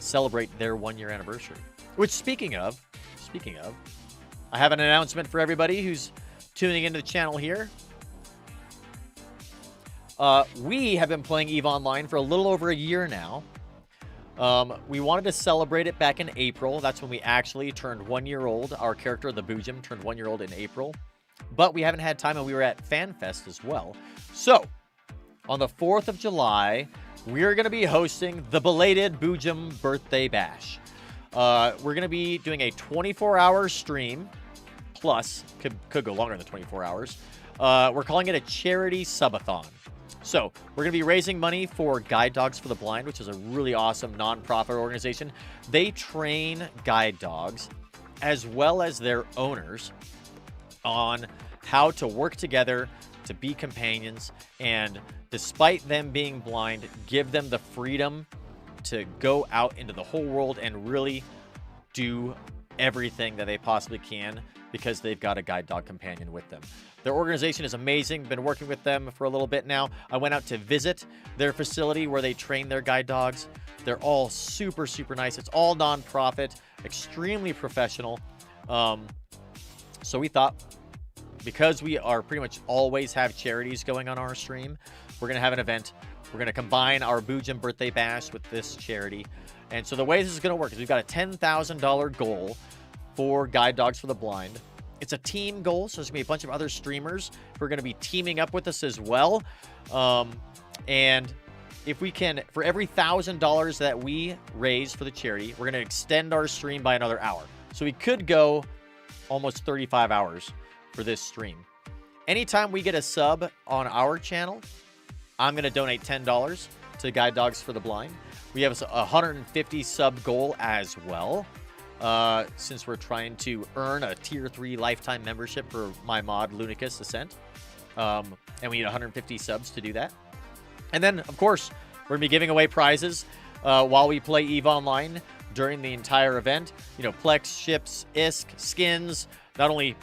celebrate their 1-year anniversary. Which, speaking of, I have an announcement for everybody who's tuning into the channel here. We have been playing EVE Online for a little over a year now. We wanted to celebrate it back in April. That's when we actually turned 1 year old. Our character, the Boojum, turned 1 year old in April. But we haven't had time, and we were at FanFest as well. So, on the 4th of July, we're going to be hosting the belated Boojum Birthday Bash. We're going to be doing a 24-hour stream, plus, could go longer than 24 hours. We're calling it a charity subathon. So, we're going to be raising money for Guide Dogs for the Blind, which is a really awesome nonprofit organization. They train guide dogs, as well as their owners, on how to work together to be companions, and despite them being blind, give them the freedom to go out into the whole world and really do everything that they possibly can because they've got a guide dog companion with them. Their organization is amazing. Been working with them for a little bit now. I went out to visit their facility where they train their guide dogs. They're all super, super nice. It's all nonprofit, extremely professional. So we thought, because we are pretty much always have charities going on our stream, we're going to have an event. We're going to combine our Boojum Birthday Bash with this charity. And so the way this is going to work is we've got a $10,000 goal for Guide Dogs for the Blind. It's a team goal, so there's going to be a bunch of other streamers who are going to be teaming up with us as well. And if we can, for every $1,000 that we raise for the charity, we're going to extend our stream by another hour. So we could go almost 35 hours for this stream. Anytime we get a sub on our channel, I'm going to donate $10 to Guide Dogs for the Blind. We have a 150 sub goal as well, since we're trying to earn a tier 3 lifetime membership for my mod Lunicus Ascent. And we need 150 subs to do that. And then, of course, we're going to be giving away prizes while we play EVE Online during the entire event. You know, Plex, ships, ISK, skins, not only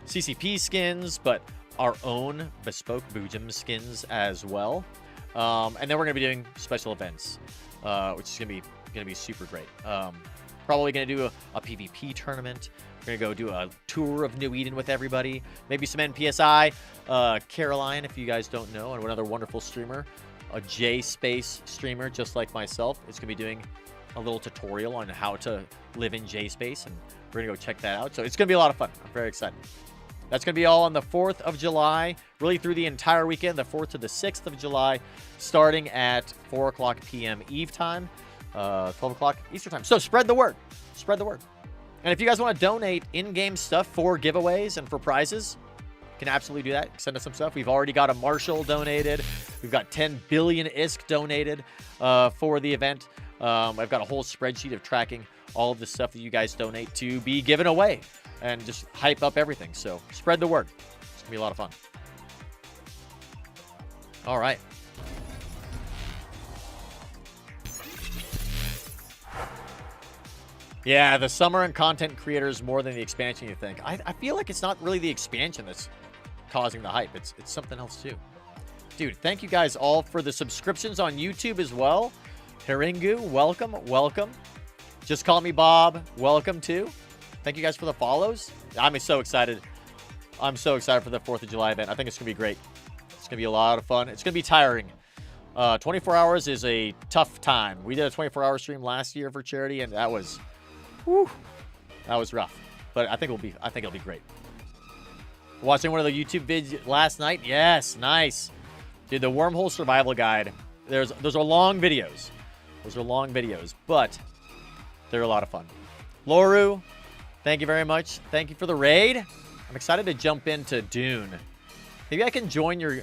CCP skins, but our own bespoke Boojum skins as well. And then we're going to be doing special events, which is going to be super great. Probably going to do a PvP tournament. We're going to go do a tour of New Eden with everybody. Maybe some NPSI. Caroline, if you guys don't know, and another wonderful streamer, a J-Space streamer just like myself, is going to be doing a little tutorial on how to live in J-Space, and we're going to go check that out. So it's going to be a lot of fun. I'm very excited. That's going to be all on the 4th of July, really through the entire weekend, the 4th to the 6th of July, starting at 4 o'clock p.m. Eve time, 12 o'clock Eastern time. So spread the word. Spread the word. And if you guys want to donate in-game stuff for giveaways and for prizes, you can absolutely do that. Send us some stuff. We've already got a Marshall donated. We've got 10 billion ISK donated for the event. I've got a whole spreadsheet of tracking all of the stuff that you guys donate to be given away, and just hype up everything. So spread the word. It's gonna be a lot of fun. All right. Yeah, the summer and content creators more than the expansion, you think. I feel like it's not really the expansion that's causing the hype. It's something else too. Dude, thank you guys all for the subscriptions on YouTube as well. Haringu, welcome, welcome. Just Call Me Bob, welcome too. Thank you guys for the follows. I'm so excited. I'm so excited for the 4th of July event. I think it's going to be great. It's going to be a lot of fun. It's going to be tiring. 24 hours is a tough time. We did a 24-hour stream last year for charity, and that was, whew, that was rough. But I think it'll be great. Watching one of the YouTube vids last night. Yes, nice. Dude, the Wormhole Survival Guide. Those are long videos. Those are long videos, but they're a lot of fun. Loru, thank you very much. Thank you for the raid. I'm excited to jump into Dune. Maybe I can join your...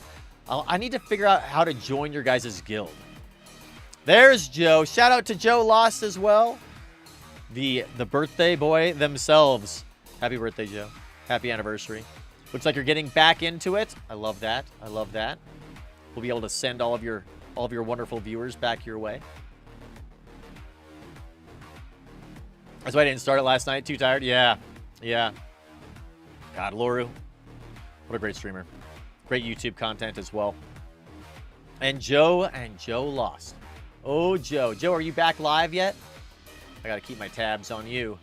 I need to figure out how to join your guys' guild. There's Joe. Shout out to Joe Lost as well. the birthday boy themselves. Happy birthday, Joe. Happy anniversary. Looks like you're getting back into it. I love that. I love that. We'll be able to send all of your wonderful viewers back your way. That's why I didn't start it last night. Too tired? Yeah. Yeah. God, Loru. What a great streamer. Great YouTube content as well. And Joe lost. Oh, Joe. Joe, are you back live yet? I got to keep my tabs on you.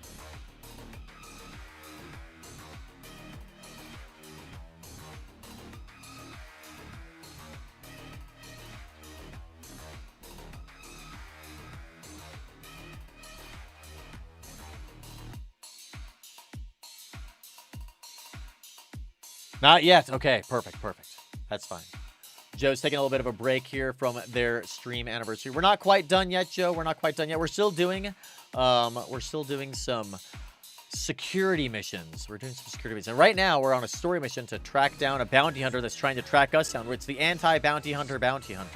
Not yet. Okay, perfect. That's fine. Joe's taking a little bit of a break here from their stream anniversary. We're not quite done yet, Joe. We're not quite done yet. We're still doing some security missions. We're doing some security missions. And right now, we're on a story mission to track down a bounty hunter that's trying to track us down. It's the anti-bounty hunter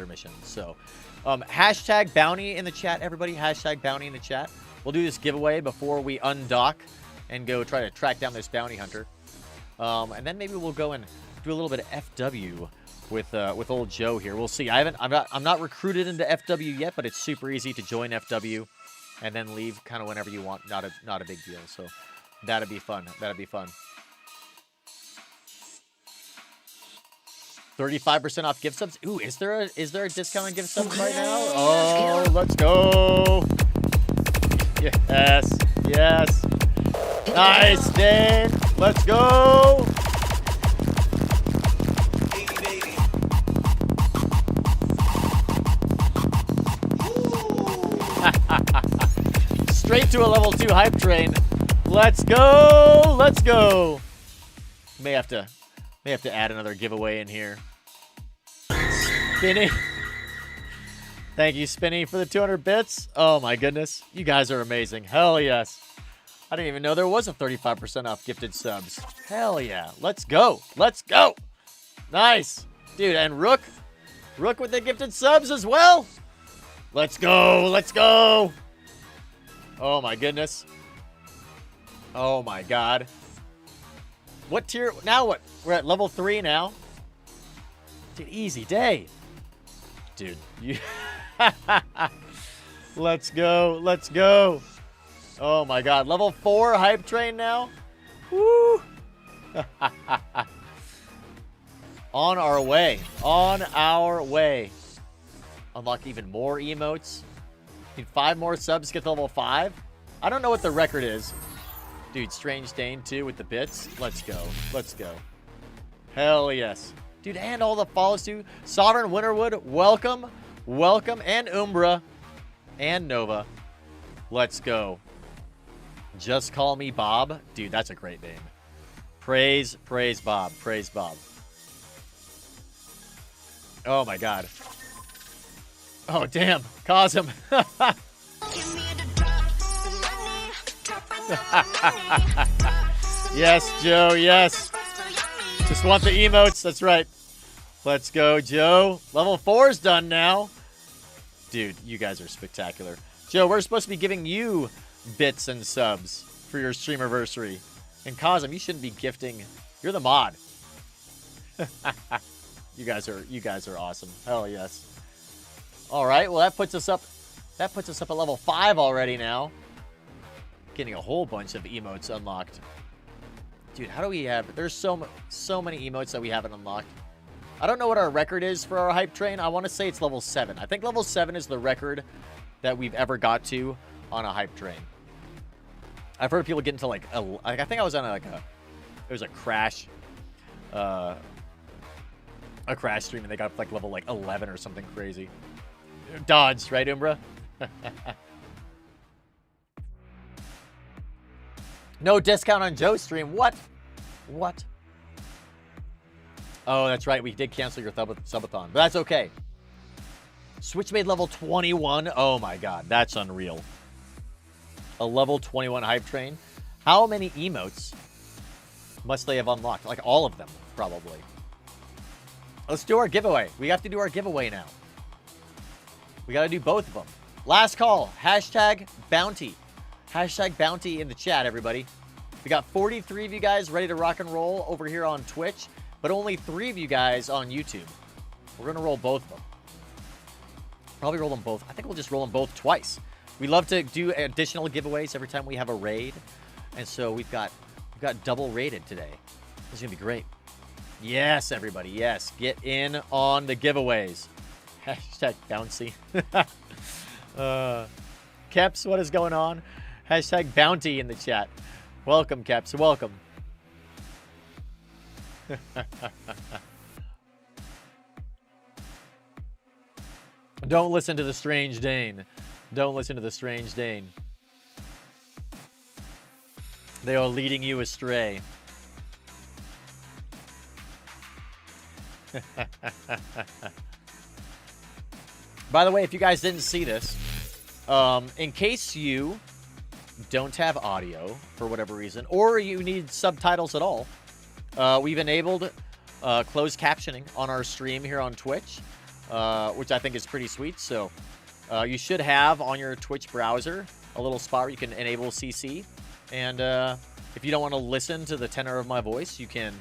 mission. So, hashtag bounty in the chat, everybody. Hashtag bounty in the chat. We'll do this giveaway before we undock and go try to track down this bounty hunter. And then maybe we'll go and do a little bit of FW with old Joe here. We'll see. I'm not recruited into FW yet, but it's super easy to join FW and then leave kind of whenever you want. Not a big deal. So that'd be fun. 35% off gift subs. Ooh, is there a discount on gift subs right now? Oh, let's go. Yes. Nice, Dane. Let's go. Straight to a level 2 hype train. Let's go. May have to add another giveaway in here. Spinny. Thank you, Spinny, for the 200 bits. Oh my goodness. You guys are amazing. Hell yes. I didn't even know there was a 35% off gifted subs. Hell yeah. Let's go. Nice. Dude, and Rook with the gifted subs as well. Let's go. Oh my goodness. Oh my god. What tier? Now what? We're at level 3 now. Dude, easy day. Dude, you... Let's go. Oh my god. Level 4 hype train now. Woo. On our way. Unlock even more emotes. Need 5 more subs to get to level 5. I don't know what the record is. Dude, Strange Dane too with the bits. Let's go. Hell yes. Dude, and all the follows too. Sovereign Winterwood, welcome. And Umbra. And Nova. Let's go. Just call me Bob. Dude, that's a great name. Praise Bob. Oh my god. Oh damn. Cosm. Yes, Joe, yes. Just want the emotes, that's right. Let's go, Joe. Level 4's done now. Dude, you guys are spectacular. Joe, we're supposed to be giving you bits and subs for your streamerversary. And Cosm, you shouldn't be gifting. You're the mod. You guys are awesome. Hell yes. All right, well that puts us up at level 5 already now. Getting a whole bunch of emotes unlocked. Dude, how do we have... There's so many emotes that we haven't unlocked. I don't know what our record is for our hype train. I want to say it's level 7. I think level 7 is the record that we've ever got to on a hype train. I've heard people get into like I think I was on it was a crash stream and they got like level 11 or something crazy. Dodged, right, Umbra? No discount on Joe's stream. What? Oh, that's right. We did cancel your subathon, but that's okay. Switch made level 21. Oh my god, that's unreal. A level 21 hype train. How many emotes must they have unlocked? Like all of them, probably. Let's do our giveaway. We have to do our giveaway now. We got to do both of them. Last call. Hashtag bounty. Hashtag bounty in the chat, everybody. We got 43 of you guys ready to rock and roll over here on Twitch, but only 3 of you guys on YouTube. We're going to roll both of them. Probably roll them both. I think we'll just roll them both twice. We love to do additional giveaways every time we have a raid. And so we've got double rated today. This is going to be great. Yes, everybody. Yes. Get in on the giveaways. Hashtag bouncy. Keps, what is going on? Hashtag bounty in the chat. Welcome, Keps. Welcome. Don't listen to the strange Dane. Don't listen to the strange Dane. They are leading you astray. By the way, if you guys didn't see this, in case you don't have audio for whatever reason, or you need subtitles at all, we've enabled closed captioning on our stream here on Twitch, which I think is pretty sweet. So you should have on your Twitch browser a little spot where you can enable CC. And if you don't want to listen to the tenor of my voice, you can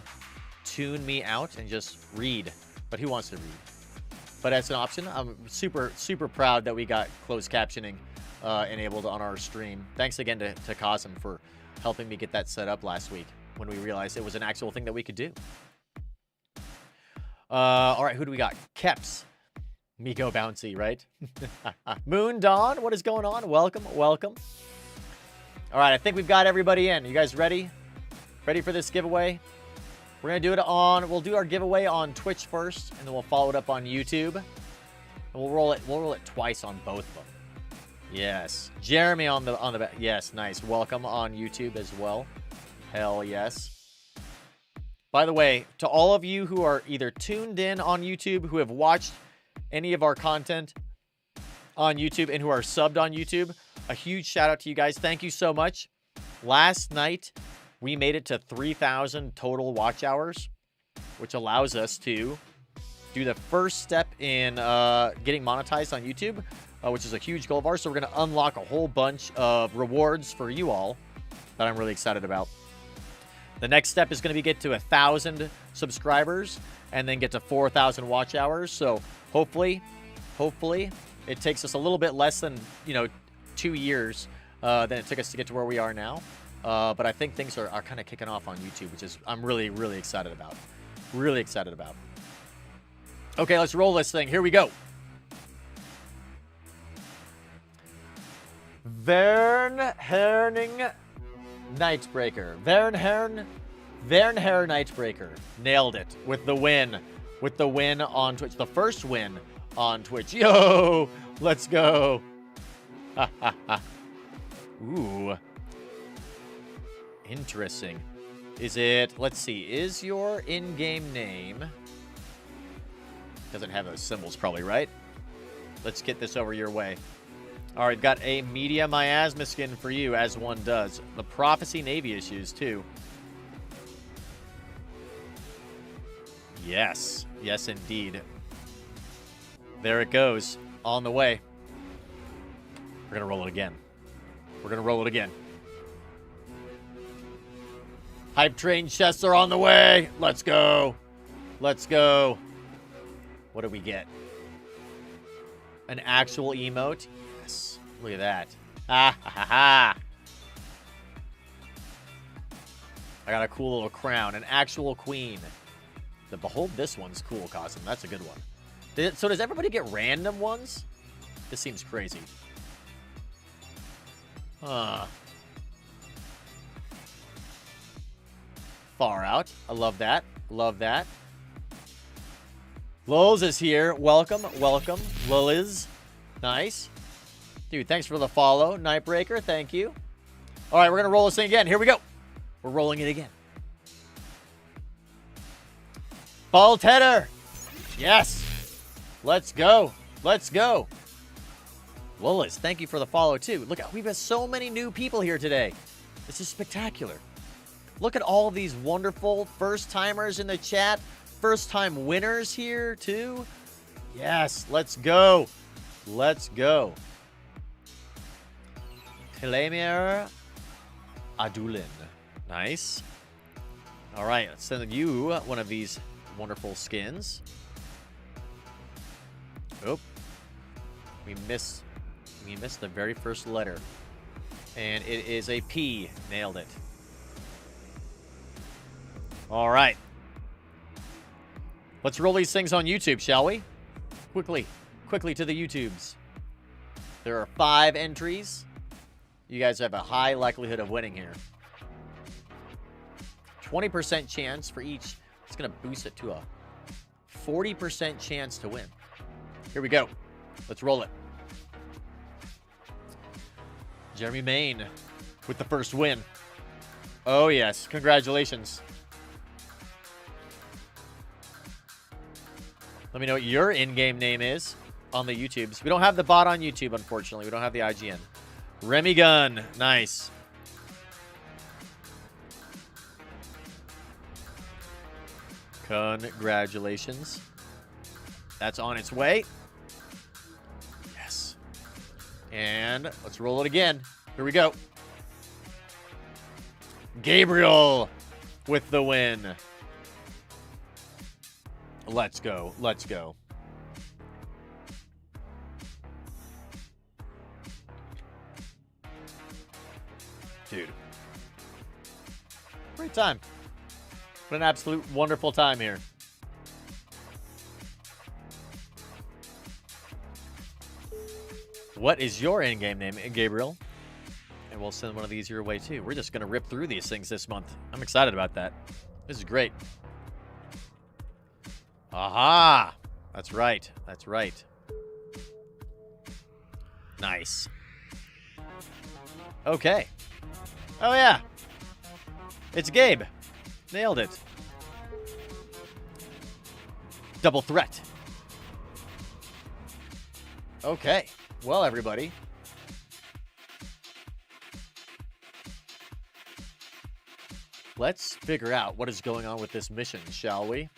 tune me out and just read. But who wants to read? But that's an option. I'm super, super proud that we got closed captioning enabled on our stream. Thanks again to Cosm for helping me get that set up last week when we realized it was an actual thing that we could do. All right, who do we got? Keps. Miko Bouncy, right? Moon Dawn, what is going on? Welcome, welcome. All right, I think we've got everybody in. You guys ready? Ready for this giveaway? We're going to do it on, we'll do our giveaway on Twitch first, and then we'll follow it up on YouTube. And we'll roll it twice on both of them. Yes. Jeremy on the back. Yes, nice. Welcome on YouTube as well. Hell yes. By the way, to all of you who are either tuned in on YouTube, who have watched any of our content on YouTube, and who are subbed on YouTube, a huge shout out to you guys. Thank you so much. Last night, we made it to 3,000 total watch hours, which allows us to do the first step in getting monetized on YouTube, which is a huge goal of ours. So we're going to unlock a whole bunch of rewards for you all that I'm really excited about. The next step is going to be get to 1,000 subscribers and then get to 4,000 watch hours. So hopefully it takes us a little bit less than, 2 years than it took us to get to where we are now. But I think things are kind of kicking off on YouTube, which is I'm really, really excited about. Really excited about. Okay, let's roll this thing. Here we go. Vern Herning Nightbreaker. Vern Nightbreaker. Nailed it with the win. With the win on Twitch. The first win on Twitch. Yo, let's go. Ooh. Interesting. Is it, let's see, is your in-game name, doesn't have those symbols probably, right? Let's get this over your way. All right, got a media miasma skin for you, as one does. The Prophecy Navy issues, too. Yes. Yes, indeed. There it goes. On the way. We're going to roll it again. We're going to roll it again. Hype train chests are on the way. Let's go. Let's go. What do we get? An actual emote? Yes. Look at that. Ha ha ha. I got a cool little crown. An actual queen. The Behold This one's cool, Cosm. That's a good one. So does everybody get random ones? This seems crazy. Huh. Far out. I love that. Love that. Lulz is here. Welcome. Welcome. Lulz. Nice. Dude, thanks for the follow. Nightbreaker, thank you. All right, we're going to roll this thing again. Here we go. We're rolling it again. Ball Tedder. Yes. Let's go. Let's go. Lulz, thank you for the follow, too. Look, we've got so many new people here today. This is spectacular. Look at all these wonderful first-timers in the chat. First-time winners here, too. Yes, let's go. Let's go. Telemir Adulin. Nice. All right, let's send you one of these wonderful skins. Oh, we missed the very first letter, and it is a P. Nailed it. All right, let's roll these things on YouTube, shall we? Quickly to the YouTubes. There are 5 entries. You guys have a high likelihood of winning here. 20% chance for each. It's going to boost it to a 40% chance to win. Here we go. Let's roll it. Jeremy Main with the first win. Oh, yes. Congratulations. Let me know what your in-game name is on the YouTubes. We don't have the bot on YouTube, unfortunately. We don't have the IGN. Remy Gun. Nice. Congratulations. That's on its way. Yes. And let's roll it again. Here we go. Gabriel with the win. Let's go. Let's go. Dude. Great time. What an absolute wonderful time here. What is your in-game name, Gabriel? And we'll send one of these your way too. We're just going to rip through these things this month. I'm excited about that. This is great. Aha! That's right. That's right. Nice. Okay. Oh, yeah. It's Gabe. Nailed it. Double threat. Okay. Well, everybody. Let's figure out what is going on with this mission, shall we?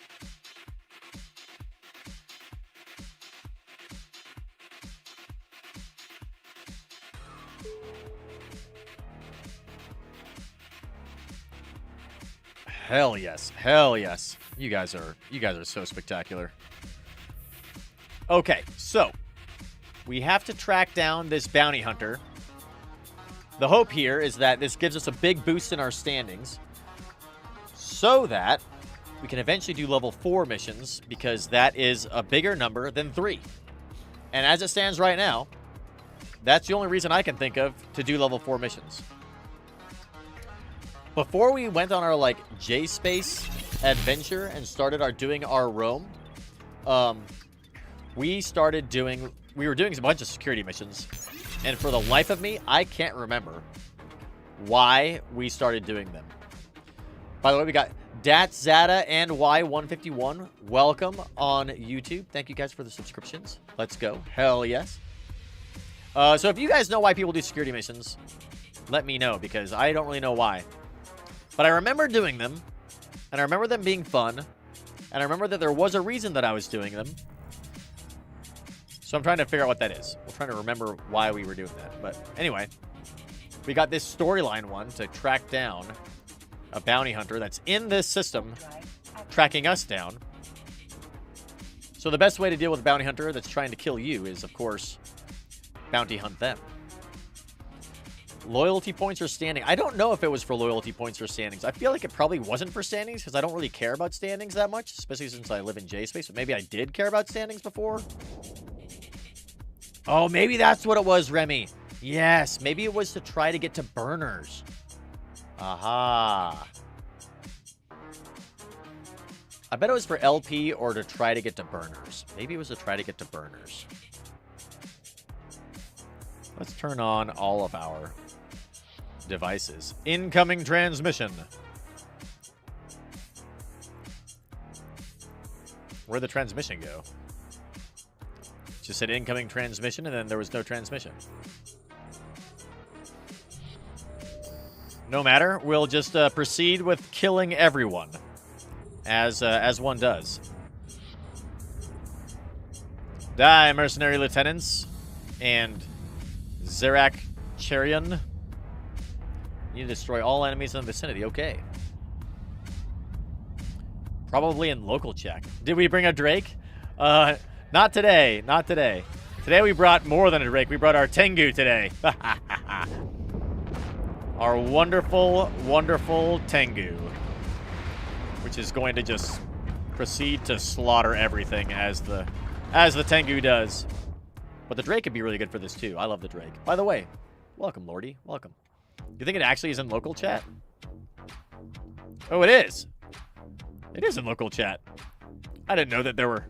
Hell yes. Hell yes. You guys are so spectacular. Okay, so we have to track down this bounty hunter. The hope here is that this gives us a big boost in our standings so that we can eventually do level 4 missions, because that is a bigger number than 3. And as it stands right now, that's the only reason I can think of to do level 4 missions. Before we went on our, like, J-Space adventure and started doing our roam, we were doing a bunch of security missions. And for the life of me, I can't remember why we started doing them. By the way, we got Datzada and Y151. Welcome on YouTube. Thank you guys for the subscriptions. Let's go. Hell yes. So if you guys know why people do security missions, let me know, because I don't really know why. But I remember doing them, and I remember them being fun, and I remember that there was a reason that I was doing them. So I'm trying to figure out what that is. We're trying to remember why we were doing that. But anyway, we got this storyline one to track down a bounty hunter that's in this system, tracking us down. So the best way to deal with a bounty hunter that's trying to kill you is, of course, bounty hunt them. Loyalty points or standing. I don't know if it was for loyalty points or standings. I feel like it probably wasn't for standings, because I don't really care about standings that much, especially since I live in J-Space. But maybe I did care about standings before. Oh, maybe that's what it was, Remy. Yes, maybe it was to try to get to burners. Aha. I bet it was for LP or to try to get to burners. Maybe it was to try to get to burners. Let's turn on all of our devices. Incoming transmission. Where'd the transmission go? Just said incoming transmission, and then there was no transmission. No matter. We'll just proceed with killing everyone, as one does. Die, mercenary lieutenants, and Zerak Cherion. You need to destroy all enemies in the vicinity. Okay. Probably in local check. Did we bring a Drake? Not today. Not today. Today we brought more than a Drake. We brought our Tengu today. Our wonderful, wonderful Tengu. Which is going to just proceed to slaughter everything as the Tengu does. But the Drake could be really good for this too. I love the Drake. By the way, welcome, Lordy. Welcome. You think it actually is in local chat? Oh, it is. It is in local chat. I didn't know that there were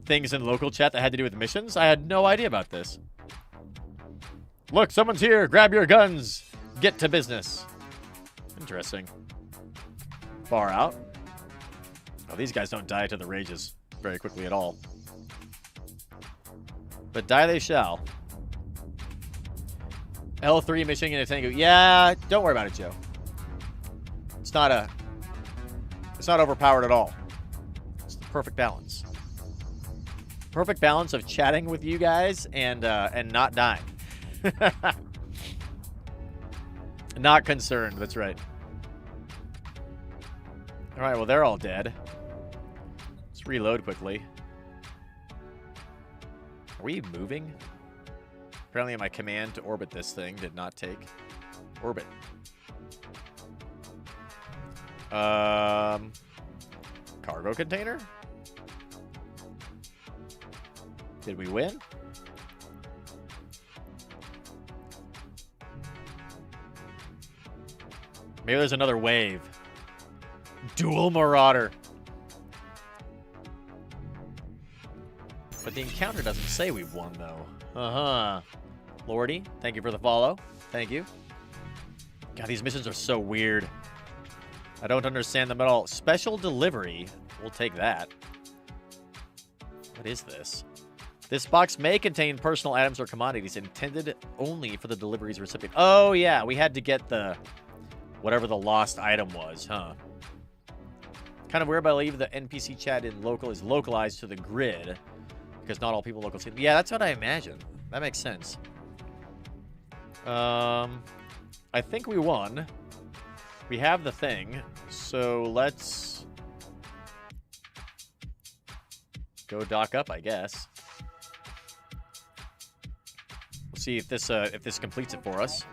things in local chat that had to do with missions. I had no idea about this. Look, someone's here. Grab your guns. Get to business. Interesting. Far out. Oh, these guys don't die to the rages very quickly at all. But die they shall. L3 mission in a Tengu. Yeah, don't worry about it, Joe. It's not overpowered at all. It's the perfect balance. Perfect balance of chatting with you guys and not dying. Not concerned, that's right. Alright, well, they're all dead. Let's reload quickly. Are we moving? Apparently my command to orbit this thing did not take. Orbit. Cargo container? Did we win? Maybe there's another wave. Dual Marauder. But the encounter doesn't say we've won, though. Uh-huh. Lordy, thank you for the follow. Thank you. God, these missions are so weird. I don't understand them at all. Special delivery. We'll take that. What is this? This box may contain personal items or commodities intended only for the delivery's recipient. Oh, yeah. We had to get the... whatever the lost item was, huh? Kind of weird, but I believe the NPC chat in local is localized to the grid. Because not all people local see. Yeah, that's what I imagine. That makes sense. I think we won. We have the thing. So let's go dock up, I guess. We'll see if this completes it for us.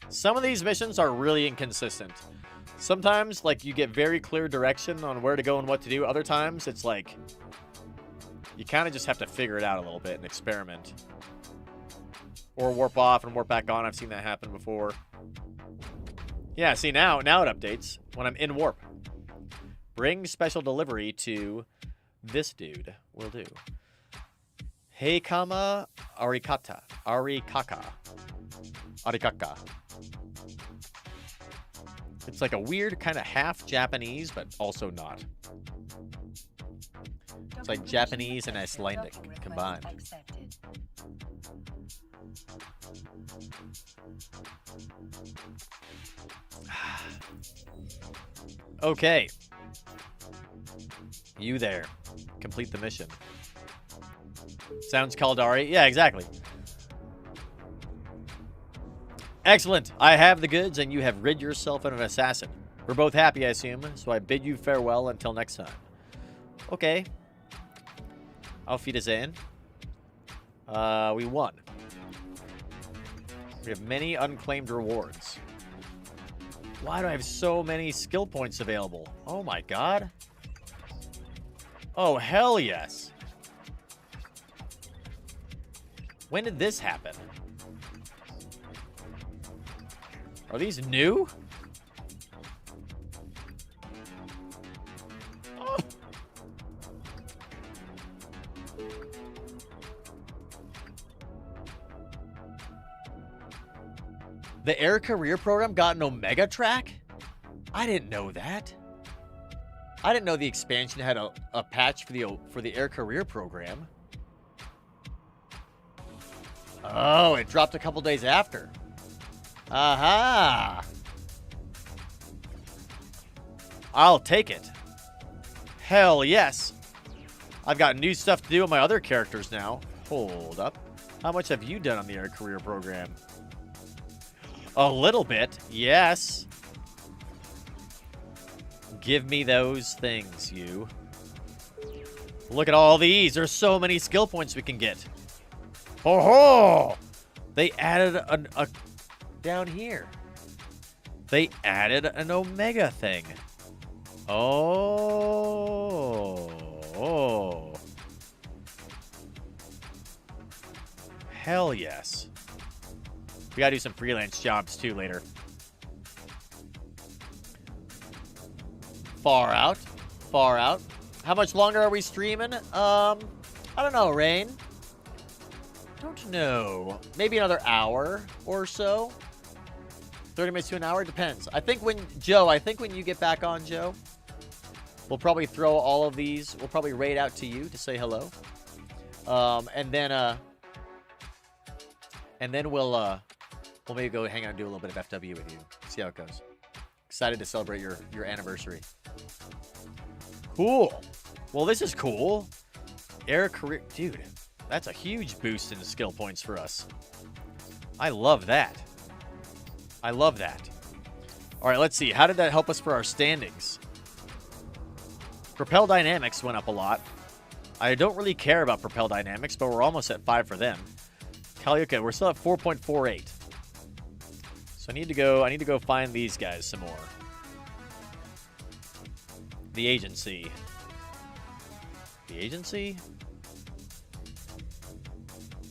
Some of these missions are really inconsistent. Sometimes, like, you get very clear direction on where to go and what to do. Other times, it's like you kind of just have to figure it out a little bit and experiment. Or warp off and warp back on. I've seen that happen before. Yeah, see, now it updates when I'm in warp. Bring special delivery to this dude. Will do. Heikama Arikata. Arikaka. It's like a weird kind of half Japanese, but also not. It's like Japanese and Icelandic combined. Okay. You there. Complete the mission. Sounds Caldari. Yeah, exactly. Excellent. I have the goods, and you have rid yourself of an assassin. We're both happy, I assume, so I bid you farewell until next time. Okay. Auf Wiedersehen. We won. We have many unclaimed rewards. Why do I have so many skill points available? Oh my god. Oh, hell yes. When did this happen? Are these new? Oh. The Air Career Program got an Omega track? I didn't know that. I didn't know the expansion had a patch for the Air Career Program. Oh, it dropped a couple days after. Aha! I'll take it. Hell yes. I've got new stuff to do with my other characters now. Hold up. How much have you done on the Air Career Program? A little bit, yes. Give me those things, you. Look at all these. There's so many skill points we can get. Ho ho! They added a down here. They added an Omega thing. Oh. Hell yes. We gotta do some freelance jobs too later. Far out. Far out. How much longer are we streaming? I don't know, Rain. Don't know. Maybe another hour or so. 30 minutes to an hour, depends. I think when you get back on, Joe, we'll probably throw all of these. We'll probably raid out to you to say hello. And then we'll maybe go hang out and do a little bit of FW with you. See how it goes. Excited to celebrate your anniversary. Cool. Well, this is cool. Air career, dude. That's a huge boost in the skill points for us. I love that. I love that. All right, let's see. How did that help us for our standings? Propel Dynamics went up a lot. I don't really care about Propel Dynamics, but we're almost at 5 for them. Kalioka, we're still at 4.48. So I need to go find these guys some more. The agency. The agency?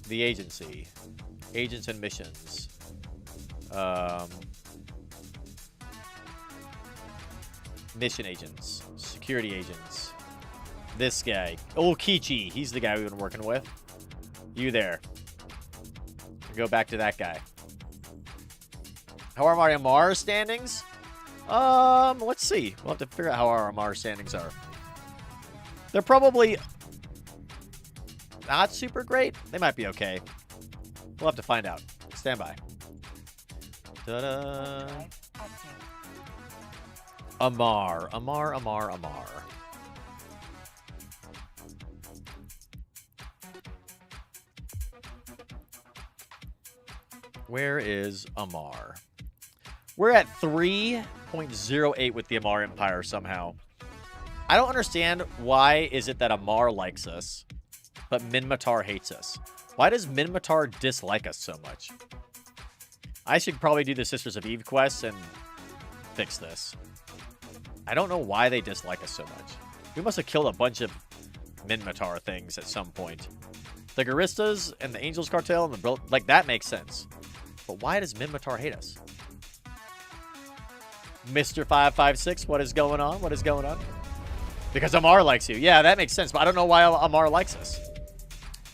The agency. Agents and missions. Mission agents. Security agents. This guy. Oh, Kichi. He's the guy we've been working with. You there. Go back to that guy. How are my MR standings? Let's see. We'll have to figure out how our MR standings are. They're probably not super great. They might be okay. We'll have to find out. Stand by. Ta-da. Amar. Where is Amar? We're at 3.08 with the Amar Empire somehow. I don't understand why is it that Amar likes us, but Minmatar hates us. Why does Minmatar dislike us so much? I should probably do the Sisters of Eve quest and fix this. I don't know why they dislike us so much. We must have killed a bunch of Minmatar things at some point. The Garistas and the Angels Cartel and the like, that makes sense. But why does Minmatar hate us? Mr. 556, what is going on? What is going on? Because Amar likes you. Yeah, that makes sense, but I don't know why Amar likes us.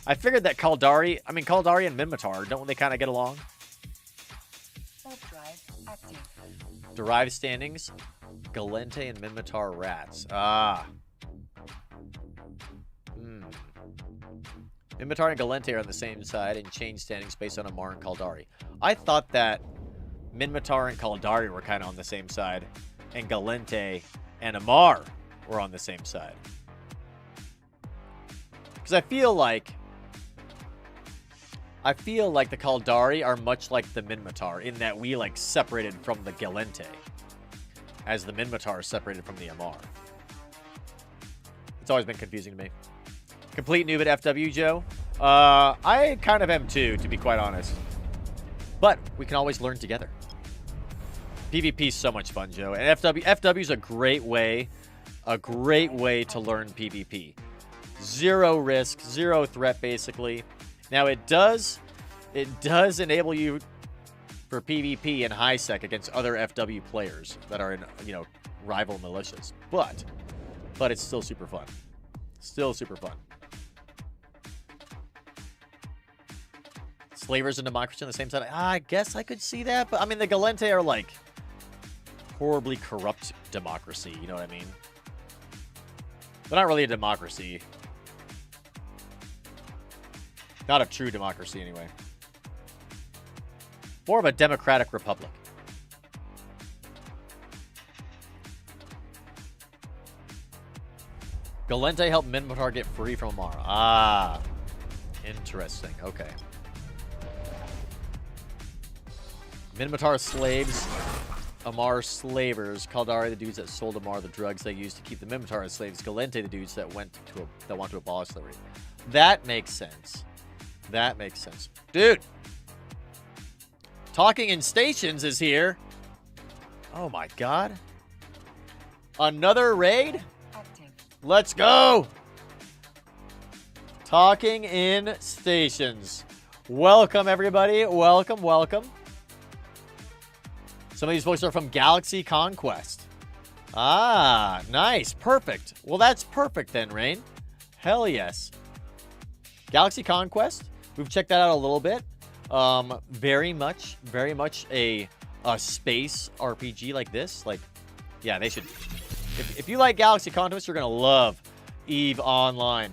I figured that Kaldari and Minmatar, don't they kind of get along? Drive active. Derived standings, Galente and Minmatar rats. Ah. Minmatar and Galente are on the same side and change standings based on Amar and Kaldari. I thought that Minmatar and Kaldari were kind of on the same side, and Galente and Amar were on the same side. Because I feel like the Kaldari are much like the Minmatar in that we like separated from the Galente, as the Minmatar is separated from the Amar. It's always been confusing to me. Complete noob at FW, Joe. I kind of am too, to be quite honest. But we can always learn together. PvP is so much fun, Joe. And FW is a great way to learn PvP. Zero risk, zero threat, basically. Now it does enable you for PvP and high sec against other FW players that are in, rival militias. But it's still super fun. Still super fun. Slavers and democracy on the same side. I guess I could see that, but I mean the Galente are like horribly corrupt democracy, you know what I mean? They're not really a democracy. Not a true democracy, anyway. More of a democratic republic. Galente helped Minmatar get free from Amar. Ah. Interesting. Okay. Minotaur slaves, Amar slavers, Kaldari the dudes that sold Amar the drugs they used to keep the Minotaur as slaves, Galente the dudes that want to abolish slavery. That makes sense. That makes sense. Dude! Talking in Stations is here. Oh my god. Another raid? Active. Let's go! Talking in Stations. Welcome, everybody. Welcome, welcome. Some of these folks are from Galaxy Conquest. Ah, nice. Perfect. Well, that's perfect then, Rain. Hell yes. Galaxy Conquest. We've checked that out a little bit. Very much a space RPG like this. Like, yeah, they should. If you like Galaxy Conquest, you're going to love EVE Online.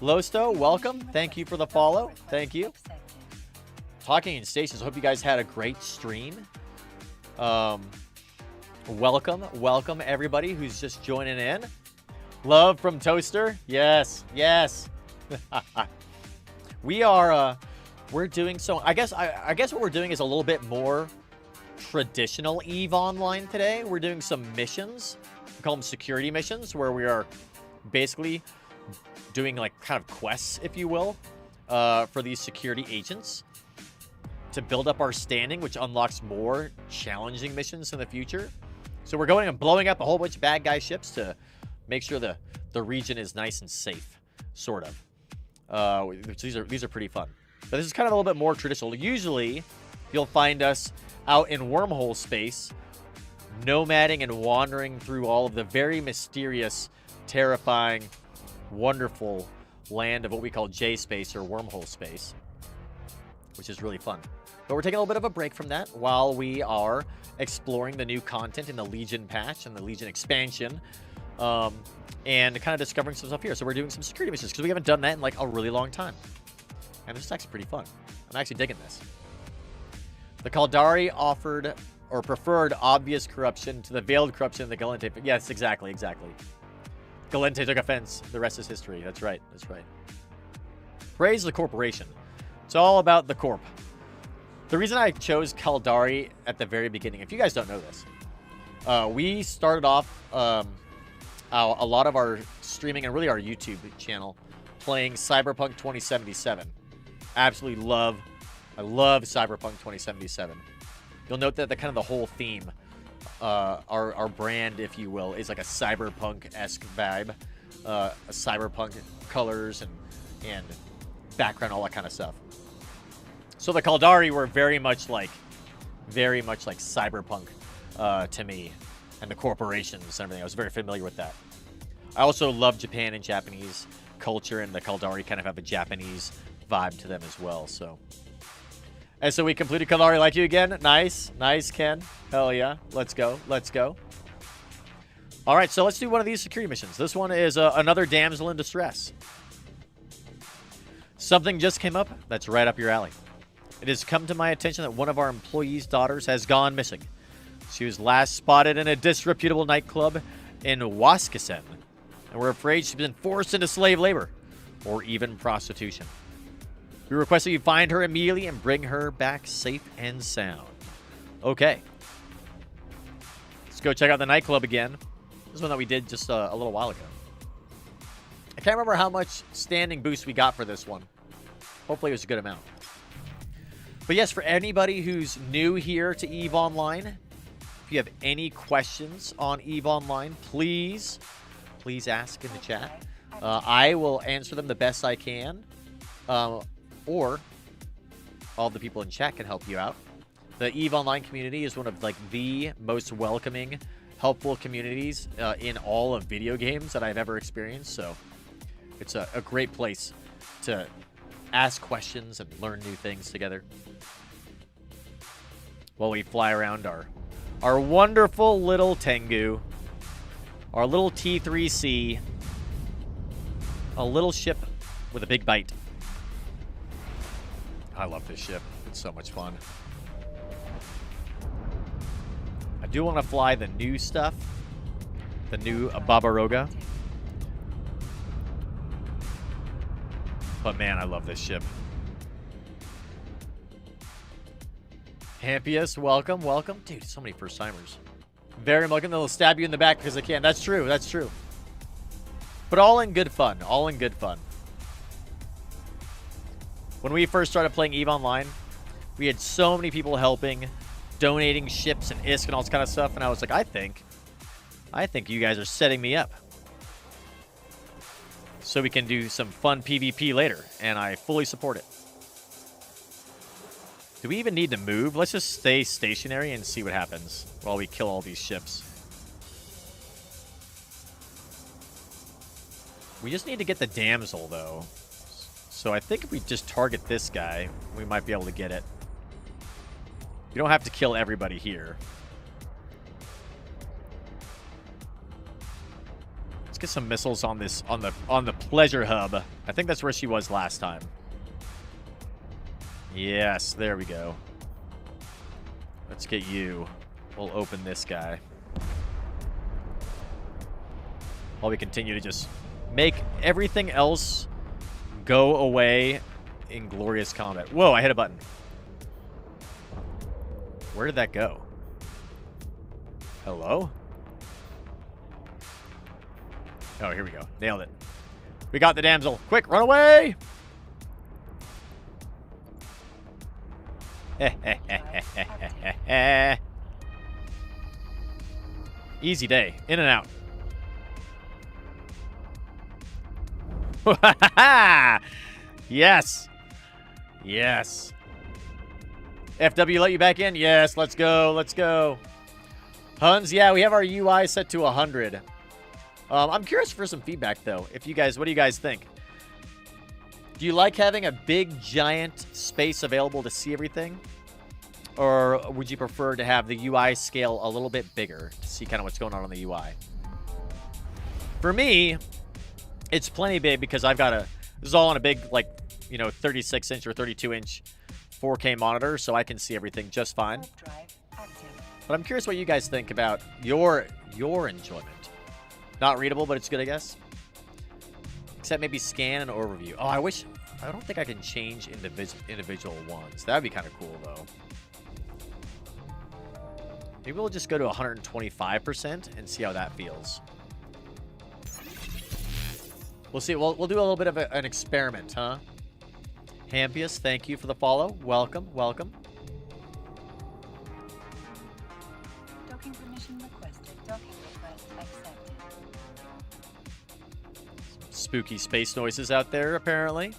Losto, welcome. Thank you for the follow. Thank you. Accepted. Talking in Stations. Hope you guys had a great stream. Welcome everybody who's just joining in. Love from Toaster. Yes. We're doing so. I guess what we're doing is a little bit more traditional EVE Online today. We're doing some missions. We call them security missions, where we are basically doing like kind of quests, if you will, for these security agents to build up our standing, which unlocks more challenging missions in the future. So we're going and blowing up a whole bunch of bad guy ships to make sure the region is nice and safe, sort of. These are pretty fun. But this is kind of a little bit more traditional. Usually, you'll find us out in wormhole space, nomading and wandering through all of the very mysterious, terrifying, wonderful land of what we call J-space or wormhole space, which is really fun. But we're taking a little bit of a break from that while we are exploring the new content in the Legion patch and the Legion expansion, and kind of discovering some stuff here. So we're doing some security missions because we haven't done that in like a really long time. And this is actually pretty fun. I'm actually digging this. The Kaldari offered or preferred obvious corruption to the veiled corruption of the Galente. Yes, exactly. Galente took offense. The rest is history. That's right. Praise the corporation. It's all about the corp. The reason I chose Kaldari at the very beginning, if you guys don't know this, we started off a lot of our streaming and really our YouTube channel playing Cyberpunk 2077. Absolutely love Cyberpunk 2077. You'll note that the kind of the whole theme, our brand, if you will, is like a cyberpunk-esque vibe, cyberpunk colors and background, all that kind of stuff. So the Kaldari were very much like cyberpunk to me, and the corporations and everything. I was very familiar with that. I also love Japan and Japanese culture, and the Kaldari kind of have a Japanese vibe to them as well. So we completed Kaldari like you again. Nice, Ken. Hell yeah. Let's go. All right, so let's do one of these security missions. This one is another damsel in distress. Something just came up that's right up your alley. It has come to my attention that one of our employees' daughters has gone missing. She was last spotted in a disreputable nightclub in Waskesen, and we're afraid she's been forced into slave labor or even prostitution. We request that you find her immediately and bring her back safe and sound. Okay. Let's go check out the nightclub again. This is one that we did just a little while ago. I can't remember how much standing boost we got for this one. Hopefully it was a good amount. But yes, for anybody who's new here to EVE Online, if you have any questions on EVE Online, please ask in the chat. I will answer them the best I can. Or all the people in chat can help you out. The EVE Online community is one of like the most welcoming, helpful communities in all of video games that I've ever experienced. So it's a great place to ask questions and learn new things together while we fly around our wonderful little Tengu, our little T3C, a little ship with a big bite. I love this ship. It's so much fun. I do want to fly the new stuff, the new Babaroga. But man, I love this ship. Hampius, welcome, welcome. Dude, so many first-timers. Very welcome. They'll stab you in the back because they can. That's true, that's true. But all in good fun. All in good fun. When we first started playing EVE Online, we had so many people helping, donating ships and ISK and all this kind of stuff, and I was like, I think you guys are setting me up. So we can do some fun PvP later, and I fully support it. Do we even need to move? Let's just stay stationary and see what happens while we kill all these ships. We just need to get the damsel, though. So I think if we just target this guy, we might be able to get it. You don't have to kill everybody here. Let's get some missiles on this on the pleasure hub. I think that's where she was last time. Yes, there we go. Let's get you. We'll open this guy. While we continue to just make everything else go away in glorious combat. Whoa, I hit a button. Where did that go? Hello? Oh, here we go. Nailed it. We got the damsel. Quick, run away! Easy day. In and out. Yes. Yes. FW let you back in? Yes, let's go. Let's go. Huns, yeah, we have our UI set to 100. I'm curious for some feedback, though. If you guys, what do you guys think? Do you like having a big, giant space available to see everything? Or would you prefer to have the UI scale a little bit bigger to see kind of what's going on the UI? For me, it's plenty big because I've got this is all on a big, like, 36-inch or 32-inch 4K monitor, so I can see everything just fine. But I'm curious what you guys think about your enjoyment. Not readable, but it's good, I guess. Except maybe scan and overview. Oh, I don't think I can change individual ones. That'd be kind of cool, though. Maybe we'll just go to 125% and see how that feels. We'll see. We'll do a little bit of an experiment, huh? Hampius, thank you for the follow. Welcome, welcome. Docking permission requested. Docking request accepted. Spooky space noises out there, apparently.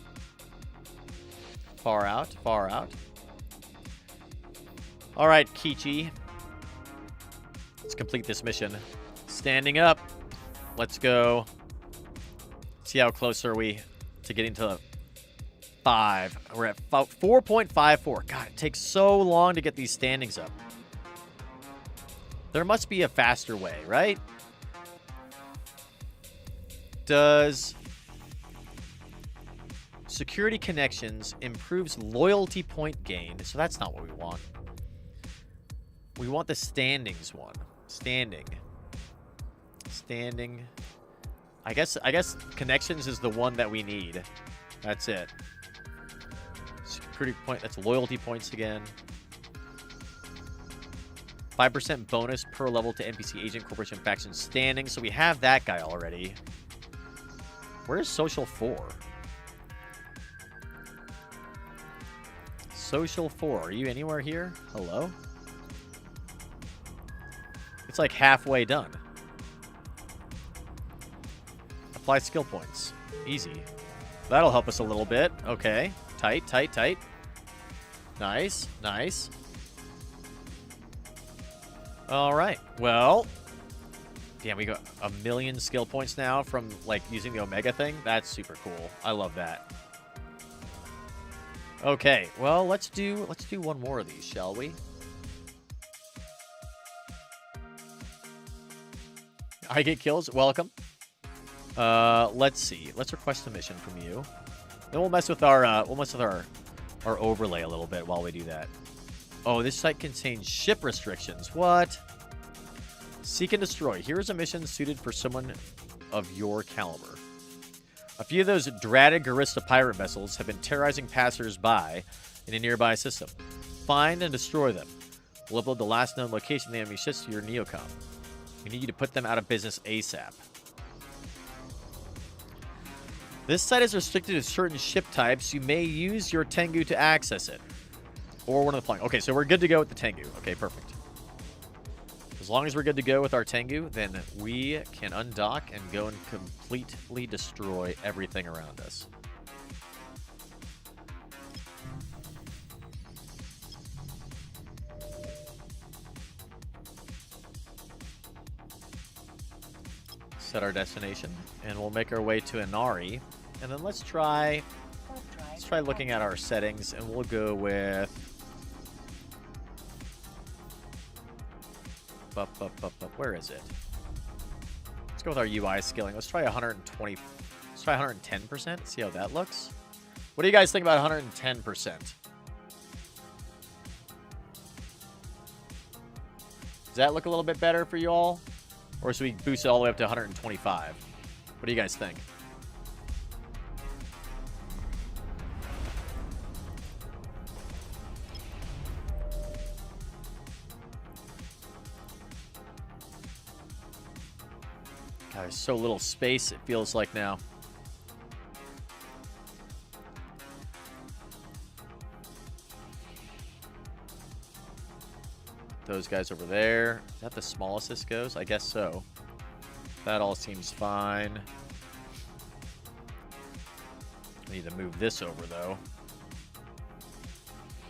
Far out, far out. All right, Kichi. Let's complete this mission. Standing up. Let's go. See how close are we to getting to 5. We're at 4.54. God, it takes so long to get these standings up. There must be a faster way, right? Does security connections improves loyalty point gain? So that's not what we want. We want the standings one. Standing. I guess connections is the one that we need. That's it. Security point, that's loyalty points again. 5% bonus per level to NPC agent corporation faction standing. So we have that guy already. Where's Social 4? Social 4, are you anywhere here? Hello? It's like halfway done. Apply skill points. Easy. That'll help us a little bit. Okay. Tight, tight, tight. Nice, nice. All right. Well, damn, we got 1 million skill points now from, like, using the Omega thing. That's super cool. I love that. Okay. Well, let's do one more of these, shall we? I get kills. Welcome. Let's see. Let's request a mission from you. Then we'll mess with our overlay a little bit while we do that. Oh, this site contains ship restrictions. What? Seek and destroy. Here is a mission suited for someone of your caliber. A few of those dreaded Garista pirate vessels have been terrorizing passers-by in a nearby system. find and destroy them. We'll upload the last known location of the enemy ships to your neocom. We need you to put them out of business ASAP. This site is restricted to certain ship types. You may use your Tengu to access it. Or one of the following. Okay, so we're good to go with the Tengu. Okay, perfect. As long as we're good to go with our Tengu, then we can undock and go and completely destroy everything around us. Set our destination, and we'll make our way to Inari, and then let's try looking at our settings, and we'll go with where is it? Let's go with our UI scaling. Let's try 120. Let's try 110%. See how that looks. What do you guys think about 110%? Does that look a little bit better for you all? Or should we boost it all the way up to 125? What do you guys think? God, there's so little space, it feels like now. Those guys over there. Is that the smallest this goes? I guess so. That all seems fine. I need to move this over, though.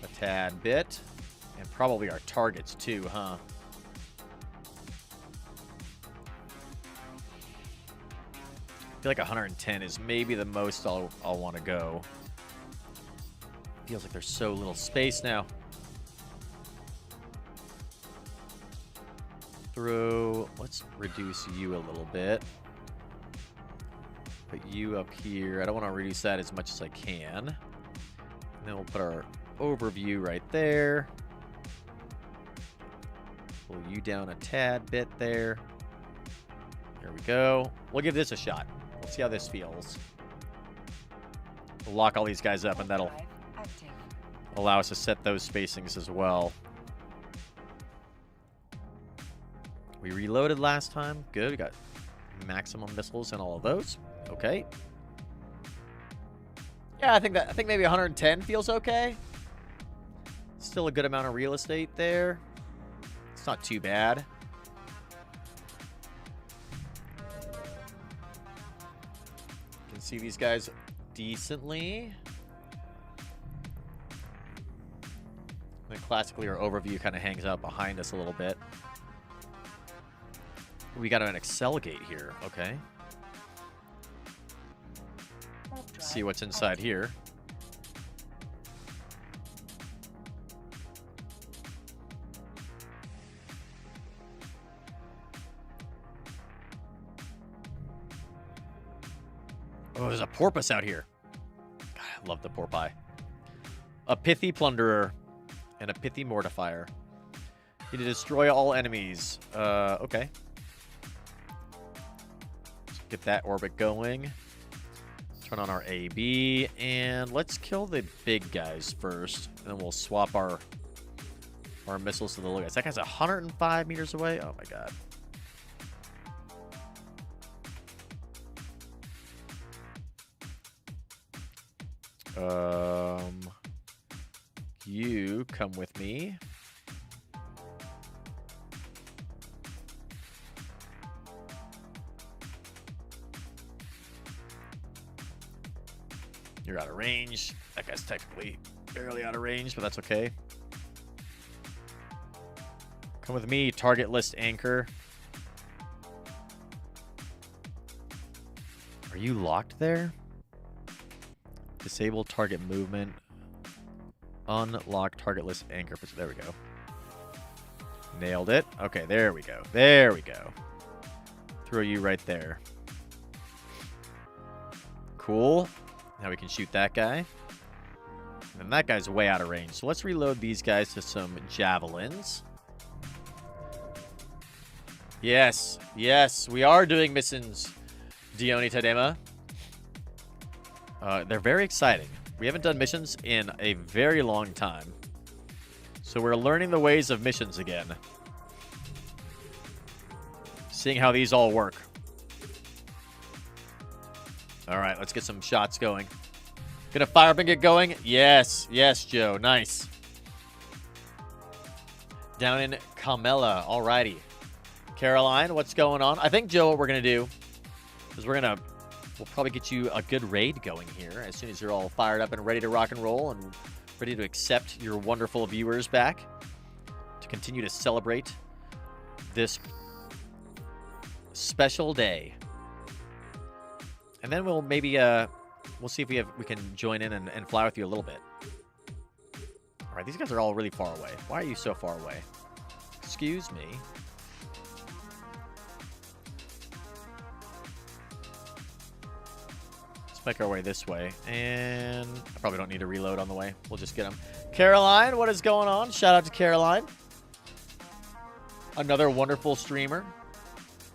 A tad bit. And probably our targets, too, huh? I feel like 110 is maybe the most I'll want to go. Feels like there's so little space now. Let's reduce you a little bit. Put you up here. I don't want to reduce that as much as I can. And then we'll put our overview right there. Pull you down a tad bit there. There we go. We'll give this a shot. We'll see how this feels. We'll lock all these guys up, and that'll allow us to set those spacings as well. We reloaded last time. Good. We got maximum missiles and all of those. Okay. Yeah, I think maybe 110 feels okay. Still a good amount of real estate there. It's not too bad. Can see these guys decently. And classically, our overview kind of hangs out behind us a little bit. We got an Excel gate here. Okay. Let's see what's inside here. Oh, there's a porpoise out here. God, I love the porpoise. A pithy plunderer and a pithy mortifier. Need to destroy all enemies. Okay. Get that orbit going. Turn on our AB, and let's kill the big guys first. And then we'll swap our missiles to the little guys. That guy's 105 meters away. Oh my god. You come with me. You're out of range. That guy's technically barely out of range, but that's okay. Come with me, target list anchor. Are you locked there? Disable target movement. Unlock target list anchor. There we go. Nailed it. Okay, there we go. There we go. Throw you right there. Cool. Now we can shoot that guy. And that guy's way out of range. So let's reload these guys to some javelins. Yes. Yes, we are doing missions, Dione Tadema. They're very exciting. We haven't done missions in a very long time. So we're learning the ways of missions again. Seeing how these all work. All right, let's get some shots going. Gonna fire up and get going? Yes. Yes, Joe. Nice. Down in Carmela. Alrighty. Caroline, what's going on? I think, Joe, what we're going to do is we'll probably get you a good raid going here as soon as you're all fired up and ready to rock and roll and ready to accept your wonderful viewers back to continue to celebrate this special day. And then we'll maybe we'll see if we can join in and fly with you a little bit. All right, these guys are all really far away. Why are you so far away? Excuse me. Let's make our way this way. And I probably don't need to reload on the way. We'll just get them. Caroline, what is going on? Shout out to Caroline. Another wonderful streamer.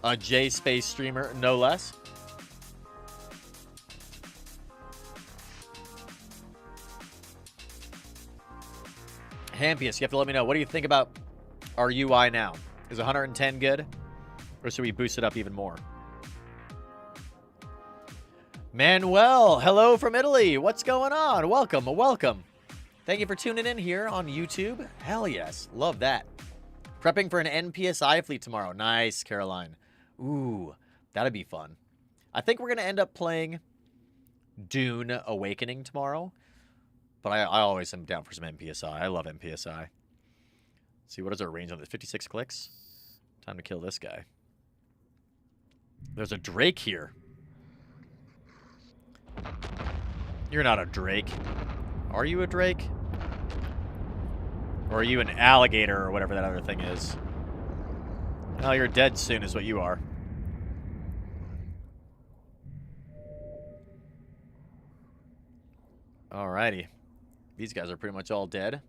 A J-Space streamer, no less. Hampius, you have to let me know. What do you think about our UI now? Is 110 good? Or should we boost it up even more? Manuel, hello from Italy. What's going on? Welcome, welcome. Thank you for tuning in here on YouTube. Hell yes, love that. Prepping for an NPSI fleet tomorrow. Nice, Caroline. Ooh, that'd be fun. I think we're going to end up playing Dune Awakening tomorrow. But I always am down for some NPSI. I love NPSI. Let's see, what is our range on this? 56 clicks? Time to kill this guy. There's a Drake here. You're not a Drake. Are you a Drake? Or are you an alligator or whatever that other thing is? Oh, you're dead soon is what you are. Alrighty. These guys are pretty much all dead.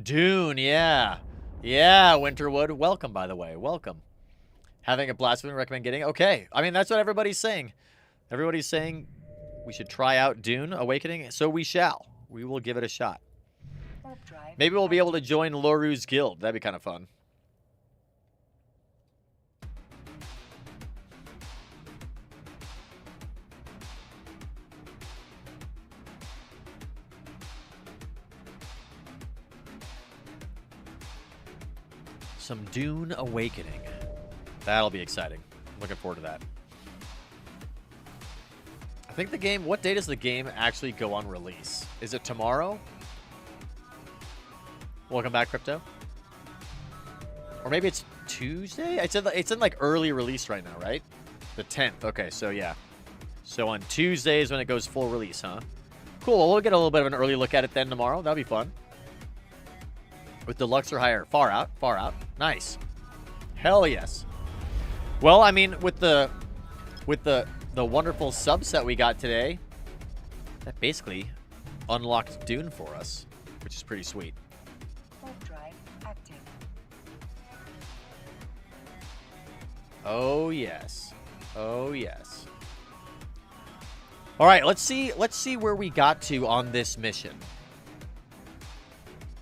Dune, yeah. Yeah, Winterwood. Welcome, by the way. Welcome. Having a blast with me, recommend getting. Okay. I mean, that's what everybody's saying. Everybody's saying we should try out Dune Awakening, so we shall. We will give it a shot. Maybe we'll be able to join Loru's guild. That'd be kind of fun. Some Dune Awakening. That'll be exciting. Looking forward to that. I think the game... What date does the game actually go on release? Is it tomorrow? Welcome back, Crypto. Or maybe it's Tuesday? It's in like early release right now, right? The 10th. Okay, so yeah. So on Tuesdays when it goes full release, huh? Cool. Well, we'll get a little bit of an early look at it then tomorrow. That'll be fun. With deluxe or higher. Far out. Far out. Nice. Hell yes. Well, I mean, with the wonderful subset we got today, that basically unlocked Dune for us, which is pretty sweet. Drive active. Oh yes. Oh yes. All right, let's see where we got to on this mission.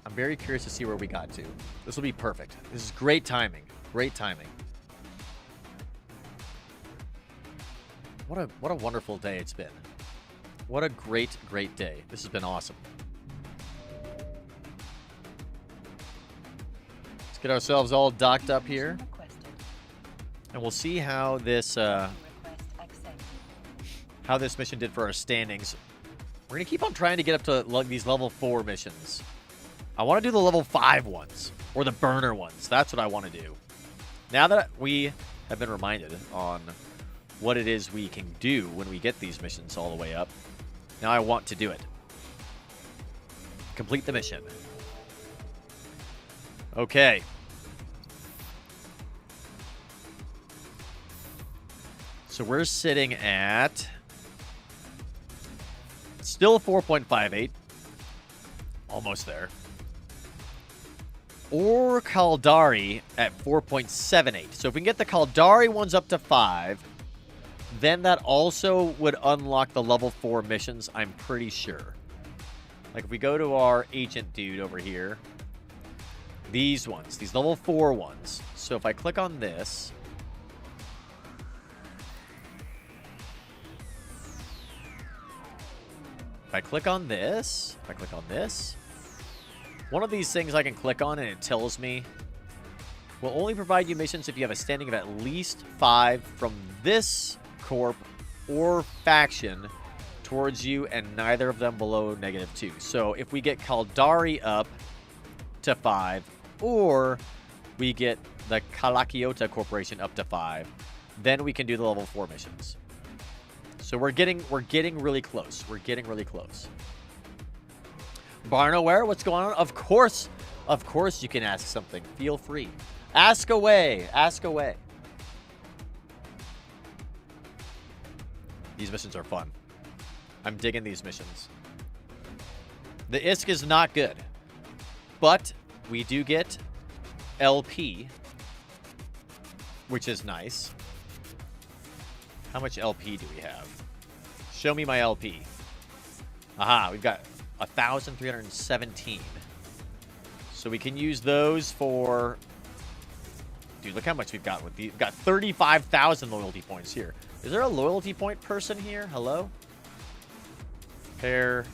I'm very curious to see where we got to. This will be perfect. This is great timing. Great timing. What a wonderful day it's been. What a great, great day. This has been awesome. Let's get ourselves all docked up here. And we'll see how this mission did for our standings. We're going to keep on trying to get up to these level 4 missions. I want to do the level 5 ones, or the burner ones. That's what I want to do. Now that we have been reminded on what it is we can do when we get these missions all the way up, now I want to do it. Complete the mission. Okay. So we're sitting at still 4.58. Almost there. Or Caldari at 4.78. So if we can get the Caldari ones up to 5, then that also would unlock the level 4 missions, I'm pretty sure. Like if we go to our agent dude over here, These ones. These level 4 ones. So if I click on this... If I click on this... If I click on this... One of these things I can click on and it tells me... Will only provide you missions if you have a standing of at least 5 from this corp or faction towards you, and neither of them below -2. So if we get Kaldari up to 5, or we get the Kalakiota Corporation up to 5, then we can do the level 4 missions. So we're getting really close. We're getting really close. Barnaware, what's going on? Of course you can ask something. Feel free. Ask away. Ask away. These missions are fun. I'm digging these missions. The ISK is not good, but we do get LP, which is nice. How much LP do we have? Show me my LP. Aha, we've got 1,317. So we can use those for... Dude, look how much we've got with these. We've got 35,000 loyalty points here. Is there a loyalty point person here? Hello? Pair,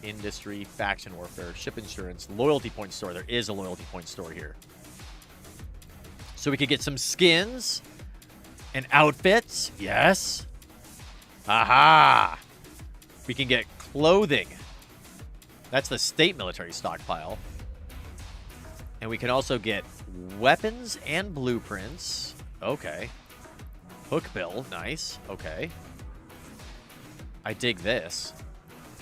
industry, faction warfare, ship insurance, loyalty point store. There is a loyalty point store here. So we could get some skins and outfits. Yes. Aha. We can get clothing. That's the state military stockpile. And we can also get weapons and blueprints. Okay. Hook bill. Nice. Okay. I dig this.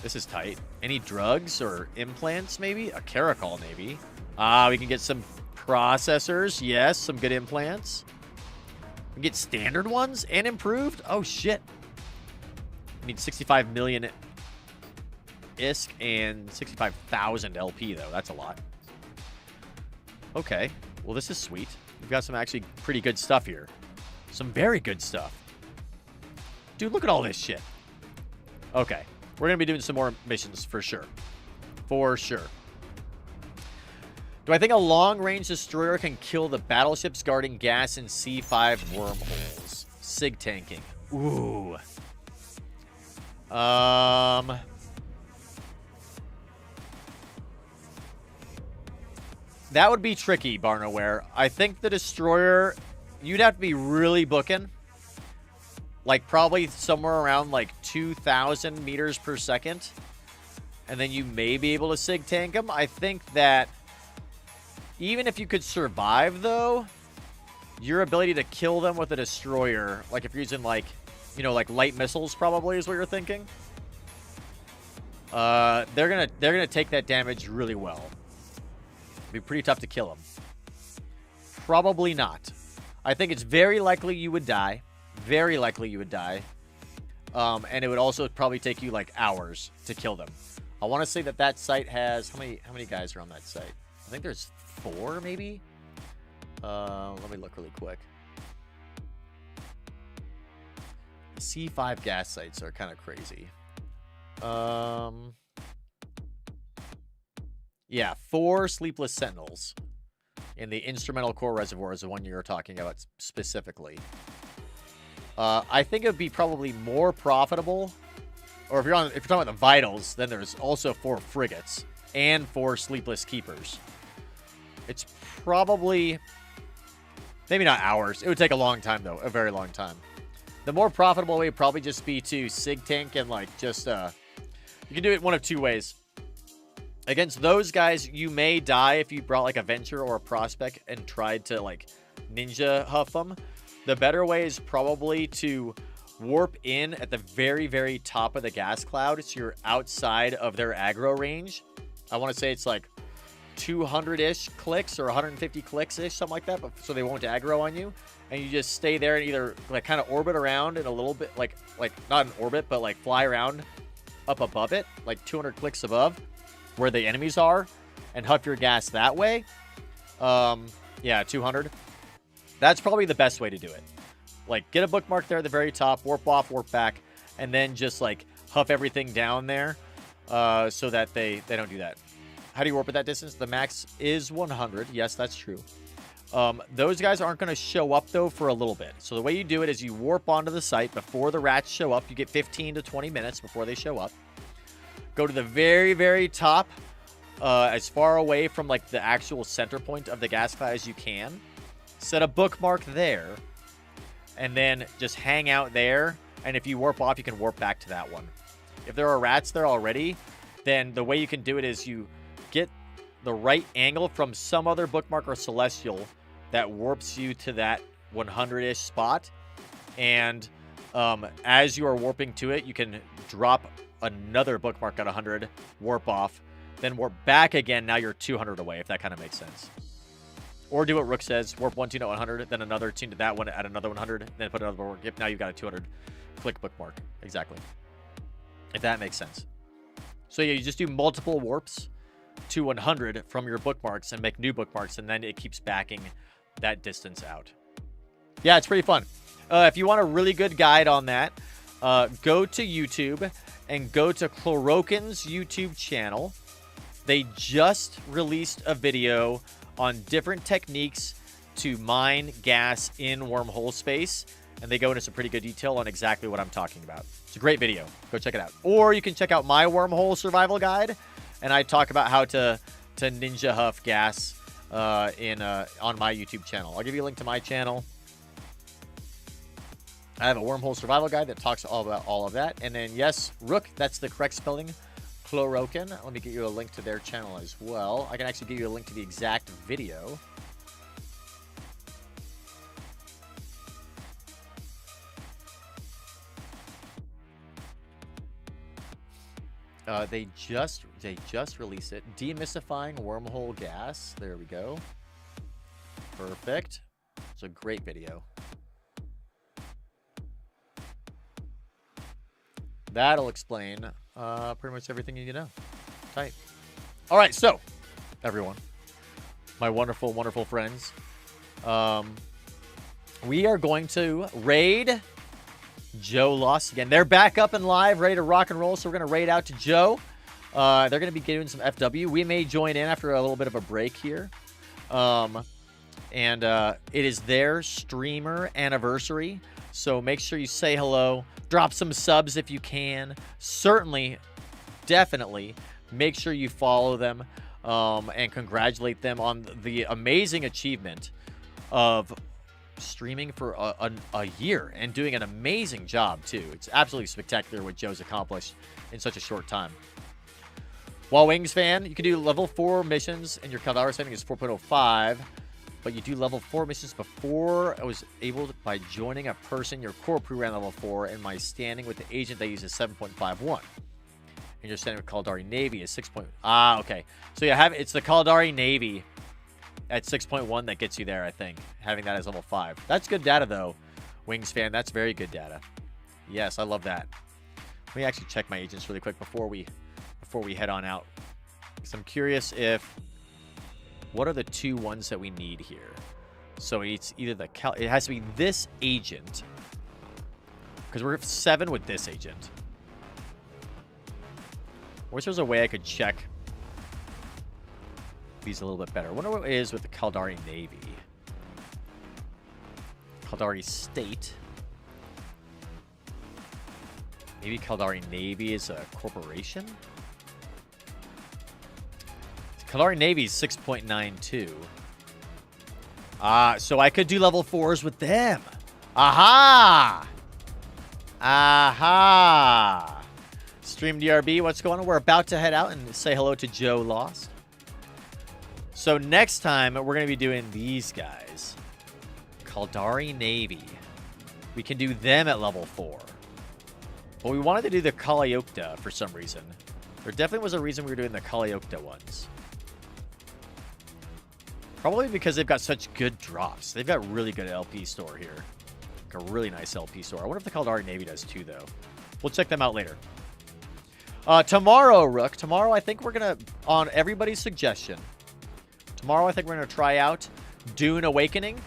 This is tight. Any drugs or implants, maybe? A caracol, maybe. Ah, we can get some processors. Yes, some good implants. We can get standard ones and improved. Oh, shit. We need 65 million ISK and 65,000 LP, though. That's a lot. Okay. Well, this is sweet. We've got some actually pretty good stuff here. Some very good stuff. Dude, look at all this shit. Okay. We're going to be doing some more missions for sure. For sure. Do I think a long-range destroyer can kill the battleships guarding gas and C5 wormholes? SIG tanking. Ooh. That would be tricky, Barnaware. I think the destroyer, you'd have to be really booking. Like, probably somewhere around, like, 2,000 meters per second. And then you may be able to SIG tank them. I think that even if you could survive, though, your ability to kill them with a destroyer, like if you're using, like, you know, like light missiles probably is what you're thinking. They're gonna take that damage really well. It'd be pretty tough to kill them. Probably not. I think it's very likely you would die. Very likely you would die. And it would also probably take you like hours to kill them. I want to say that that site has how many guys are on that site? I think there's 4 maybe. Let me look really quick. C5 gas sites are kind of crazy. Yeah, 4 sleepless sentinels in the instrumental core reservoir is the one you're talking about specifically. I think it would be probably more profitable, or if you're talking about the vitals, then there's also 4 frigates and 4 sleepless keepers. It's probably maybe not hours. It would take a long time though, a very long time. The more profitable way would probably just be to SIG tank and like just you can do it one of 2 ways. Against those guys, you may die if you brought like a Venture or a Prospect and tried to like ninja huff them. The better way is probably to warp in at the very, very top of the gas cloud so you're outside of their aggro range. I want to say it's like 200-ish clicks or 150 clicks-ish, something like that, but so they won't aggro on you. And you just stay there and either like kind of orbit around in a little bit, like not an orbit, but like fly around up above it, like 200 clicks above where the enemies are, and huff your gas that way. Yeah, 200. That's probably the best way to do it. Like, get a bookmark there at the very top, warp off, warp back, and then just, like, huff everything down there so that they don't do that. How do you warp at that distance? The max is 100. Yes, that's true. Those guys aren't going to show up, though, for a little bit. So the way you do it is you warp onto the site before the rats show up. You get 15 to 20 minutes before they show up. Go to the very, very top, as far away from, like, the actual center point of the gas cloud as you can. Set a bookmark there. And then just hang out there. And if you warp off, you can warp back to that one. If there are rats there already, then the way you can do it is you get the right angle from some other bookmark or celestial that warps you to that 100-ish spot. And as you are warping to it, you can drop another bookmark at 100, warp off, then warp back again. Now you're 200 away, if that kind of makes sense. Or do what Rook says, warp one tune at 100, then another tune to that one at another 100, then put another bookmark. Yep, now you've got a 200 click bookmark. Exactly. If that makes sense. So yeah, you just do multiple warps to 100 from your bookmarks and make new bookmarks, and then it keeps backing that distance out. Yeah, it's pretty fun. If you want a really good guide on that, go to YouTube and go to Chlorokin's YouTube channel. They just released a video on different techniques to mine gas in wormhole space, and they go into some pretty good detail on exactly what I'm talking about. It's a great video. Go check it out. Or you can check out my wormhole survival guide, and I talk about how to ninja huff gas on my YouTube channel. I'll give you a link to my channel. I have a wormhole survival guide that talks all about all of that. And then, yes, Rook, that's the correct spelling, Chlorokin. Let me get you a link to their channel as well. I can actually give you a link to the exact video. They just released it. Demystifying wormhole gas. There we go. Perfect. It's a great video. That'll explain pretty much everything you need to know. Tight. All right, so everyone, my wonderful, wonderful friends, we are going to raid Joe Lost again. They're back up and live, ready to rock and roll, so we're going to raid out to Joe. They're going to be doing some FW. We may join in after a little bit of a break here. And it is their streamer anniversary, so make sure you say hello. Drop some subs if you can. Certainly, definitely, make sure you follow them and congratulate them on the amazing achievement of streaming for a year and doing an amazing job too. It's absolutely spectacular what Joe's accomplished in such a short time. While Wings fan, you can do level 4 missions and your Caldara setting is 4.05, but you do level 4 missions before I was able to, by joining a person. Your core crew ran level 4, and my standing with the agent they use is 7.51. And your standing with Caldari Navy is 6. Okay. So you have it's the Caldari Navy at 6.1 that gets you there, I think. Having that as level 5. That's good data, though, Wings fan. That's very good data. Yes, I love that. Let me actually check my agents really quick before we head on out. Because I'm curious if... What are the 2 ones that we need here? So it's either the... It has to be this agent. Because we're 7 with this agent. I wish there was a way I could check these a little bit better. I wonder what it is with the Caldari Navy. Caldari State. Maybe Caldari Navy is a corporation? Caldari Navy is 6.92. So I could do level 4s with them. Aha! Aha! Stream DRB, what's going on? We're about to head out and say hello to Joe Lost. So next time, we're going to be doing these guys. Caldari Navy. We can do them at level 4. But we wanted to do the Kaliokta for some reason. There definitely was a reason we were doing the Kaliokta ones. Probably because they've got such good drops. They've got really good LP store here. Like a really nice LP store. I wonder if the Caldari Navy does too, though. We'll check them out later. Tomorrow, Rook. Tomorrow, I think we're going to, on everybody's suggestion, tomorrow I think we're going to try out Dune Awakening.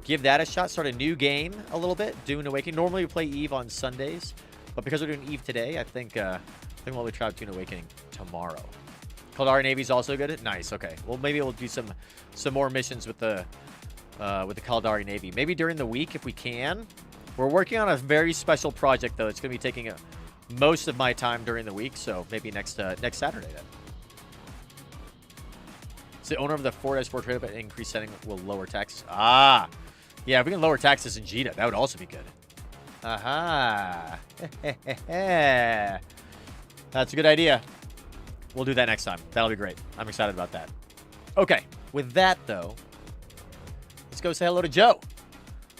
Give that a shot. Start a new game a little bit. Dune Awakening. Normally we play Eve on Sundays. But because we're doing Eve today, I think we'll try out Dune Awakening tomorrow. Caldari Navy's also good. Nice. Okay. Well, maybe we'll do some more missions with the Caldari Navy. Maybe during the week if we can. We're working on a very special project though. It's going to be taking most of my time during the week. So maybe next Saturday then. It's the owner of the Ford S4 trade up at increased setting will lower taxes. Ah, yeah. If we can lower taxes in Jita, that would also be good. Aha. That's a good idea. We'll do that next time. That'll be great. I'm excited about that. Okay. With that, though, let's go say hello to Joe.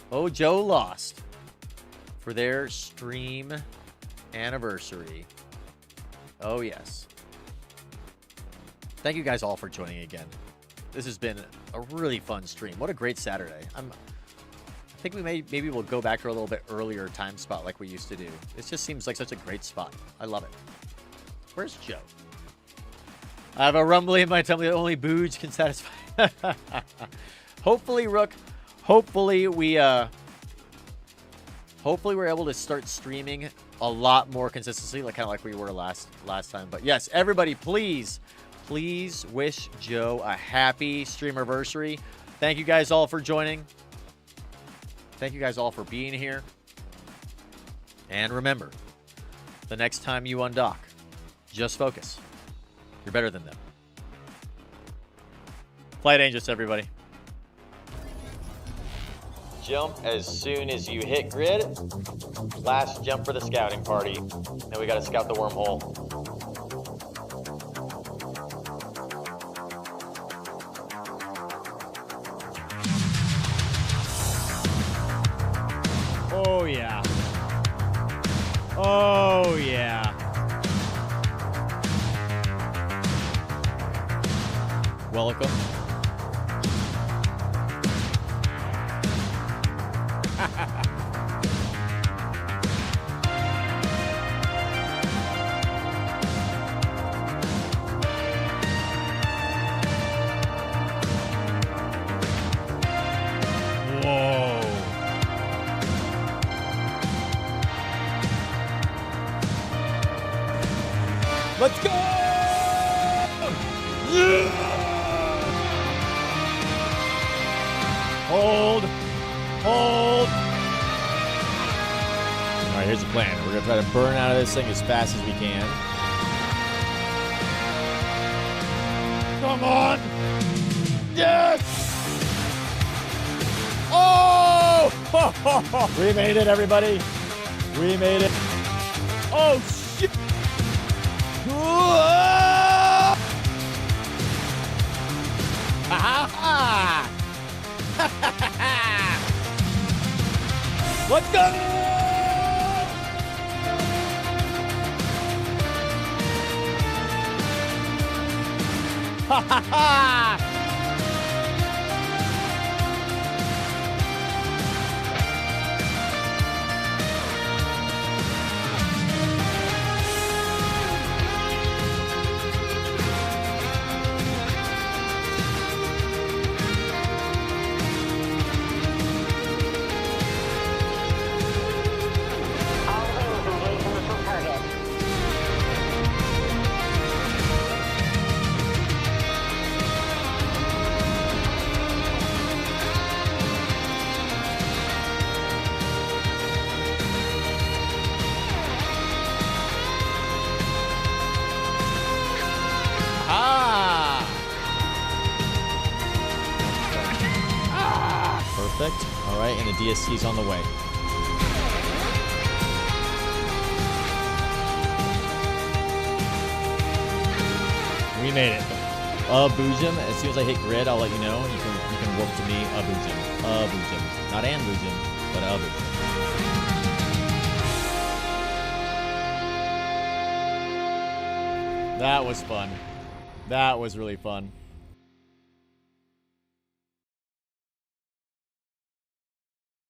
Oh, Joe lost for their stream anniversary. Oh, yes. Thank you guys all for joining again. This has been a really fun stream. What a great Saturday. I think we maybe we'll go back to a little bit earlier time spot like we used to do. It just seems like such a great spot. I love it. Where's Joe? I have a rumbling in my tummy that only Booj can satisfy. Hopefully, Rook. Hopefully we're able to start streaming a lot more consistently, like kind of like we were last time. But yes, everybody, please wish Joe a happy streamerversary. Thank you guys all for joining. Thank you guys all for being here. And remember, the next time you undock, just focus. You're better than them. Flight Dangerous, everybody. Jump as soon as you hit grid. Last jump for the scouting party. Then we got to scout the wormhole. Oh, yeah. Oh, yeah. Welcome. Whoa. Let's go! Yeah! Hold. Hold. All right, here's the plan. We're going to try to burn out of this thing as fast as we can. Come on. Yes! Oh! We made it, everybody. We made it. Oh, shit. Whoa! Ha-ha-ha! Let's go! Ha ha ha! Perfect. All right, and the DSC is on the way. We made it. Boojum, as soon as I hit grid, I'll let you know. You can warp to me. Boojum. Boojum. Not an Boojum, but Boojum. That was fun. That was really fun.